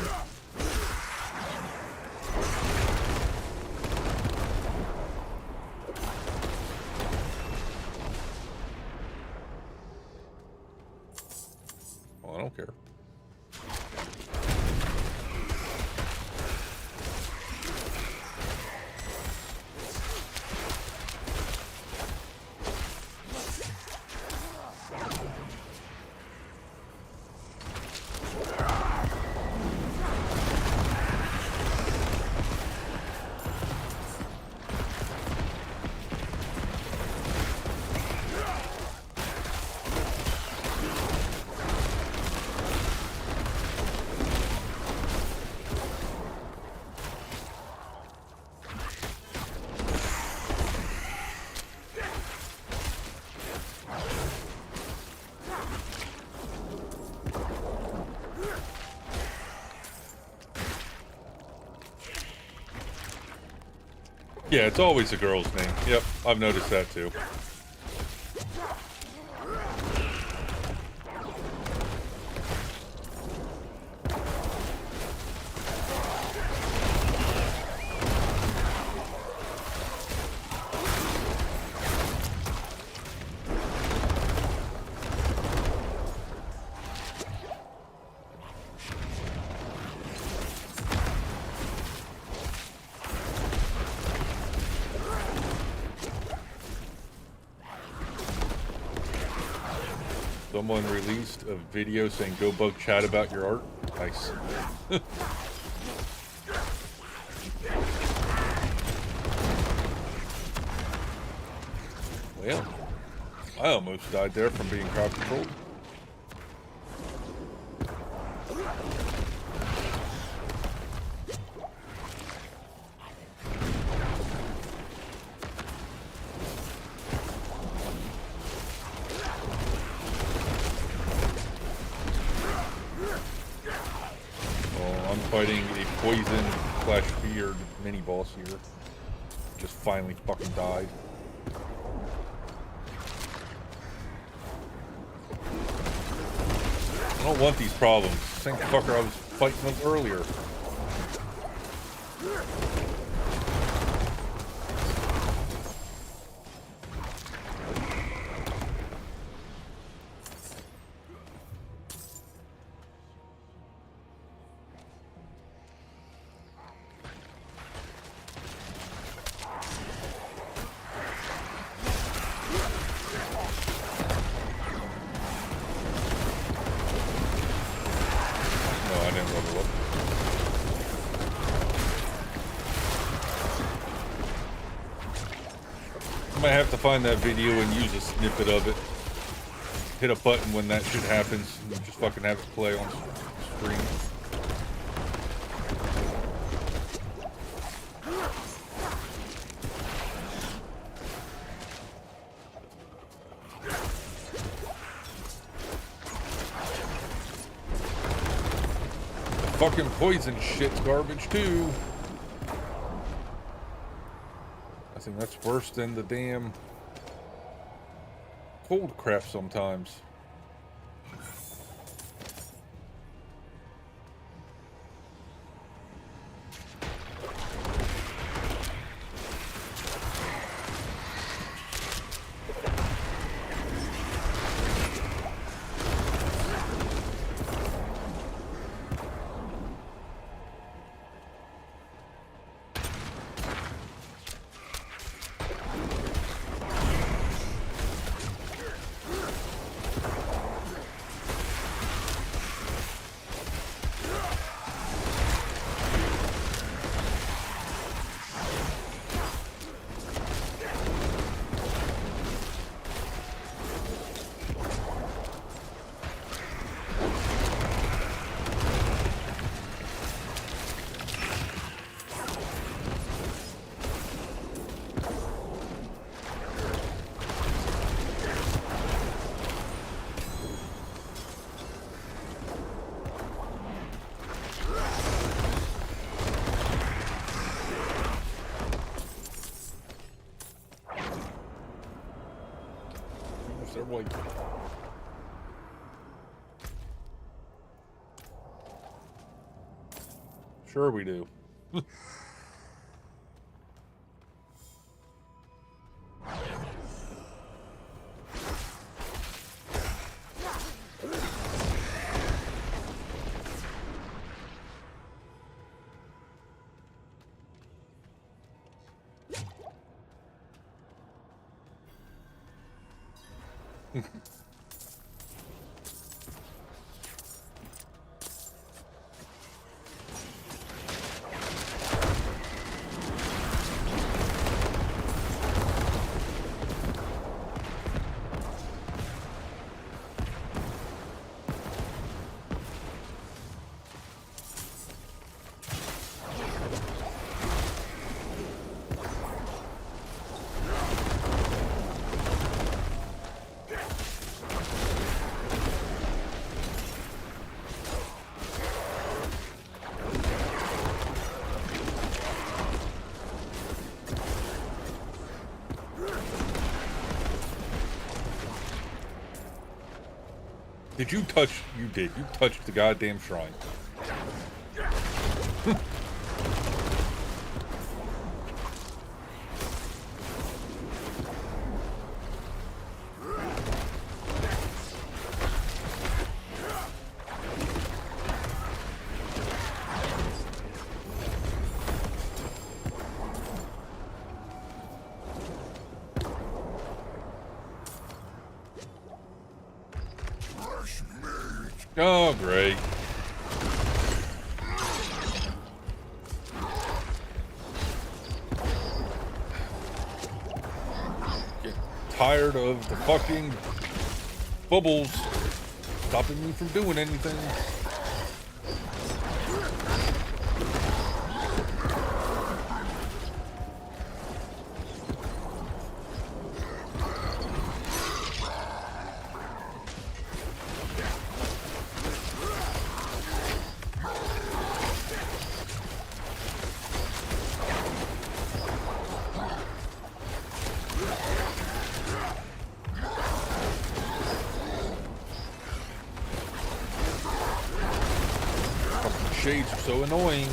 Well, I don't care. Yeah, it's always a girl's name. Yep, I've noticed that too. Someone released a video saying go bug chat about your art. Nice. Well, I almost died there from being crowd controlled. Fighting a poison slash feared mini boss here. Just finally fucking died. I don't want these problems. Same fucker I was fighting with earlier. I might have to find that video and use a snippet of it. Hit a button when that shit happens and just fucking have it play on screen. Fucking poison shit's garbage too. I think that's worse than the damn cold crap sometimes. They're white. Sure we do. Did you touch? You did. You touched the goddamn shrine. Oh, great. Get tired of the fucking bubbles stopping me from doing anything. Shades are so annoying.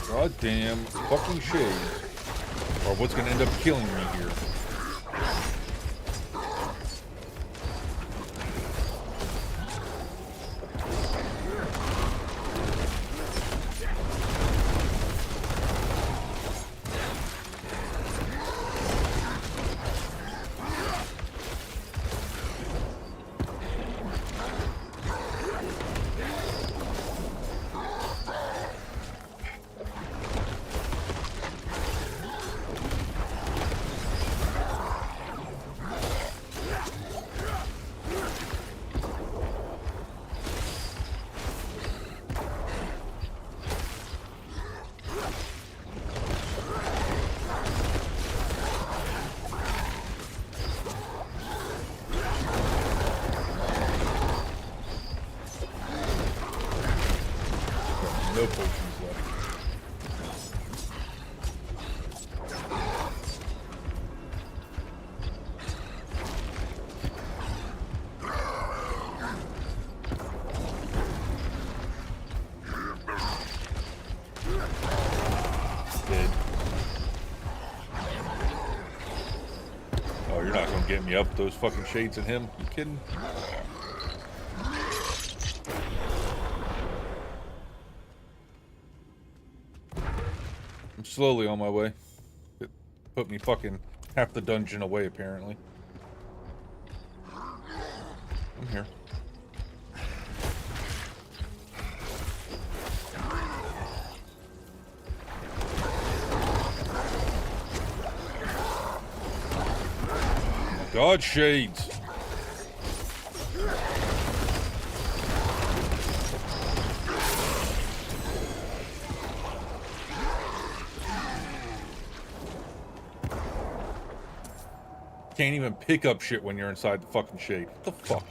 Goddamn fucking shades are what's gonna end up killing me here. No potions left. Dead. Oh, you're not gonna get me up with those fucking shades and him? You kidding? I'm slowly on my way. It put me fucking half the dungeon away, apparently. I'm here. God, shades. Can't even pick up shit when you're inside the fucking shade. What the fuck?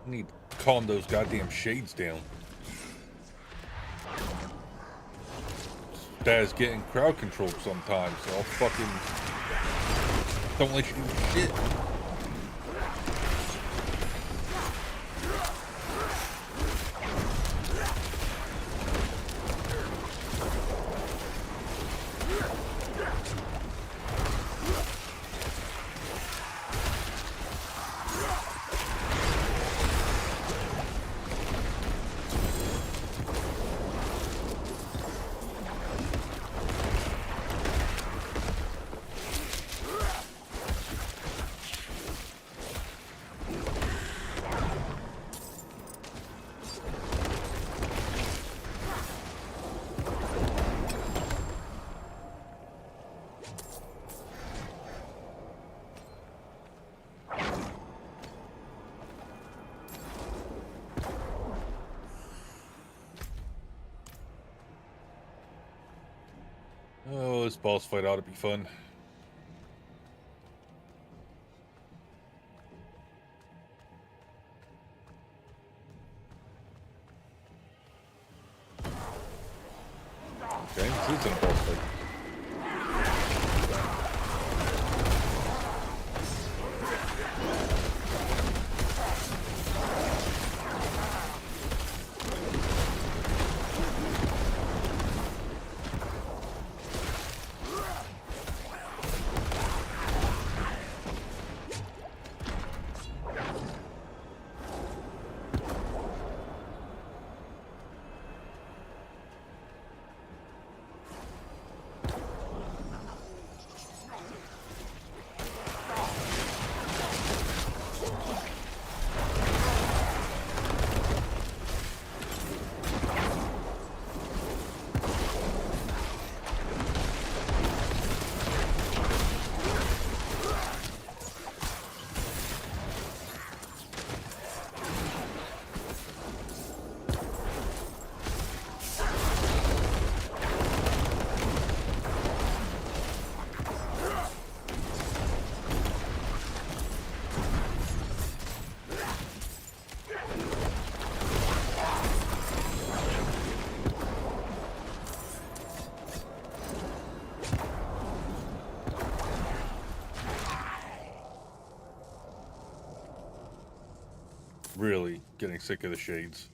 I need to calm those goddamn shades down. Dad's getting crowd controlled sometimes, so I'll fucking don't let you do shit. Oh, this boss fight ought to be fun. Okay, this isn't a boss fight. Really getting sick of the shades.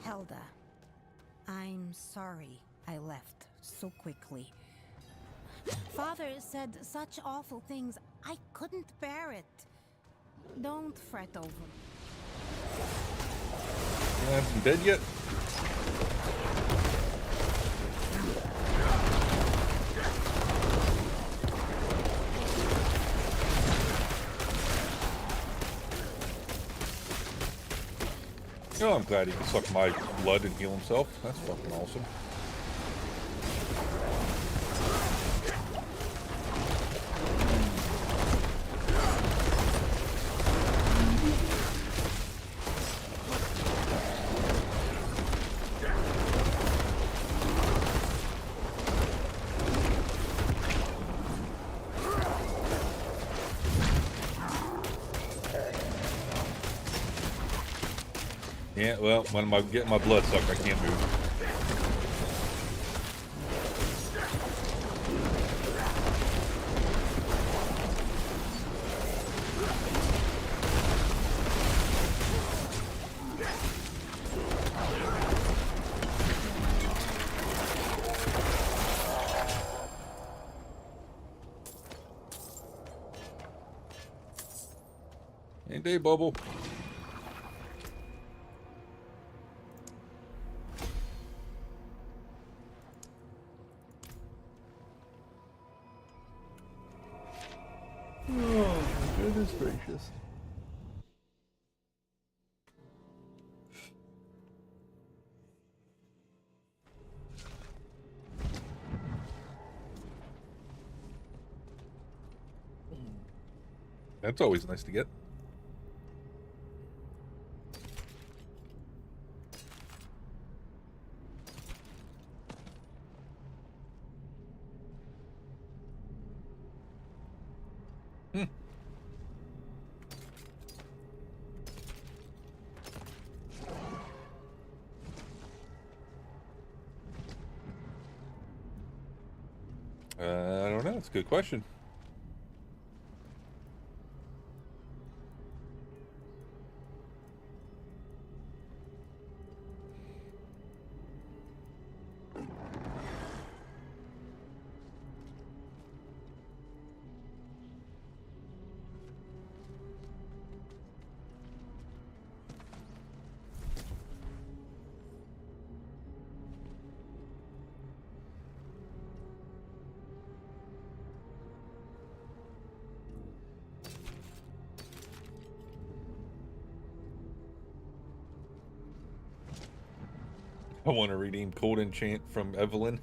Helda, I'm sorry I left so quickly. Father said such awful things, I couldn't bear it. Don't fret over me. You haven't dead yet? Oh, I'm glad he can suck my blood and heal himself. That's fucking awesome. Yeah, well, when I get my blood sucked, I can't move. Ain't day, Bubble. Oh, goodness gracious. That's always nice to get. I don't know. It's a good question. I want to redeem Cold Enchant from Evelyn.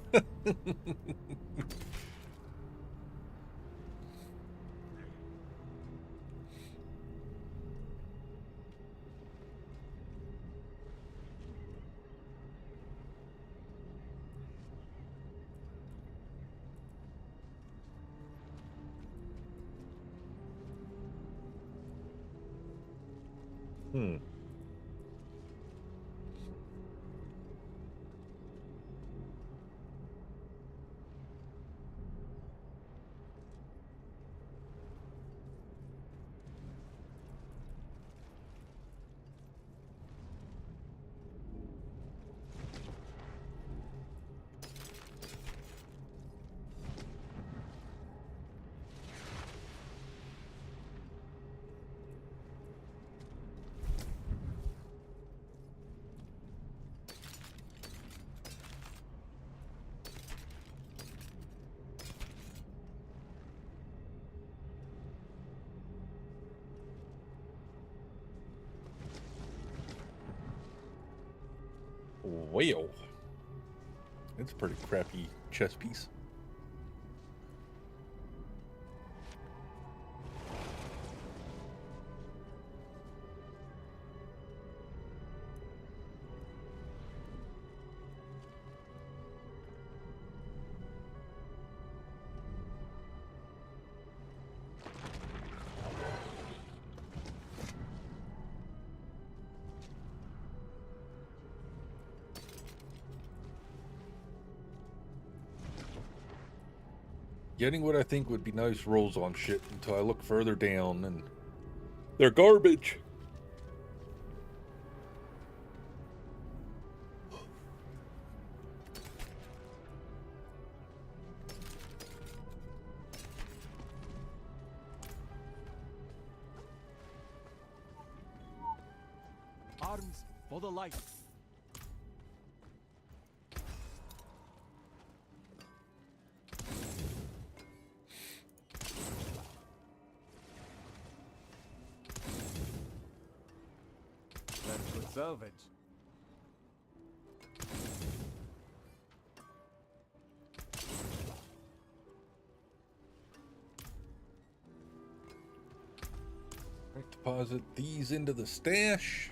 Well, it's a pretty crappy chess piece. Getting what I think would be nice rolls on shit until I look further down and they're garbage. Arms for the light. That's good salvage. Deposit these into the stash.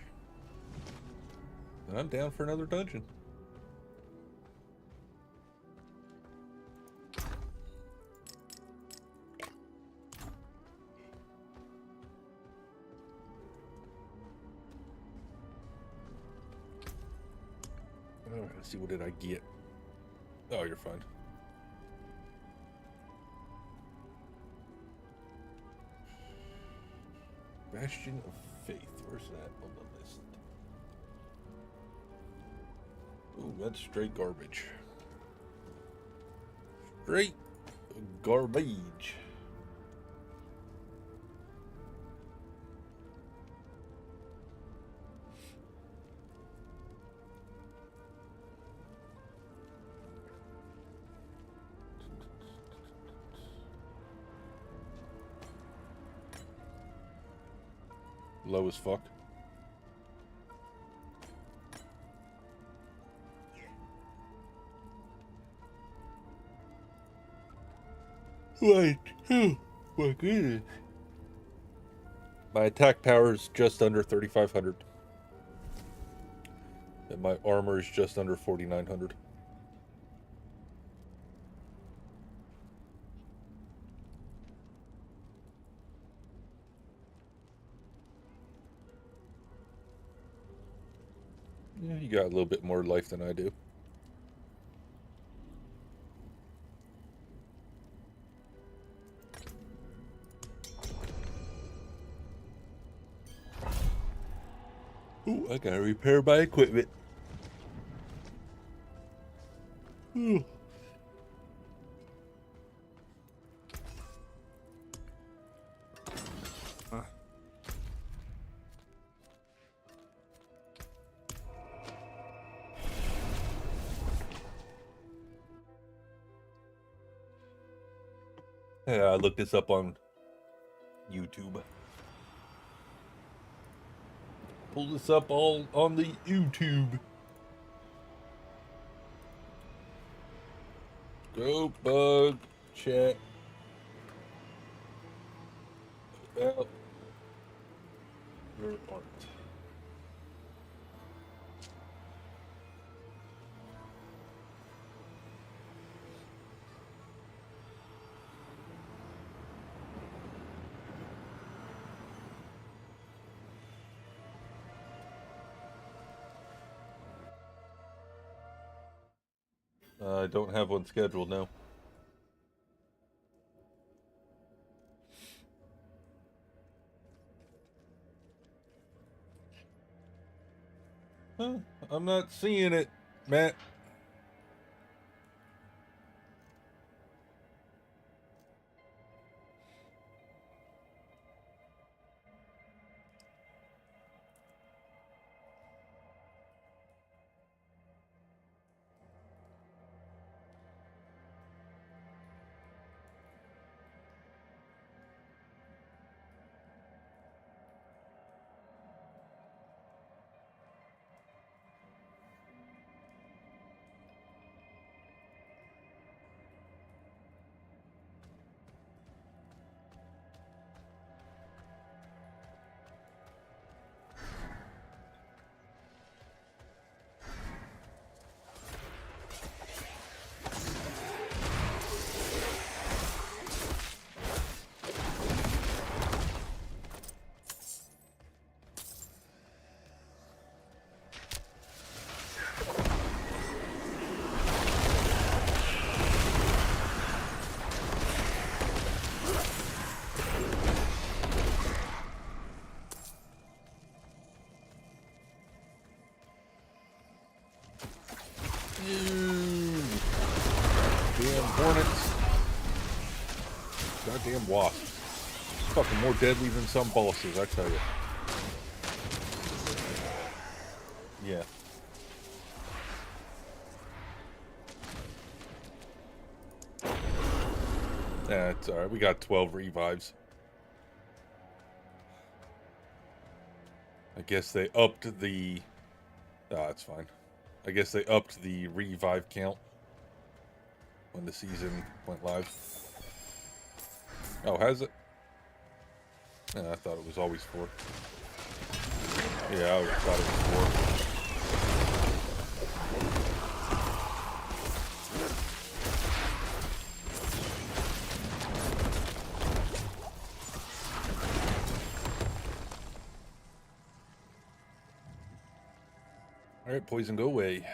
And I'm down for another dungeon. Let's see, what did I get? Oh, you're fine. Bastion of Faith. Where's that on the list? Ooh, that's straight garbage. Straight garbage. Low as fuck. Wait, my goodness. My attack power is just under 3,500. And my armor is just under 4,900. Yeah, you got a little bit more life than I do. Ooh, I gotta repair my equipment. Ooh. Yeah, I looked this up on YouTube. Pull this up all on the YouTube. Go bug chat about your art. I don't have one scheduled now. Huh, I'm not seeing it, Matt. Damn hornets. Goddamn wasps. Fucking more deadly than some bosses, I tell you. Yeah. That's alright. We got 12 revives. I guess they upped the... that's fine. I guess they upped the revive count when the season went live. Oh, has it? Yeah, I thought it was always 4. Yeah, I always thought it was 4. Alright, poison, go away.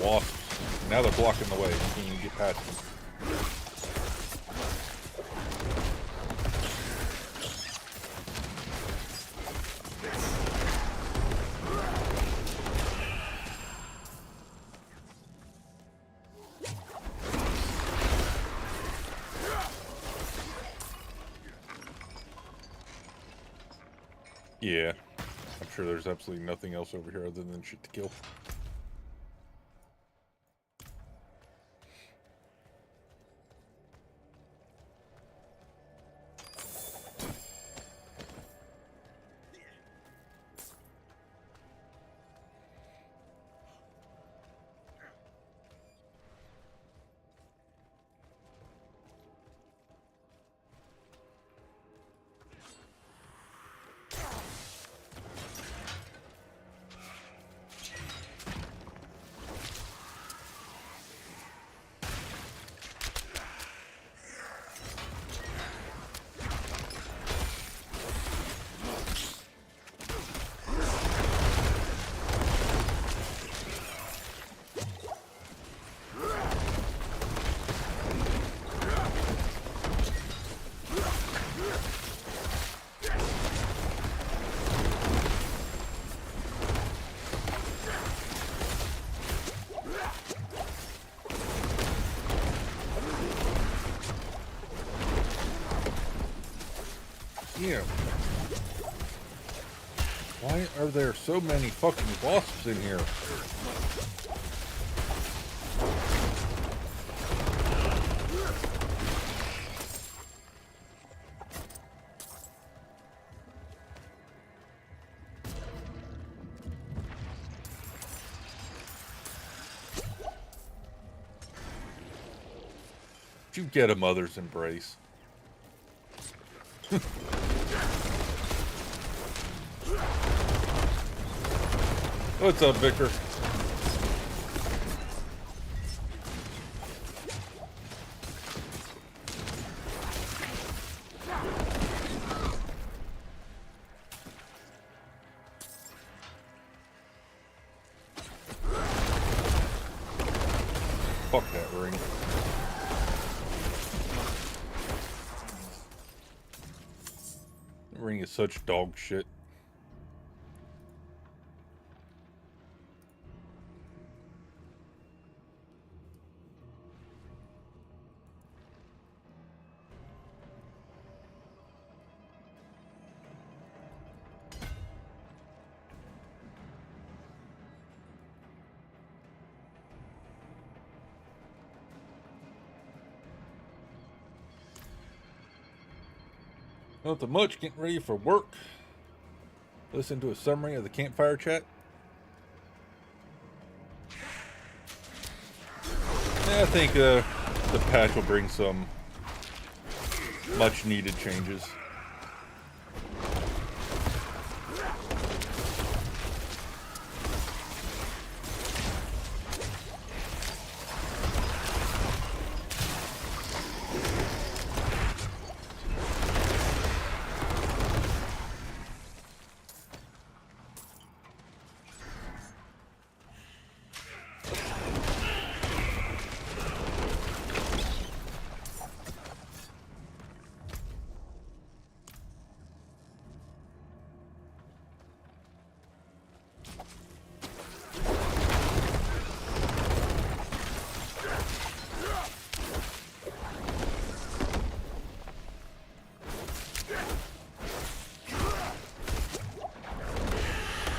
wasps. Now they're blocking the way. You can't even get past them. Yeah, I'm sure there's absolutely nothing else over here other than shit to kill. Yeah. Why are there so many fucking wasps in here? Did you get a mother's embrace? What's up, Victor? Fuck that ring. That ring is such dog shit. Nothing much, getting ready for work. Listen to a summary of the campfire chat. Yeah, I think the patch will bring some much needed changes.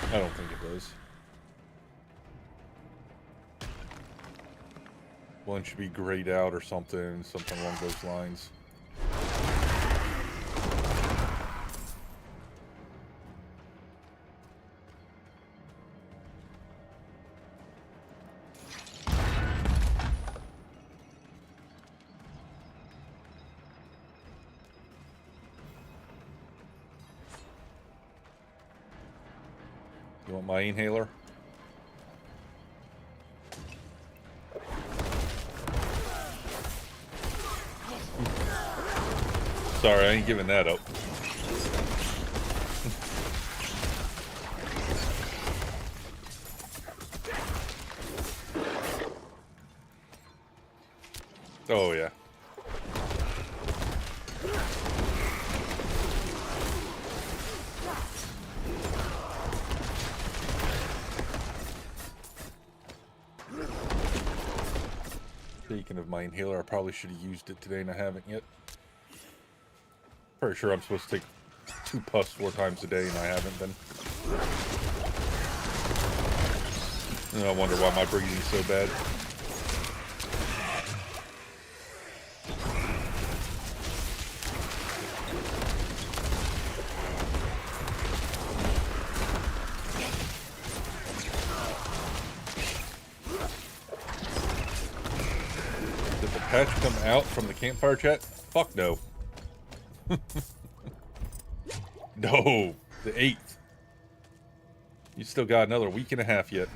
I don't think it does. One should be grayed out or something along those lines. You want my inhaler? Sorry, I ain't giving that up. Oh, yeah. Speaking of my inhaler, I probably should have used it today and I haven't yet. Pretty sure I'm supposed to take 2 puffs 4 times a day and I haven't been. And I wonder why my breathing's so bad. Did the patch come out from the campfire chat? Fuck no. No, the 8th. You still got another week and a half yet.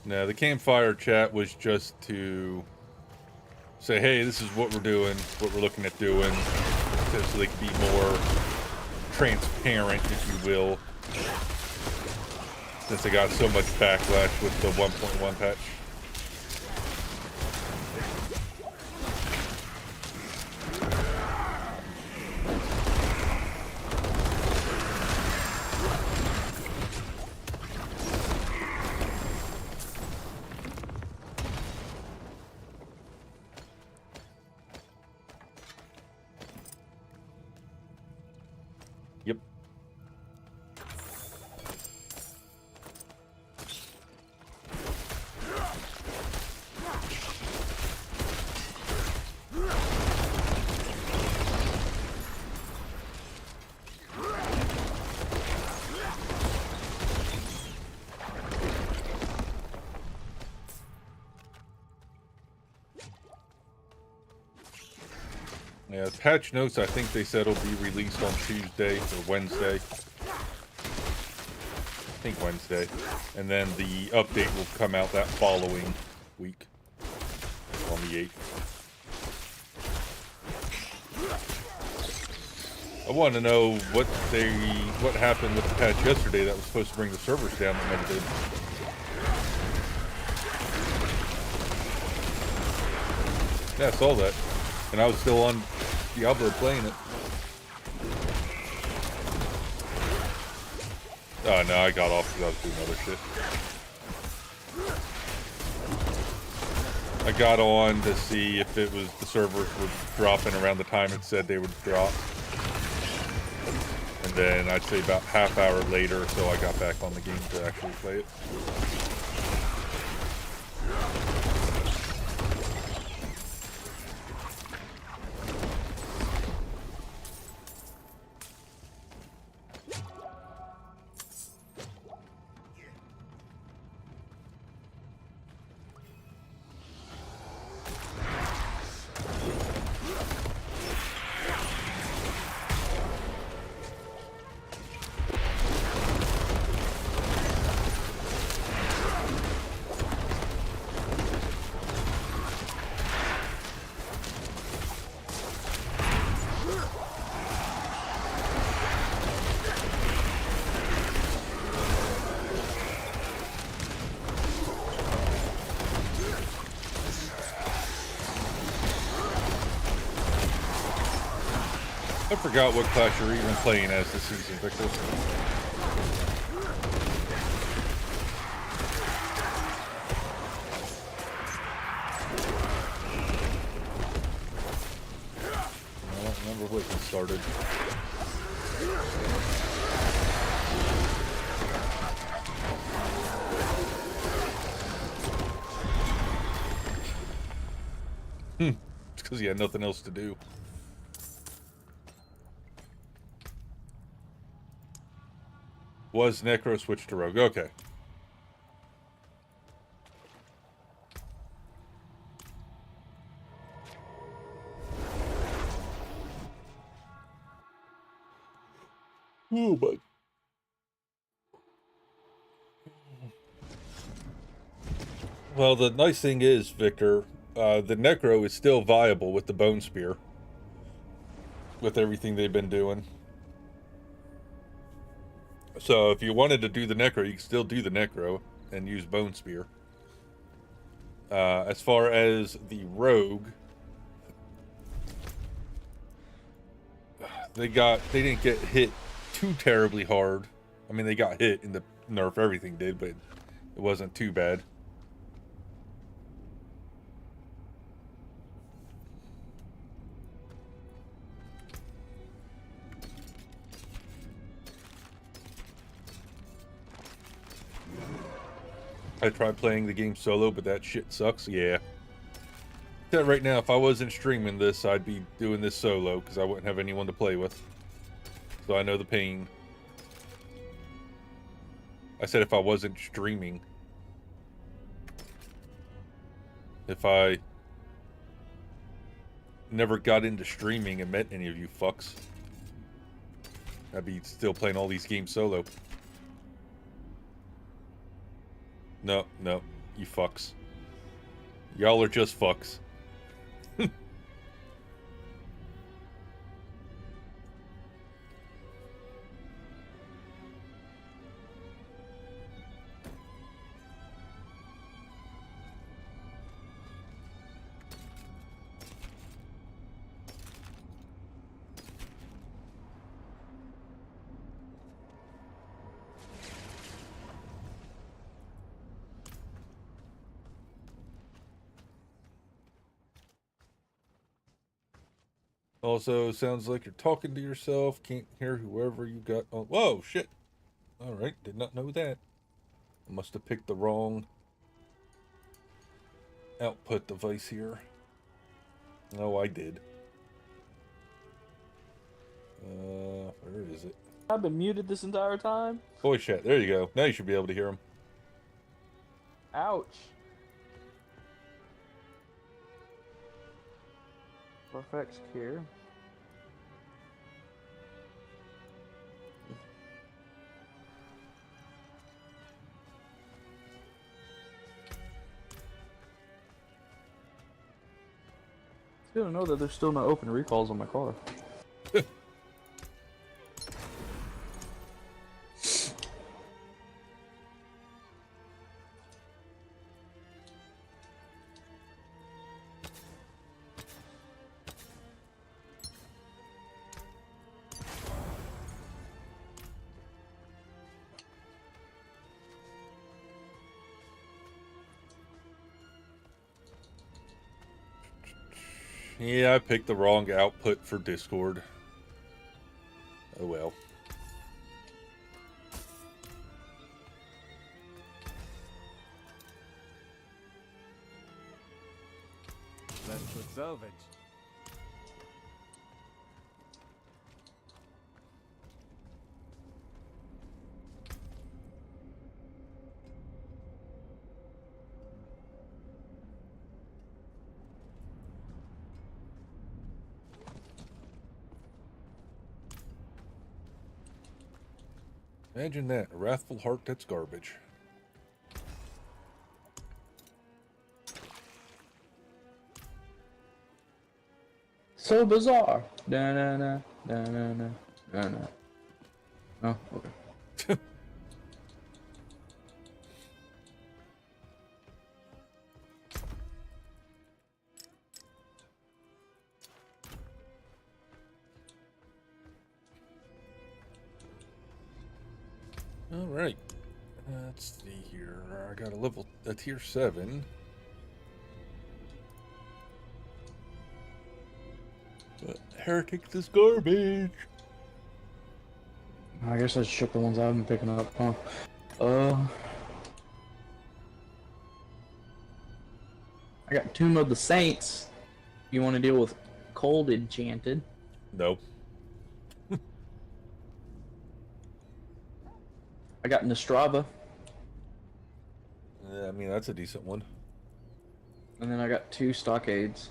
No, the campfire chat was just to say, hey, this is what we're doing, what we're looking at doing, so they can be more transparent, if you will, since they got so much backlash with the 1.1 patch. Yep. Yeah, patch notes, I think they said will be released on Tuesday or Wednesday. I think Wednesday. And then the update will come out that following week on the 8th. I want to know what happened with the patch yesterday that was supposed to bring the servers down that never did. Yeah, I saw that. And I was still on Diablo playing it. Oh no, I got off because I was doing other shit. I got on to see if it was the servers were dropping around the time it said they would drop. And then I'd say about half hour later, so I got back on the game to actually play it. I forgot what class you're even playing as this season, Victor. I don't remember what you started. It's because you had nothing else to do. Was Necro switched to Rogue? Okay. Oh, but well, the nice thing is, Victor, the Necro is still viable with the Bone Spear, with everything they've been doing. So if you wanted to do the necro, you can still do the necro and use bone spear. As far as the rogue, they didn't get hit too terribly hard. I mean, they got hit in the nerf, everything did, but it wasn't too bad. I tried playing the game solo, but that shit sucks. Yeah. That right now, if I wasn't streaming this, I'd be doing this solo because I wouldn't have anyone to play with. So I know the pain. I said if I wasn't streaming. If I never got into streaming and met any of you fucks, I'd be still playing all these games solo. No, you fucks. Y'all are just fucks. Also, sounds like you're talking to yourself. Can't hear whoever you got on. Whoa, shit. Alright, did not know that. I must have picked the wrong output device here. No, I did. Where is it? I've been muted this entire time. Voice chat, there you go. Now you should be able to hear him. Ouch. Perfect here. It's good to know that there's still no open recalls on my car. Yeah, I picked the wrong output for Discord. Oh well. Let's put salvage. Imagine that. A wrathful heart that's garbage. So bizarre. Da na na da na na da na. Oh, okay. All right. Let's see here. I got a tier 7. But Heretics is garbage. I guess I should check the ones I've been picking up, huh? I got Tomb of the Saints. You want to deal with Cold Enchanted? Nope. I got Nostrava. Yeah, I mean, that's a decent one. And then I got 2 Stockades.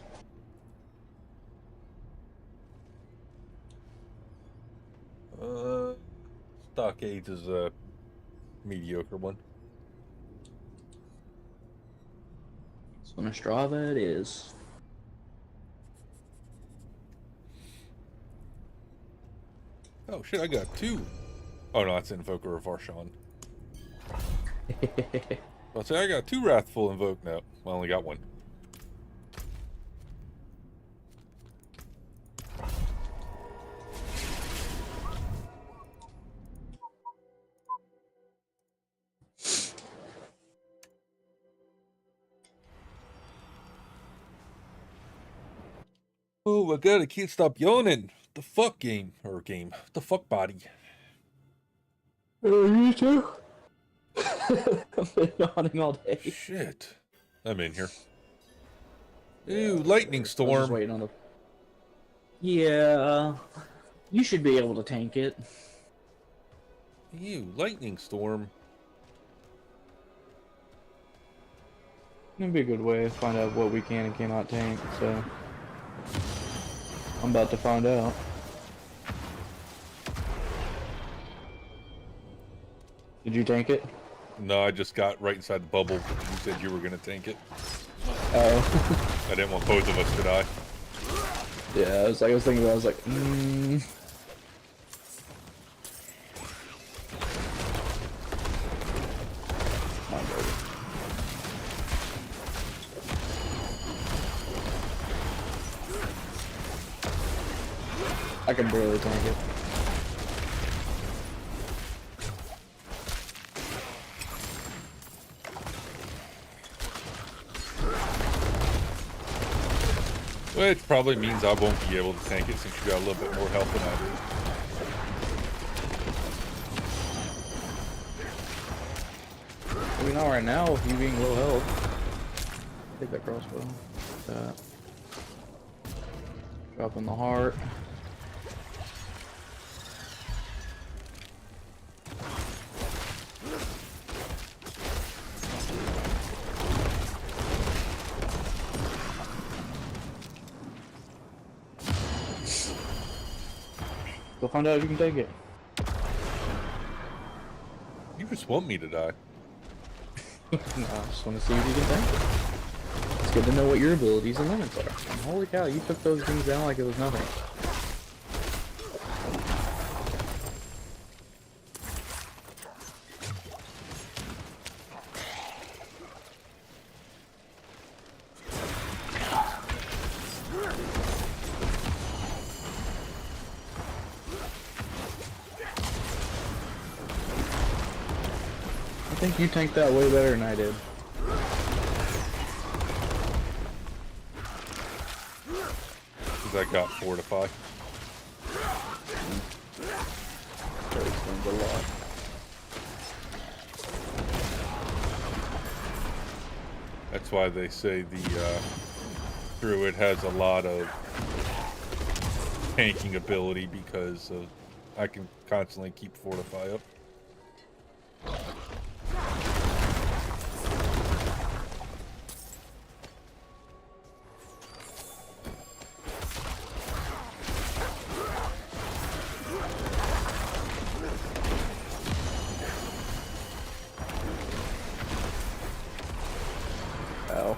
Stockades is a mediocre one. So Nostrava it is. Oh shit, I got 2. Oh no, that's Invoker of Varshan. I'll say I got 2 Wrathful Invoke. No, I only got 1. Oh my god, I can't stop yawning. The fuck game. Or game. The fuck body. You too? I've been yawning all day. Shit. I'm in here. Ooh, lightning I was just storm. waiting on the... Yeah, you should be able to tank it. Ew, lightning storm. It'd be a good way to find out what we can and cannot tank, so... I'm about to find out. Did you tank it? No, I just got right inside the bubble. You said you were gonna tank it. Oh. I didn't want both of us to die. Yeah, I was thinking about it, I was like, I can barely tank it. Which probably means I won't be able to tank it since you got a little bit more health than I do. Maybe not right now, with you being low health. Take that crossbow. That. Dropping the heart. Go find out if you can take it. You just want me to die. No, I just want to see if you can tank it. It's good to know what your abilities and limits are. And holy cow, you took those things down like it was nothing. I think you tanked that way better than I did. Because I got 4 to 5. That explains a lot. That's why they say the Druid has a lot of tanking ability because I can constantly keep Fortify up. Ow.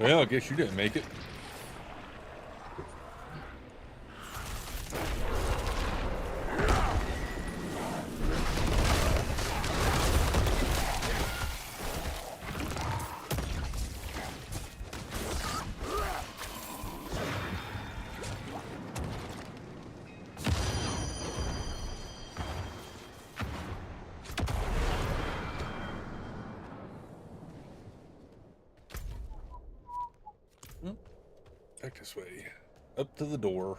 Well, I guess you didn't make it. Back this way. Up to the door.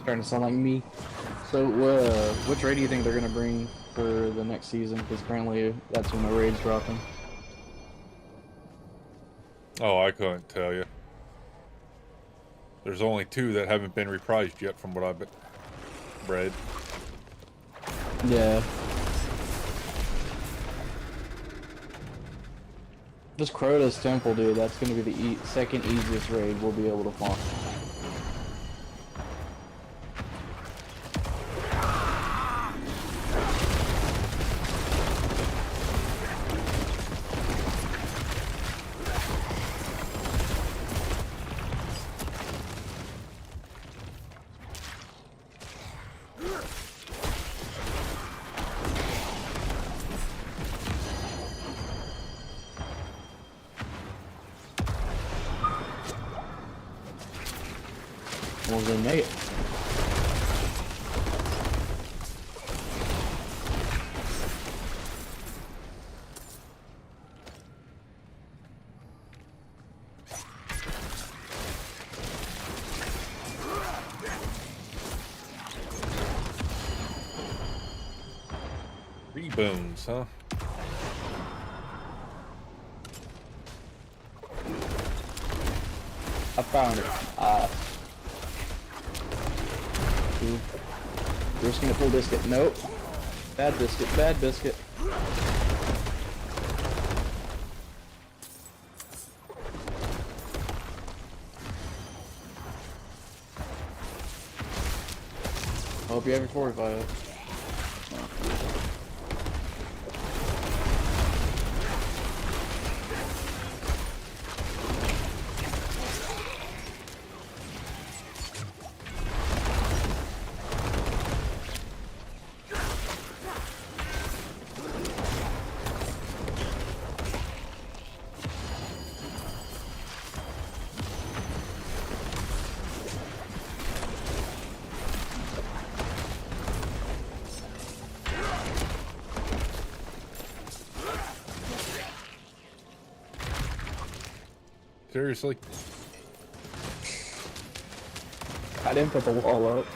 Starting to sound like me. So, which raid do you think they're gonna bring for the next season? Because apparently that's when the raid's dropping. Oh, I couldn't tell you. There's only 2 that haven't been reprised yet from what I've read. Yeah. This Crota's Temple, dude, that's gonna be the second easiest raid we'll be able to farm. Well, then make it. Bones, huh? I found it. We're just gonna pull biscuit. Nope. Bad biscuit. Bad biscuit. Hope you have your 45. Seriously? I didn't put the wall up.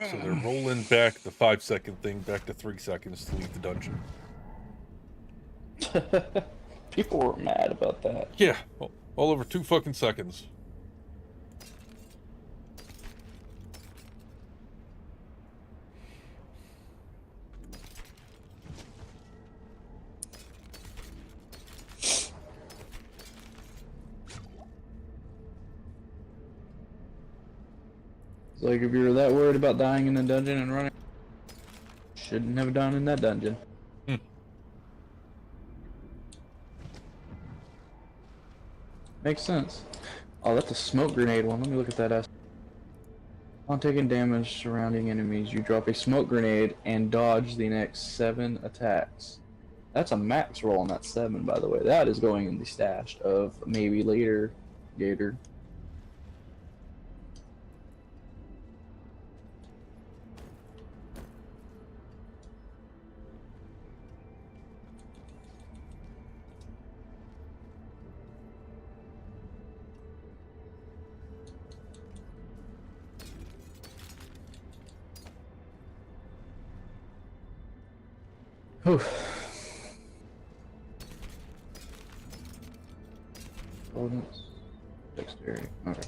So they're rolling back the 5-second thing back to 3 seconds to leave the dungeon. People were mad about that. Yeah, all over 2 fucking seconds. It's like if you were that worried about dying in the dungeon and running, shouldn't have done in that dungeon. Makes sense. Oh, that's a smoke grenade one. Let me look at that. On taking damage surrounding enemies, you drop a smoke grenade and dodge the next 7 attacks. That's a max roll on that 7, by the way. That is going in the stash of maybe later Gator. Whew. Opponents. Dexterity. Okay.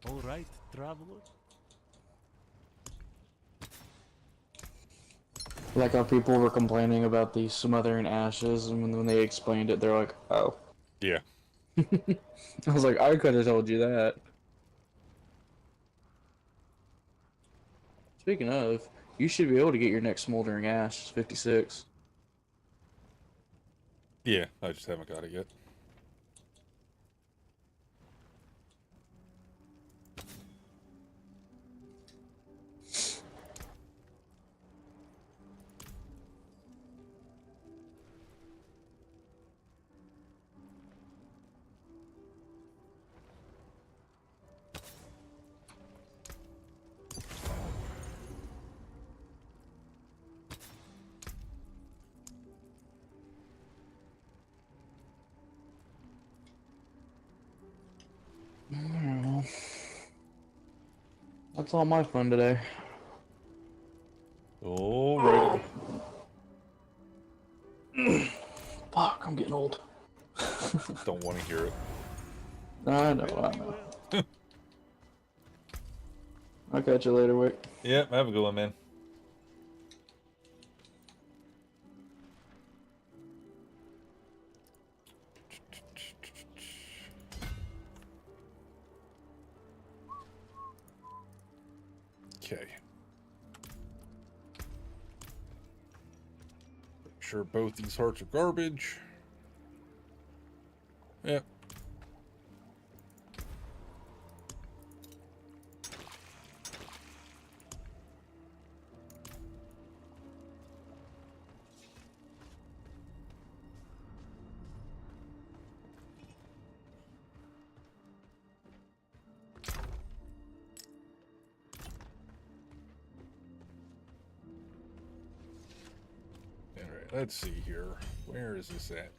All right, traveler. Like how people were complaining about the smothering ashes, and when they explained it, they're like, "Oh." Yeah. I was like, I could have told you that. Speaking of, you should be able to get your next smoldering ash 56. Yeah, I just haven't got it yet. That's all my fun today. Alrighty. Fuck, I'm getting old. Don't want to hear it. I know. I'll catch you later, Wick. Yeah, have a good one, man. Okay. Sure both these hearts are garbage. Yep. Alright, let's see here. Where is this at?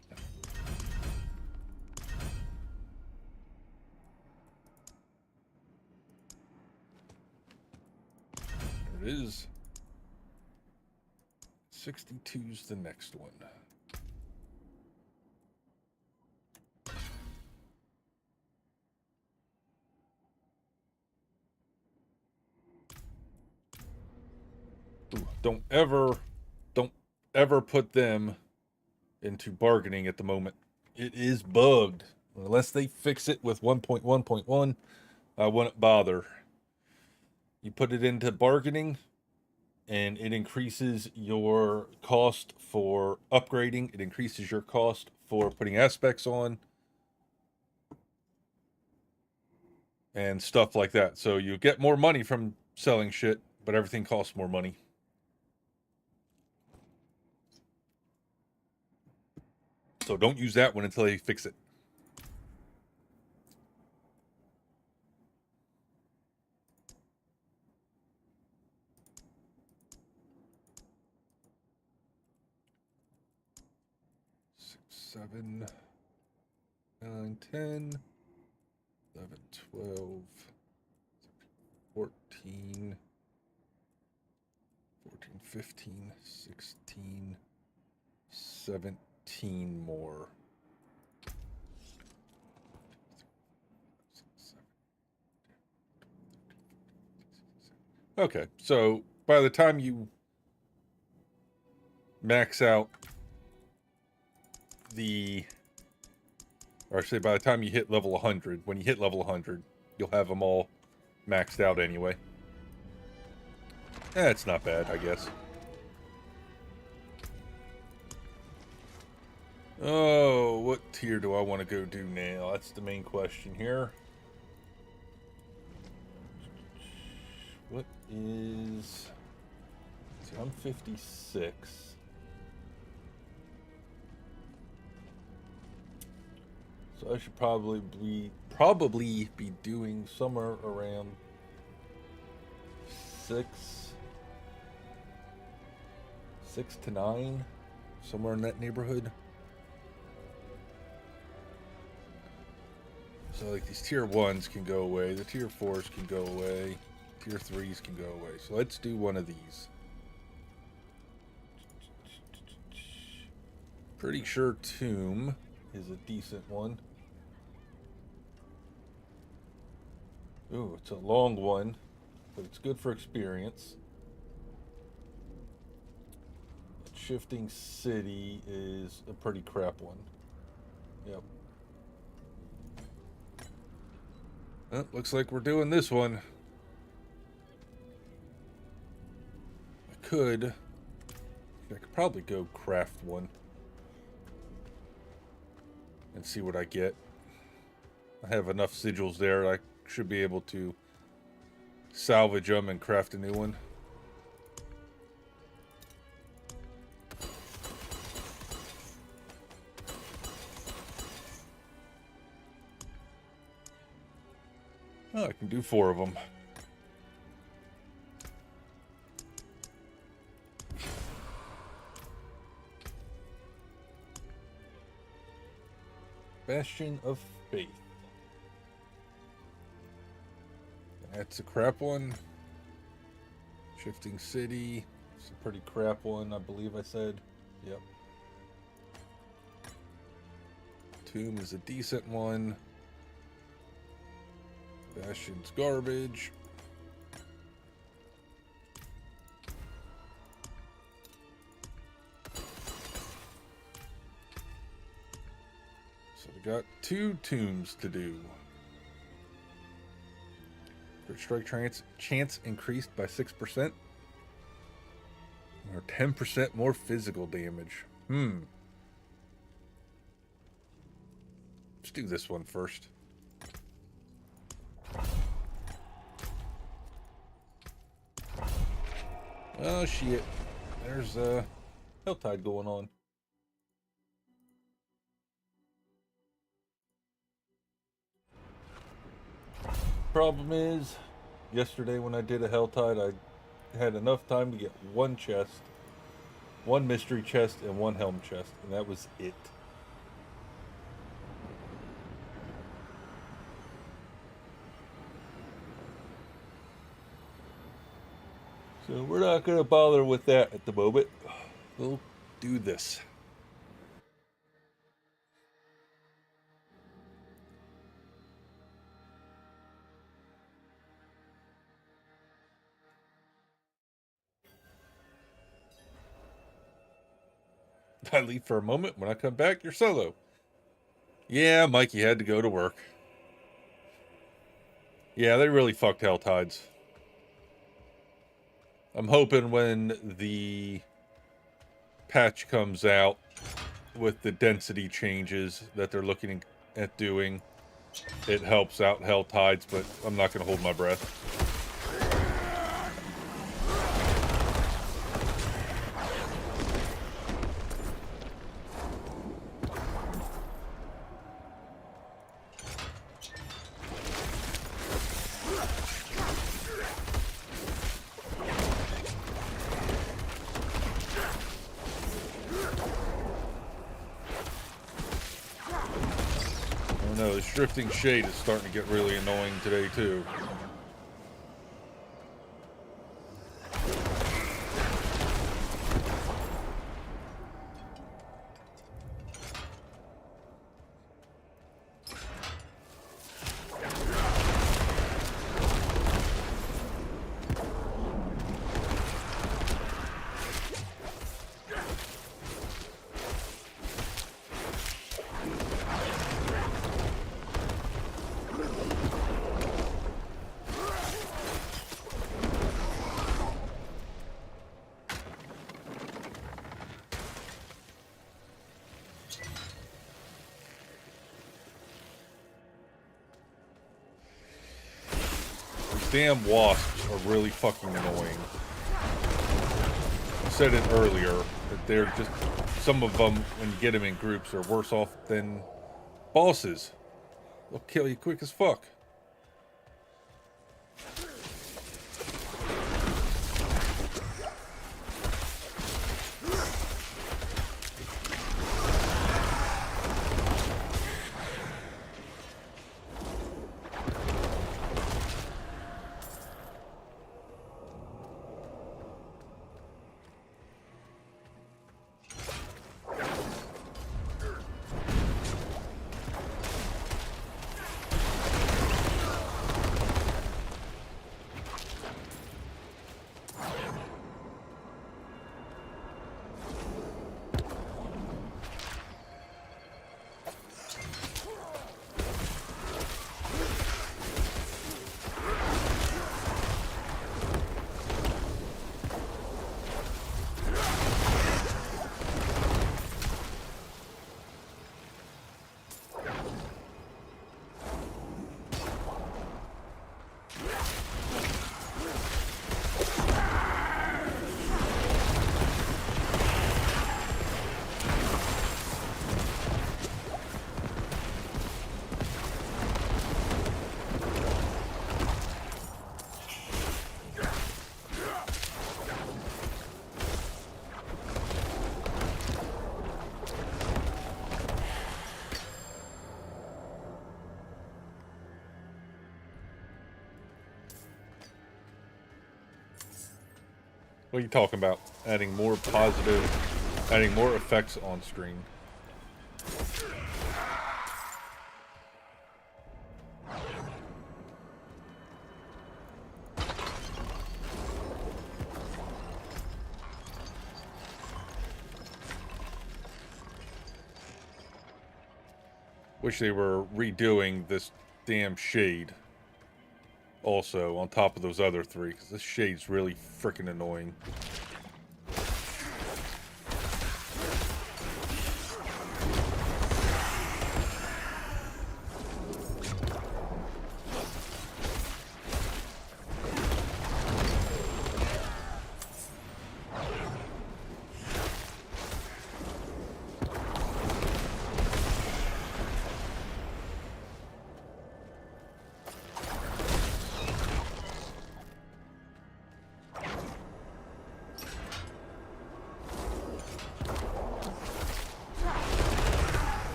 There it is. 62's the next one. Ooh, don't ever put them into bargaining at the moment. It is bugged. Unless they fix it with 1.1.1, I wouldn't bother. You put it into bargaining, and it increases your cost for upgrading. It increases your cost for putting aspects on. And stuff like that. So you get more money from selling shit, but everything costs more money. So don't use that one until they fix it. Seven, 9, 10, 11, 12, 14, 15, 16, 17 more. Okay, so by the time you max out or say by the time you hit level 100, when you hit level 100, you'll have them all maxed out anyway. It's not bad, I guess. Oh, what tier do I want to go do now? That's the main question here. What is... See, I'm 56. So I should probably be doing somewhere around 6 to 9, somewhere in that neighborhood. So like these tier 1s can go away, the tier 4s can go away, tier 3s can go away. So let's do one of these. Pretty sure Tomb is a decent one. Ooh, it's a long one, but it's good for experience. Shifting City is a pretty crap one. Yep. Well, looks like we're doing this one. I could probably go craft one and see what I get. I have enough sigils there. I should be able to salvage them and craft a new one. Oh, I can do 4 of them. Bastion of Faith. That's a crap one. Shifting City. It's a pretty crap one, I believe I said. Yep. Tomb is a decent one. Bastion's garbage. So we got 2 tombs to do. Crit strike chance increased by 6%. Or 10% more physical damage. Let's do this one first. Oh shit. There's a Helltide going on. Problem is, yesterday when I did a Helltide, I had enough time to get 1 chest, 1 mystery chest, and 1 helm chest, and that was it. So we're not going to bother with that at the moment. We'll do this. I leave for a moment. When I come back, you're solo. Yeah, Mikey had to go to work. Yeah, they really fucked Helltides. I'm hoping when the patch comes out with the density changes that they're looking at doing, it helps out Helltides, but I'm not going to hold my breath. don't know, this drifting shade is starting to get really annoying today, too. Damn wasps are really fucking annoying. I said it earlier, that they're just, some of them, when you get them in groups, are worse off than bosses. They'll kill you quick as fuck. What are you talking about? Adding more positive, adding more effects on screen. Wish they were redoing this damn shade also on top of those other three, because this shade's really freaking annoying.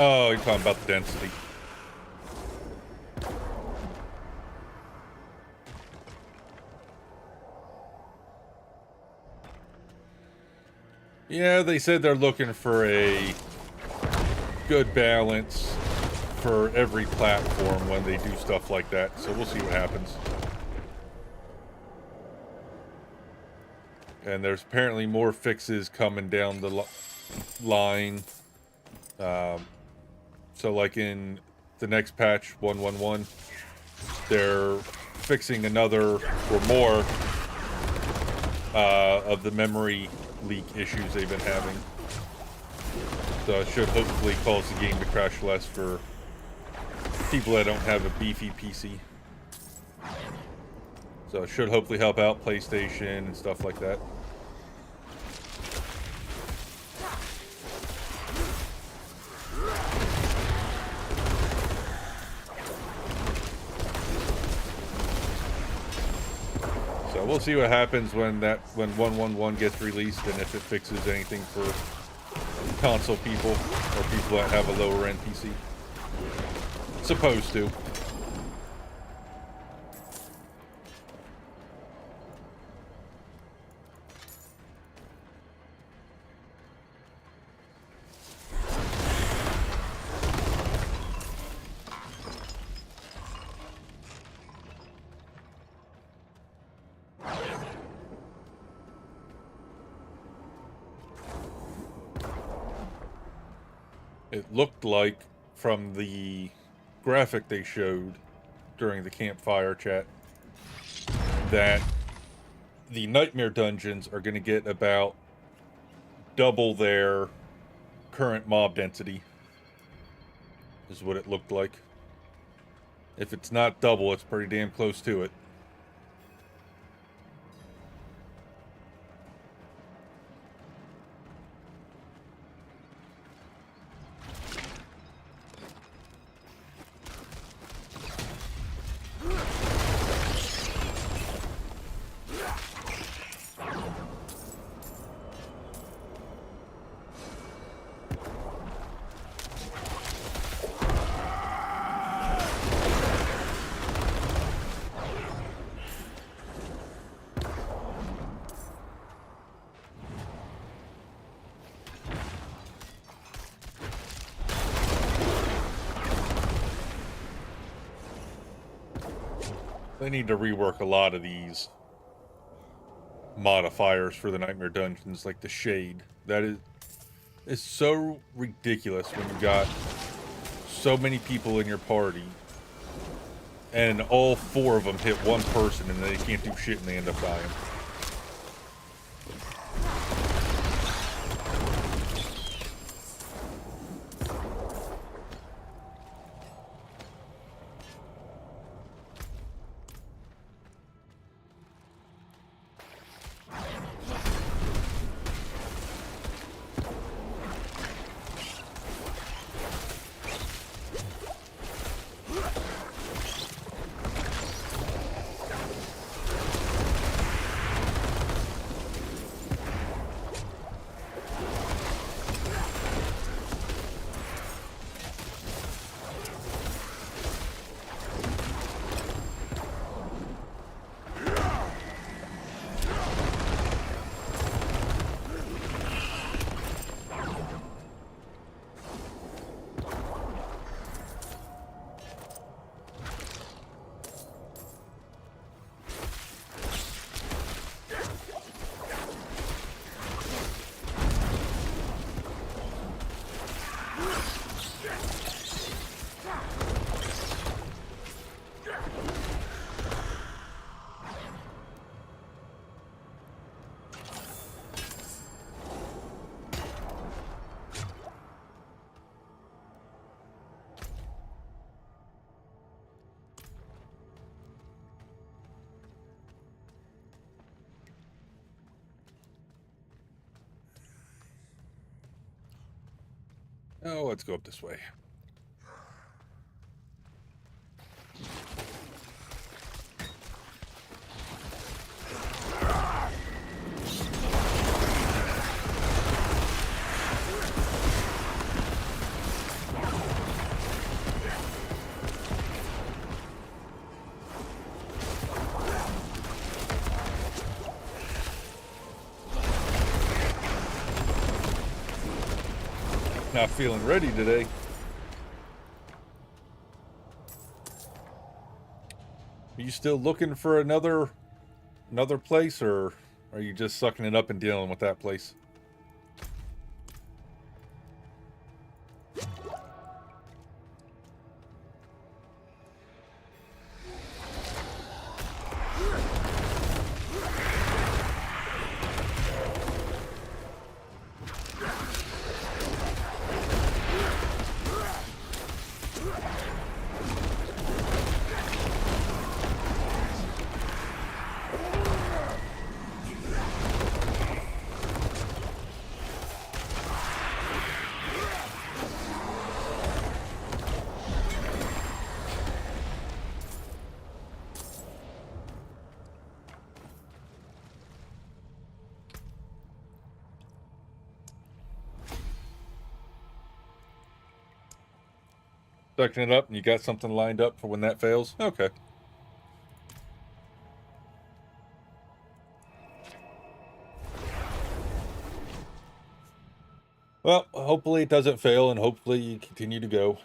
Oh, you're talking about the density. Yeah, they said they're looking for a good balance for every platform when they do stuff like that, so we'll see what happens. And there's apparently more fixes coming down the line. So like in the next patch, 1.11, they're fixing another or more of the memory leak issues they've been having. So it should hopefully cause the game to crash less for people that don't have a beefy PC. So it should hopefully help out PlayStation and stuff like that. we'll see what happens when 1.1.1 gets released, and if it fixes anything for console people or people that have a lower end PC. It's supposed to. It looked like, from the graphic they showed during the campfire chat, that the nightmare dungeons are going to get about double their current mob density, is what it looked like. If it's not double, it's pretty damn close to it. They need to rework a lot of these modifiers for the Nightmare Dungeons, like the shade. That is so ridiculous when you got so many people in your party and all 4 of them hit one person and they can't do shit and they end up dying. Oh, let's go up this way. Not feeling ready today. Are you still looking for another place, or are you just sucking it up and dealing with that place? Stacking it up, and you got something lined up for when that fails? Okay. Well, hopefully it doesn't fail, and hopefully you continue to go.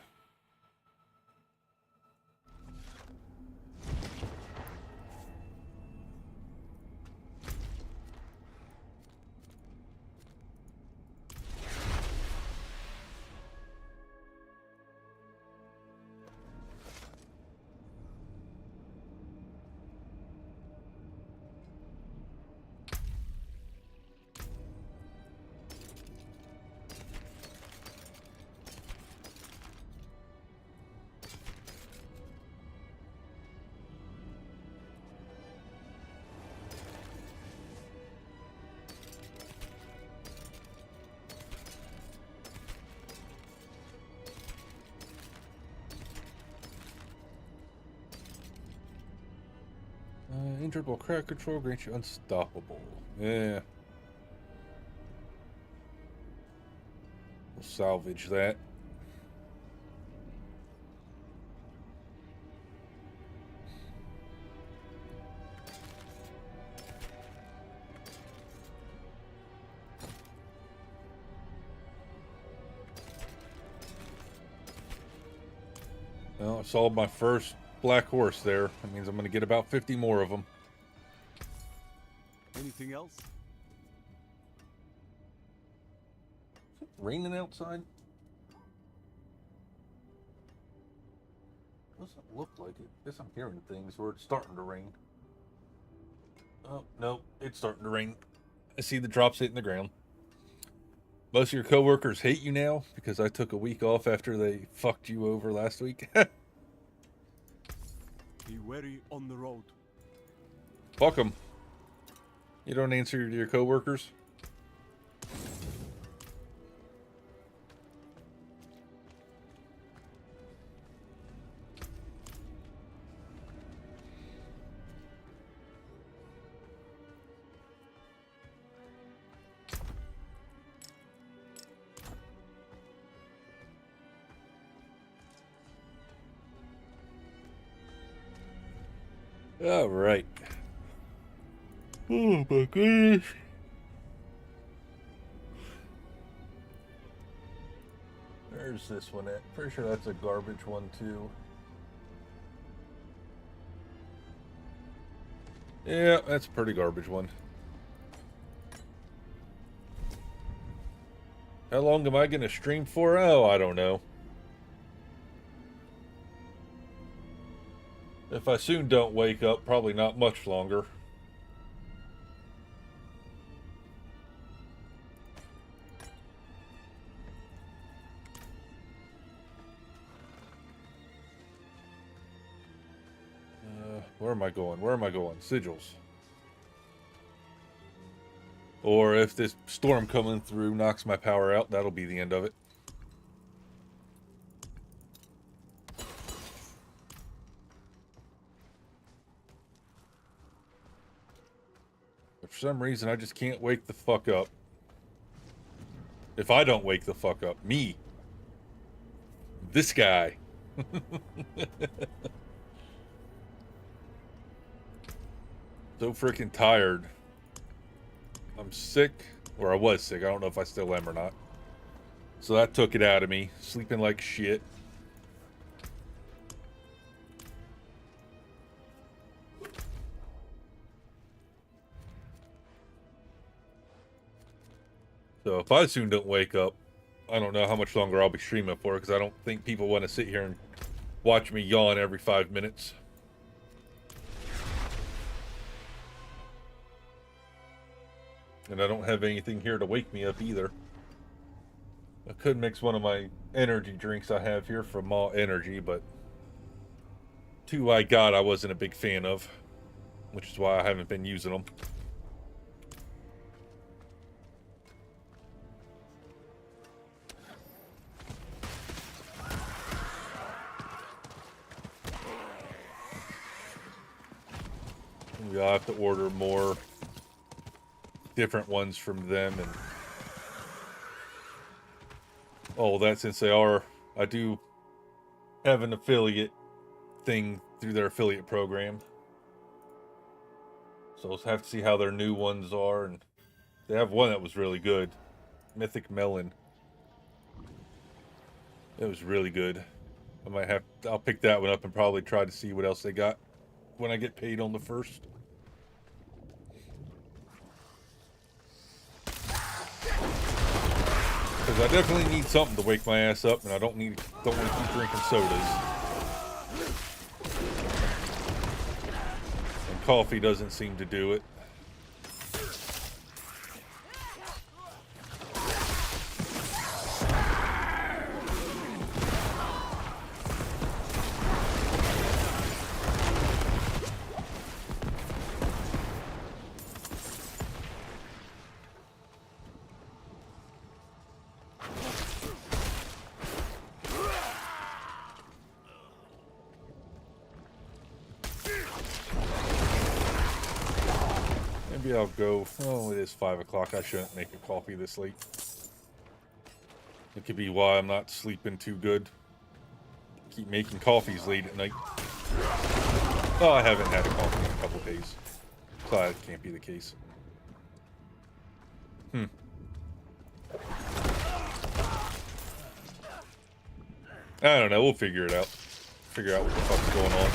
Injured while crowd control grants you unstoppable. Yeah. We'll salvage that. Well, I sold my first black horse there. That means I'm going to get about 50 more of them. Anything else? Is it raining outside? Doesn't look like it. Guess I'm hearing things where it's starting to rain. Oh, no, it's starting to rain. I see the drops hitting the ground. Most of your coworkers hate you now because I took a week off after they fucked you over last week. Be wary on the road. Fuck them. You don't answer to your coworkers? All right. Oh my goodness. Where's this one at? Pretty sure that's a garbage one too. Yeah, that's a pretty garbage one. How long am I going to stream for? Oh, I don't know. If I soon don't wake up, probably not much longer. Where am I going? Where am I going? Sigils. Or if this storm coming through knocks my power out, that'll be the end of it. But for some reason, I just can't wake the fuck up. If I don't wake the fuck up, me. This guy. So freaking tired. I'm sick, or I was sick. I don't know if I still am or not. So that took it out of me. Sleeping like shit. So if I soon don't wake up, I don't know how much longer I'll be streaming for, because I don't think people want to sit here and watch me yawn every 5 minutes. And I don't have anything here to wake me up either. I could mix one of my energy drinks I have here from Mall Energy, but two I got I wasn't a big fan of, which is why I haven't been using them. I'll have to order more different ones from them, and oh, that since they are, I do have an affiliate thing through their affiliate program. So we'll have to see how their new ones are. And they have one that was really good. Mythic Melon. It was really good. I'll pick that one up and probably try to see what else they got when I get paid on the 1st. Because I definitely need something to wake my ass up, and I don't want to keep drinking sodas. And coffee doesn't seem to do it. Maybe I'll go. Oh, it is 5 o'clock. I shouldn't make a coffee this late. It could be why I'm not sleeping too good. Keep making coffees late at night. Oh, I haven't had a coffee in a couple days. So that can't be the case. I don't know. We'll figure it out. Figure out what the fuck's going on.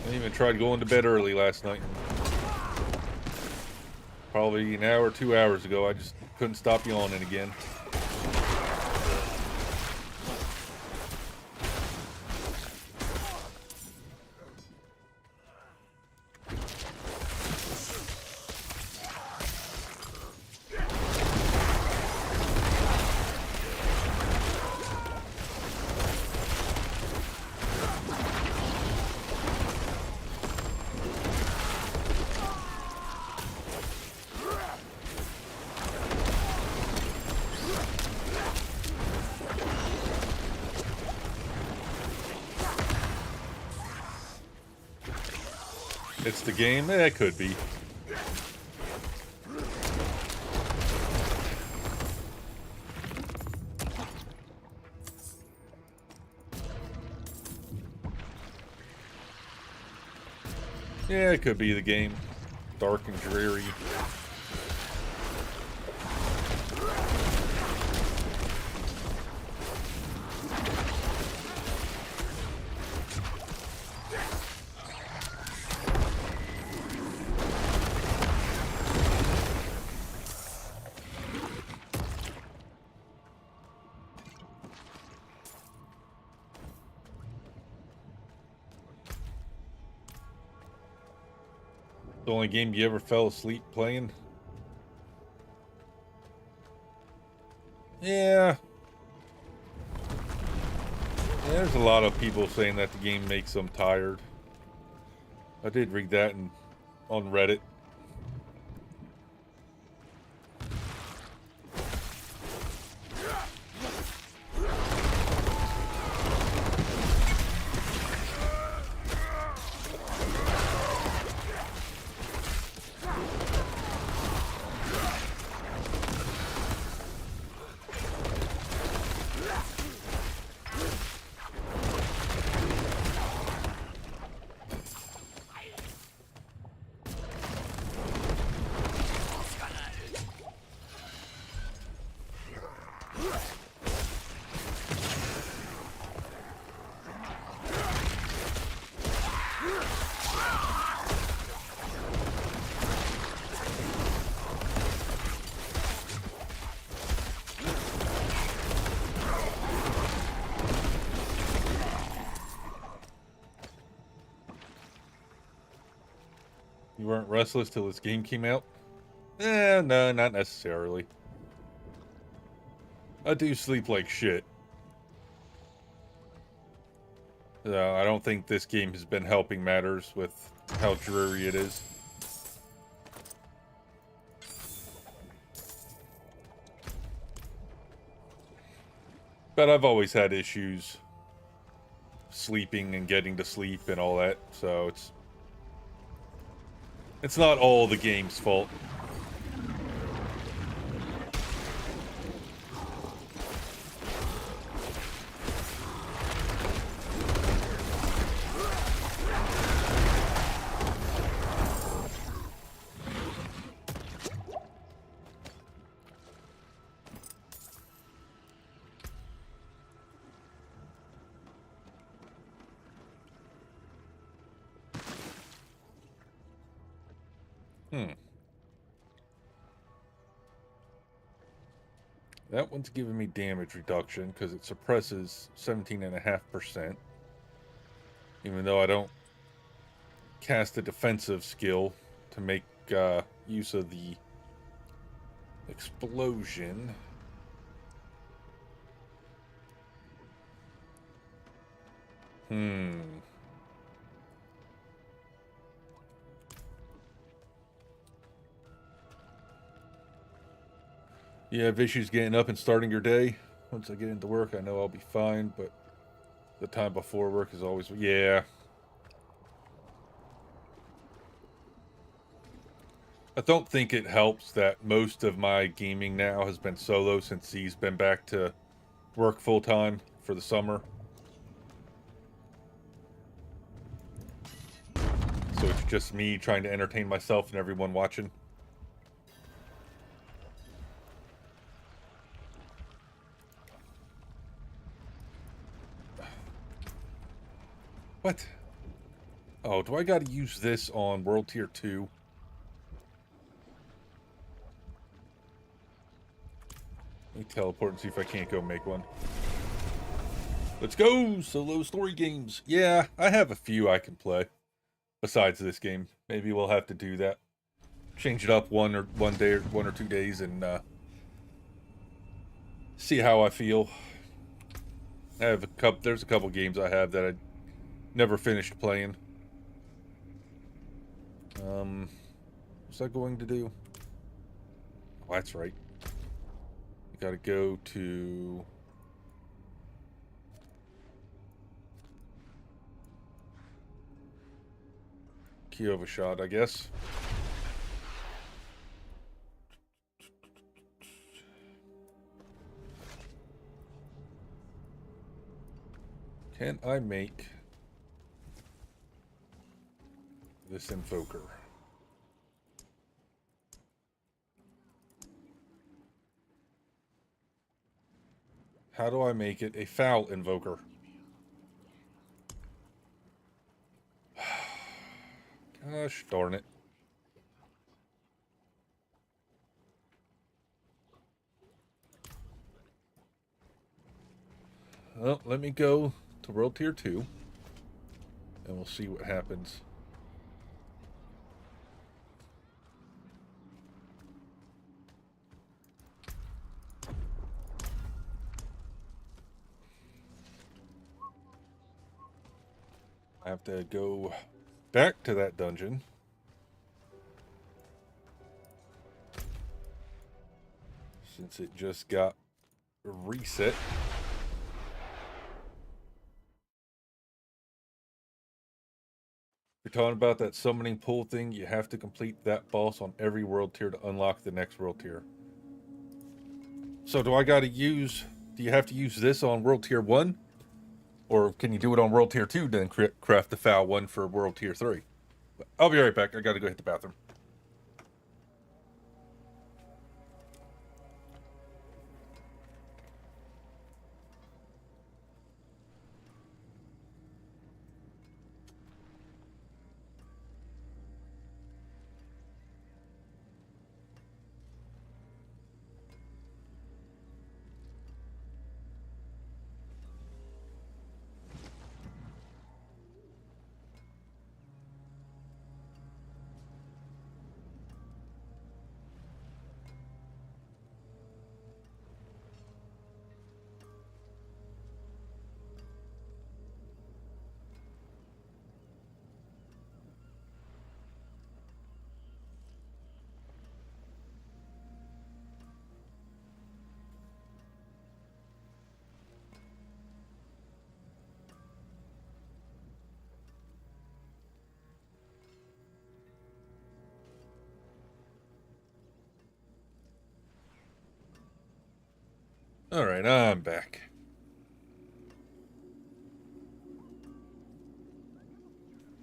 I even tried going to bed early last night. Probably an hour, 2 hours ago. I just couldn't stop yawning again. It's the game? It could be. Yeah, it could be the game. Dark and dreary. The only game you ever fell asleep playing? Yeah. There's a lot of people saying that the game makes them tired. I did read that on Reddit. You weren't restless till this game came out? No, not necessarily. I do sleep like shit. I don't think this game has been helping matters with how dreary it is. But I've always had issues sleeping and getting to sleep and all that, so it's not all the game's fault. That one's giving me damage reduction because it suppresses 17.5%. Even though I don't cast a defensive skill to make use of the explosion. You have issues getting up and starting your day? Once I get into work, I know I'll be fine, but the time before work is always... Yeah. I don't think it helps that most of my gaming now has been solo since he's been back to work full-time for the summer. So it's just me trying to entertain myself and everyone watching. What? Oh, do I gotta use this on World Tier 2? Let me teleport and see if I can't go make one. Let's go! Solo story games. Yeah, I have a few I can play. Besides this game. Maybe we'll have to do that. Change it up one or 2 days and see how I feel. I have there's a couple games I have that I never finished playing. What's that going to do? Oh, that's right. You gotta go to... Kiowa shot, I guess. Can I make this invoker? How do I make it a foul invoker? Gosh darn it. Well, let me go to World Tier 2, and we'll see what happens. I have to go back to that dungeon. Since it just got reset. You're talking about that summoning pool thing, you have to complete that boss on every world tier to unlock the next world tier. So do you have to use this on world tier 1? Or can you do it on world tier 2, then craft the foul one for world tier 3? I'll be right back, I gotta go hit the bathroom. Alright, I'm back.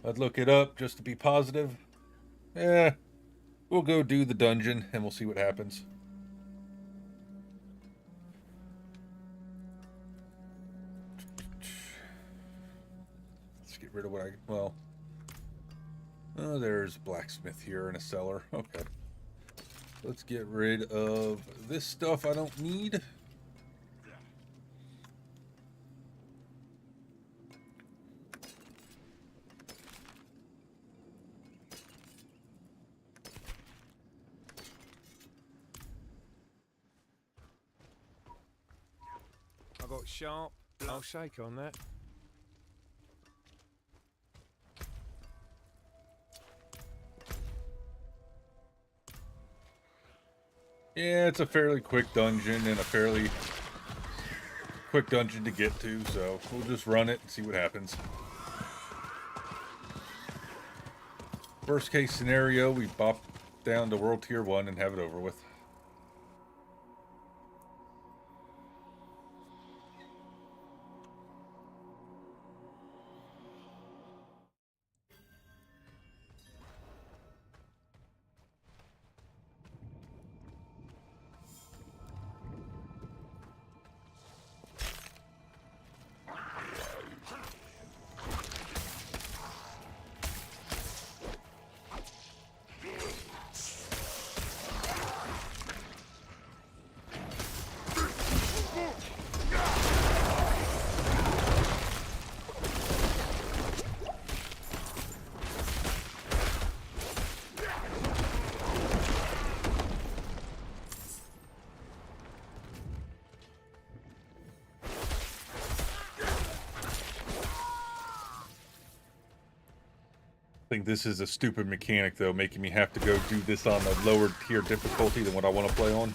I'd look it up just to be positive. We'll go do the dungeon and we'll see what happens. Let's get rid of well, Oh, there's a blacksmith here in a cellar. Okay. Let's get rid of this stuff I don't need. I got sharp. I'll shake on that. Yeah, it's a fairly quick dungeon and a fairly quick dungeon to get to, so we'll just run it and see what happens. Worst case scenario, we bop down to World Tier 1 and have it over with. I think this is a stupid mechanic, though, making me have to go do this on a lower tier difficulty than what I want to play on.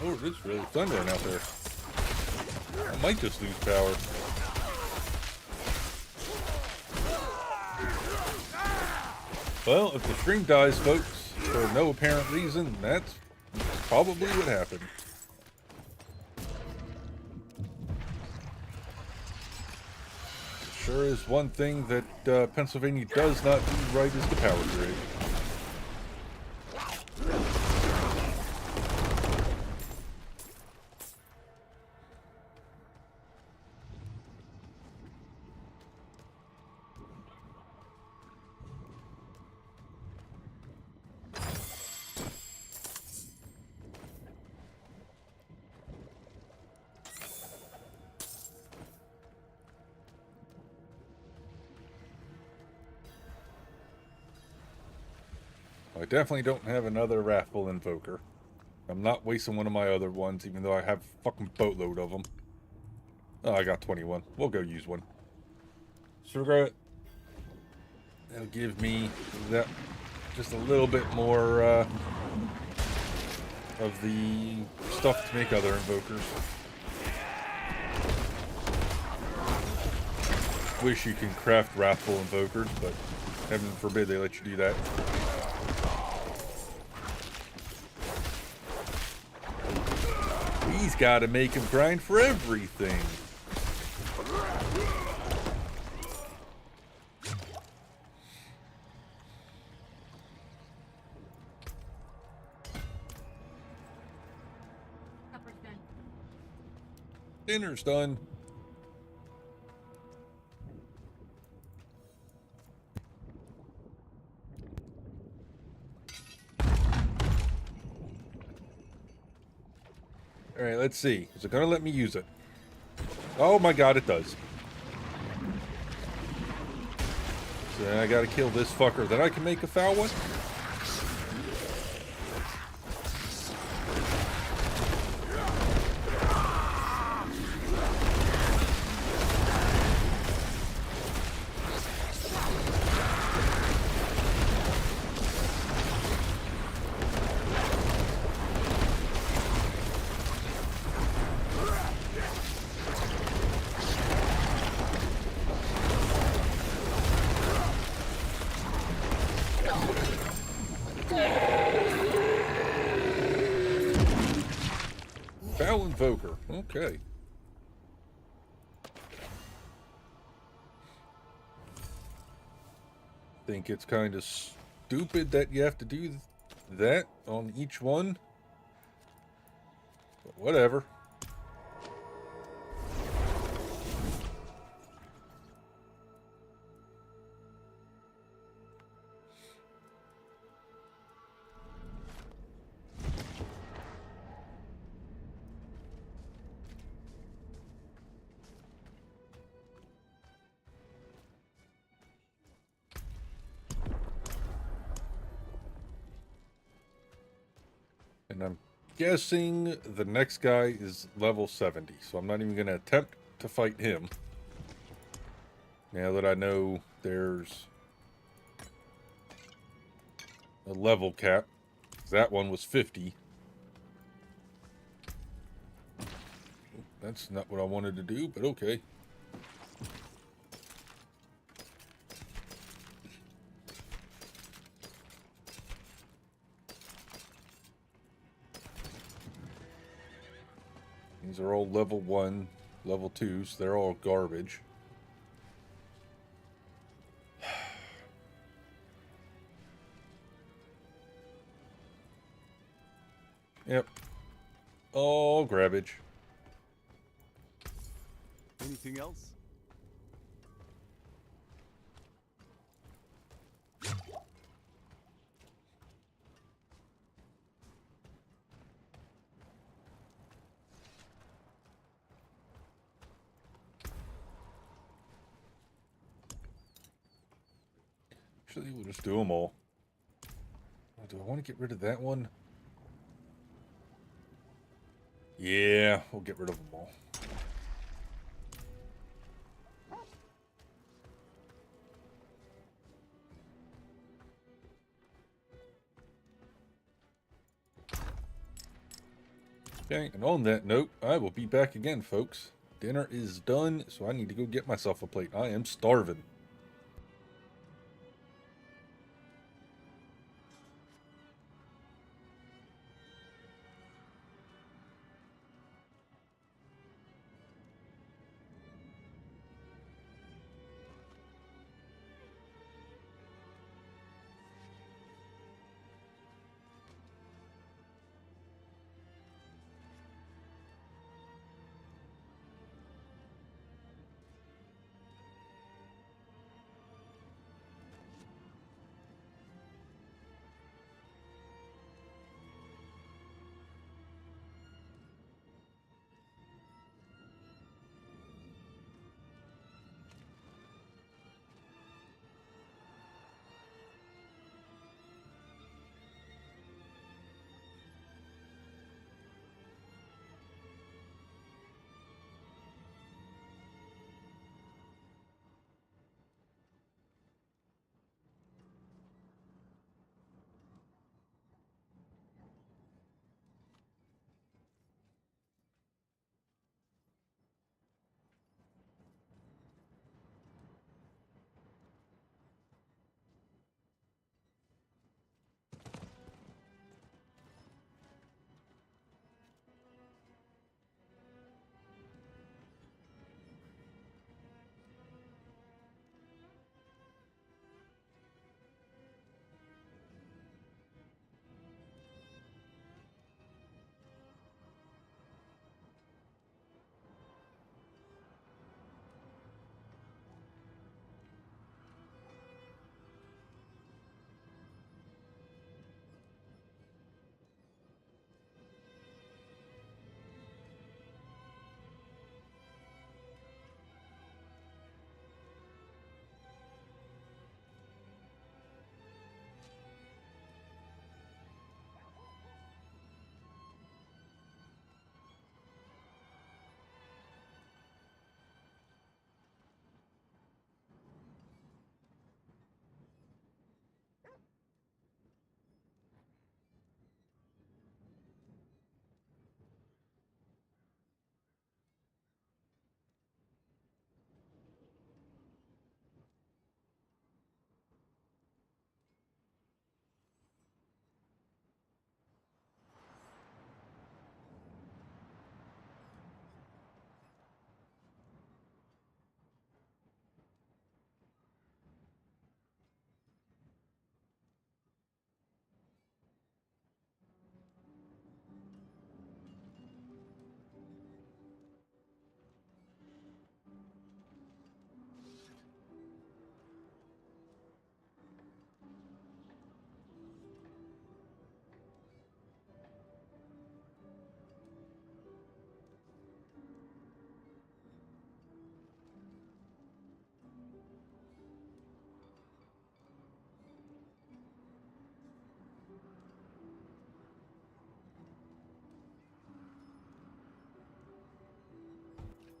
Oh, it's really thundering out there. I might just lose power. Well, if the stream dies, folks, for no apparent reason, that's probably what happened. Sure is one thing that Pennsylvania does not do right is the power grid. I definitely don't have another Wrathful Invoker. I'm not wasting one of my other ones, even though I have a fucking boatload of them. Oh, I got 21. We'll go use one. Screw it. That'll give me that just a little bit more of the stuff to make other invokers. wish you can craft Wrathful Invokers, but heaven forbid they let you do that. He's got to make him grind for everything. Dinner's done. All right, let's see. Is it going to let me use it? Oh my god, it does. So then I got to kill this fucker. Then I can make a foul one? Foul Invoker. Okay. Think it's kind of stupid that you have to do that on each one. But whatever. And I'm guessing the next guy is level 70, so I'm not even going to attempt to fight him. Now that I know there's a level cap. That one was 50. That's not what I wanted to do, but okay. These are all level 1, level 2s. They're all garbage. Yep. All garbage. Anything else? Actually, we'll just do them all. Oh, do I want to get rid of that one? Yeah, we'll get rid of them all. Okay, and on that note, I will be back again, folks. Dinner is done, so I need to go get myself a plate. I am starving.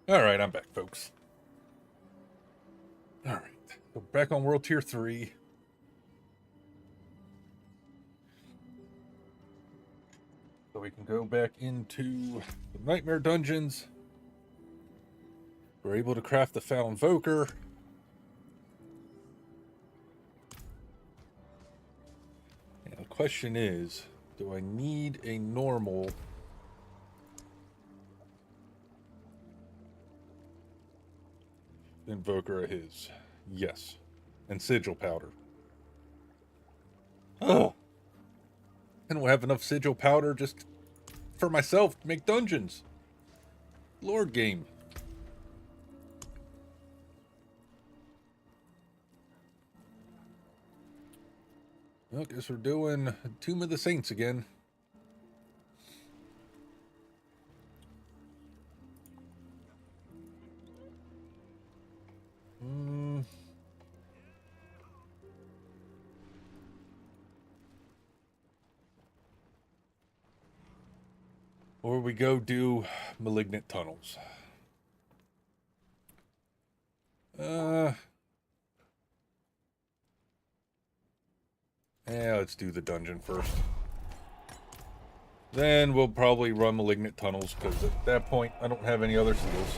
Alright, I'm back, folks. Alright, so back on World Tier 3. So we can go back into the Nightmare Dungeons. We're able to craft the Foul Invoker. And the question is, do I need a normal Invoker of his? Yes. And Sigil Powder. Oh! I don't have enough Sigil Powder just for myself to make dungeons. Lord game. Well, guess we're doing Tomb of the Saints again. Or we go do Malignant Tunnels. Yeah, let's do the dungeon first. Then we'll probably run Malignant Tunnels, because at that point, I don't have any other seals.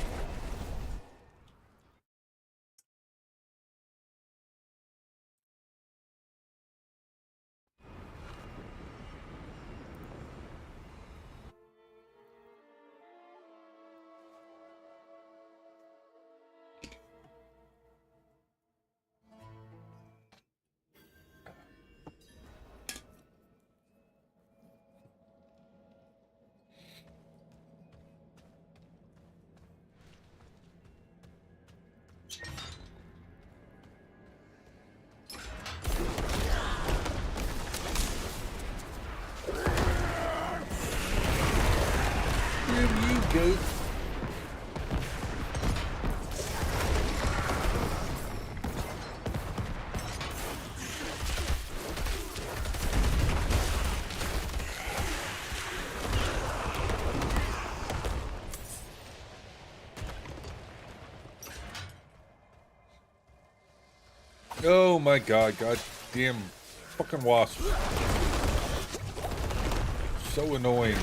Here you go. Oh my god, goddamn fucking wasp. So annoying.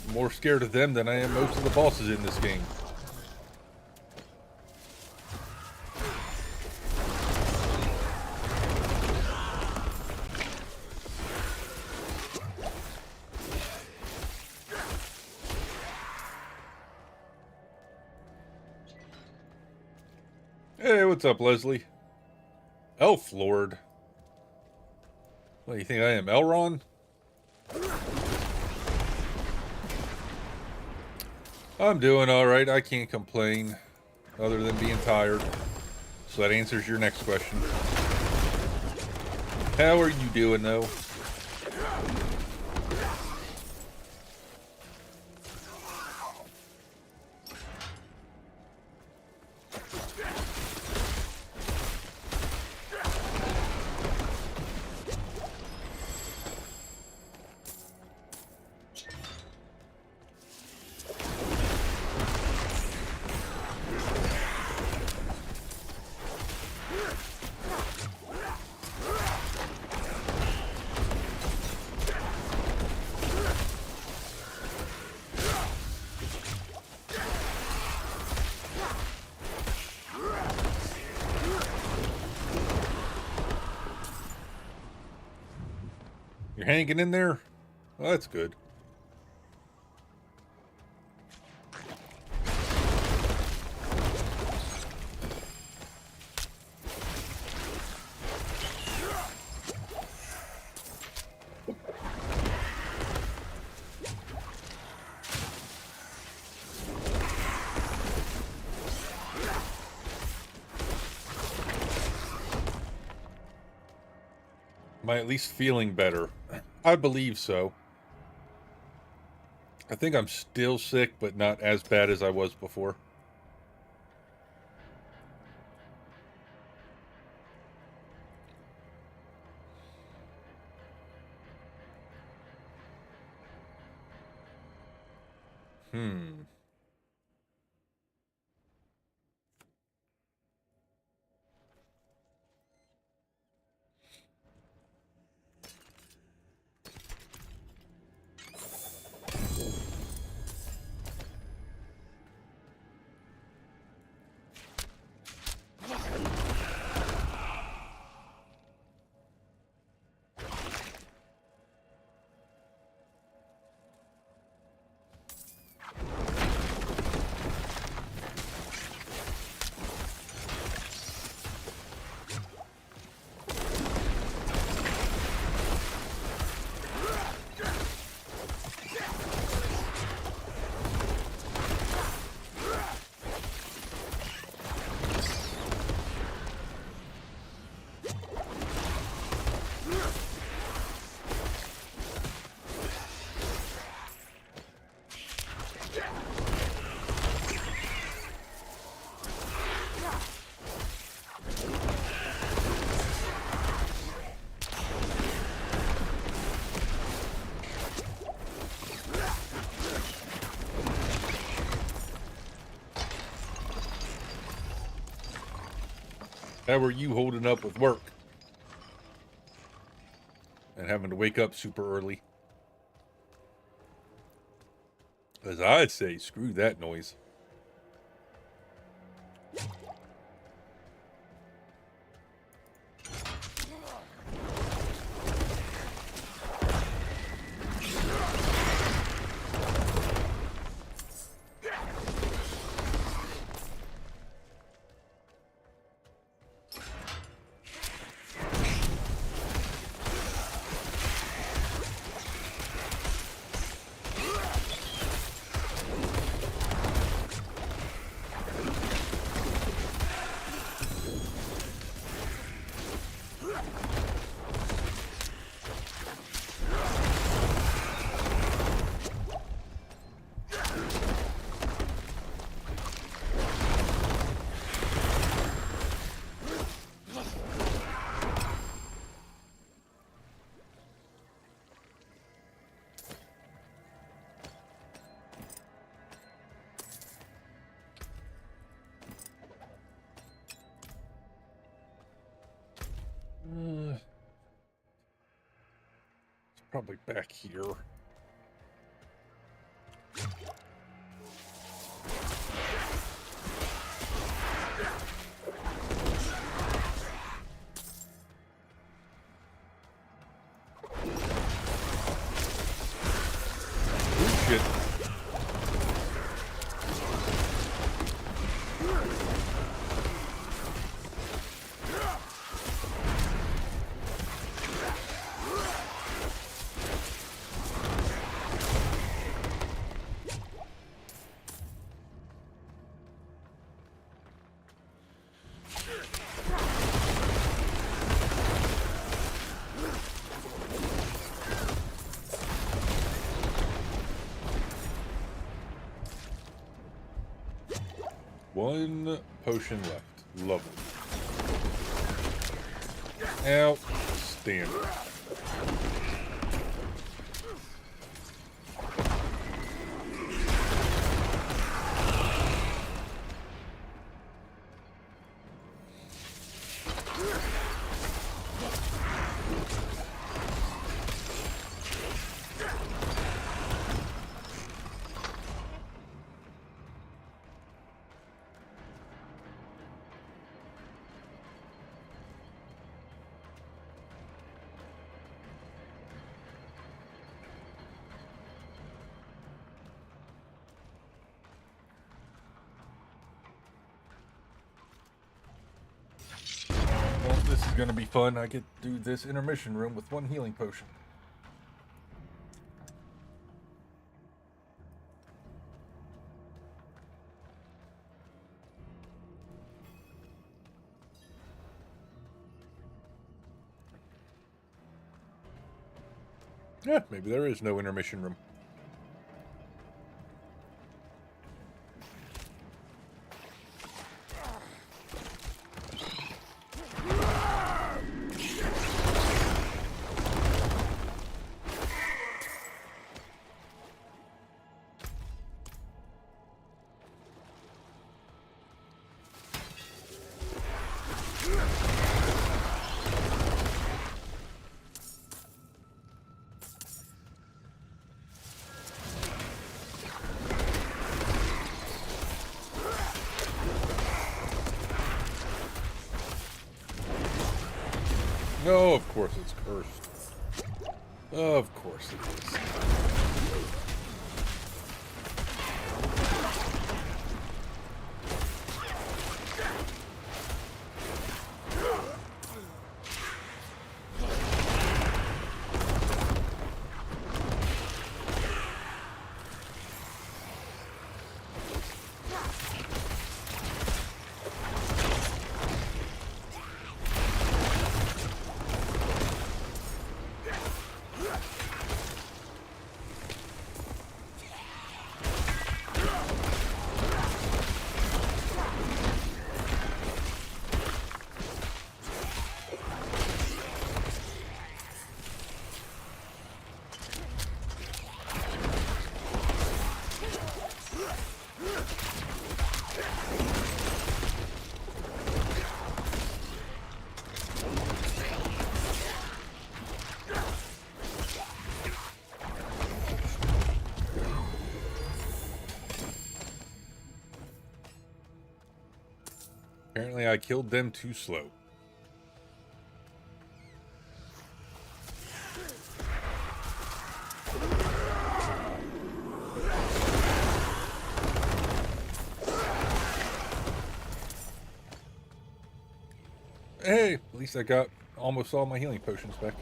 I'm more scared of them than I am most of the bosses in this game. Hey, what's up, Leslie? Elf Lord. What, do you think I am, Elrond? I'm doing alright, I can't complain. Other than being tired. So that answers your next question. How are you doing, though? You're hanging in there? Well, that's good. Am I at least feeling better? I believe so. I think I'm still sick, but not as bad as I was before. How are you holding up with work? And having to wake up super early? As I'd say, screw that noise. It's probably back here. Oh, shit. One potion left. Lovely. Outstanding. Well, this is going to be fun. I get to do this intermission room with one healing potion. Yeah, maybe there is no intermission room. No, of course it's cursed. Of course it is. Apparently I killed them too slow. Hey, at least I got almost all my healing potions back.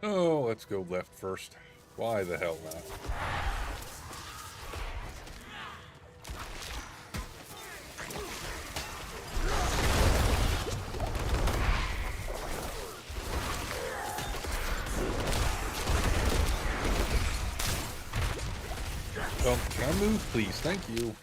Oh, let's go left first. Why the hell not? Can I move, please? Thank you.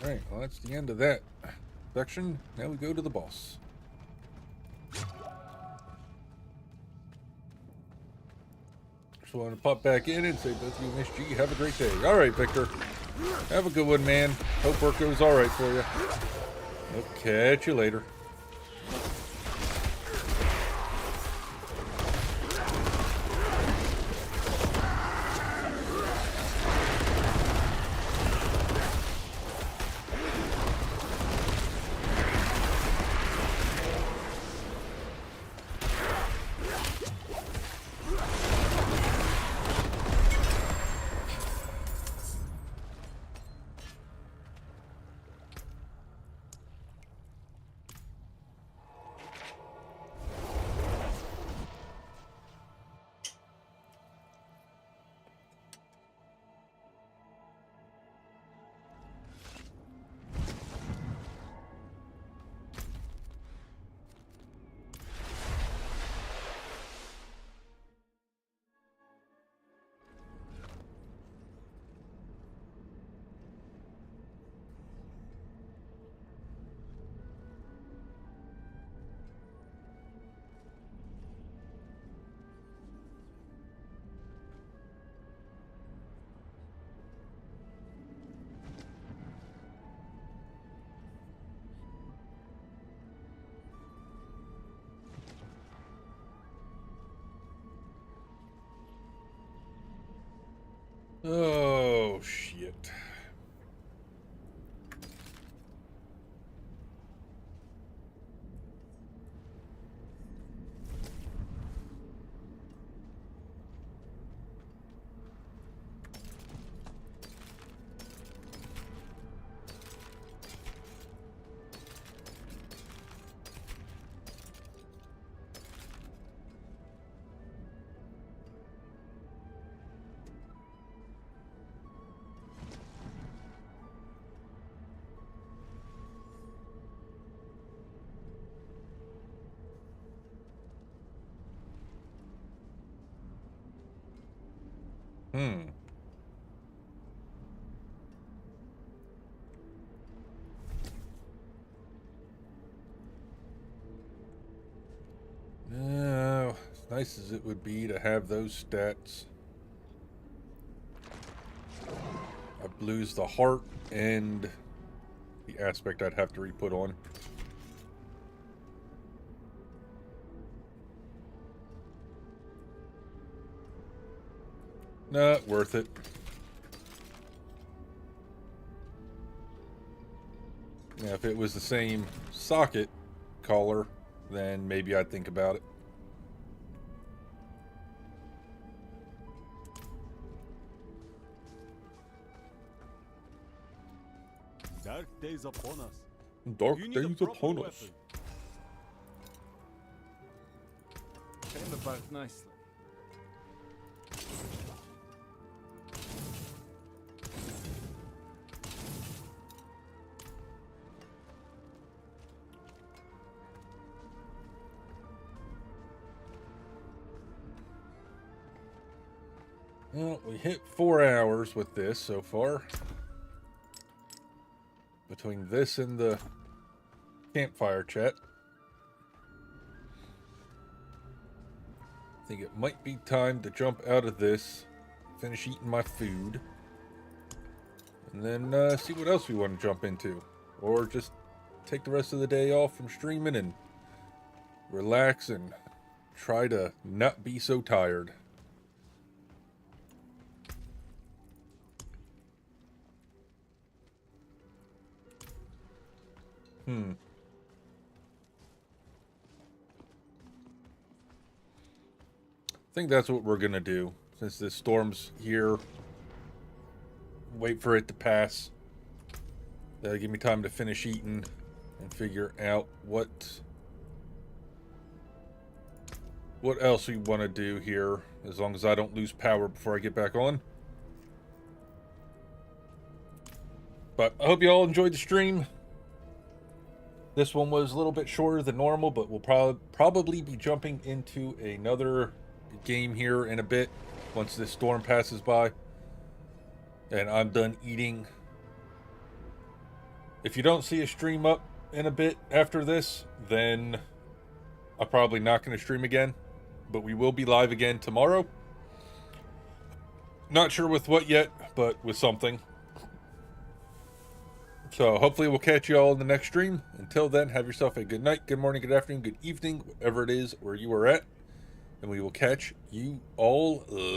Alright, well that's the end of that section. Now we go to the boss. Just want to pop back in and say both you and Miss G have a great day. Alright, Victor. Have a good one, man. Hope work goes alright for you. I'll catch you later. Oh, shit. Hmm. Now, as nice as it would be to have those stats, I'd lose the heart and the aspect I'd have to re-put on. Not worth it. Now, if it was the same socket color, then maybe I'd think about it. Dark days upon us. Dark You need a days proper upon us. weapon. Came apart nicely. Well, we hit 4 hours with this so far. Between this and the campfire chat. I think it might be time to jump out of this, finish eating my food, and then see what else we want to jump into. Or just take the rest of the day off from streaming and relax and try to not be so tired. I think that's what we're gonna do. Since this storm's here, wait for it to pass. That'll give me time to finish eating and figure out what else we want to do here, as long as I don't lose power before I get back on. But I hope you all enjoyed the stream. This one was a little bit shorter than normal, but we'll probably be jumping into another game here in a bit once this storm passes by and I'm done eating. If you don't see a stream up in a bit after this, then I'm probably not going to stream again, but we will be live again tomorrow. Not sure with what yet, but with something. So hopefully we'll catch you all in the next stream. Until then, have yourself a good night, good morning, good afternoon, good evening, whatever it is where you are at. And we will catch you all later.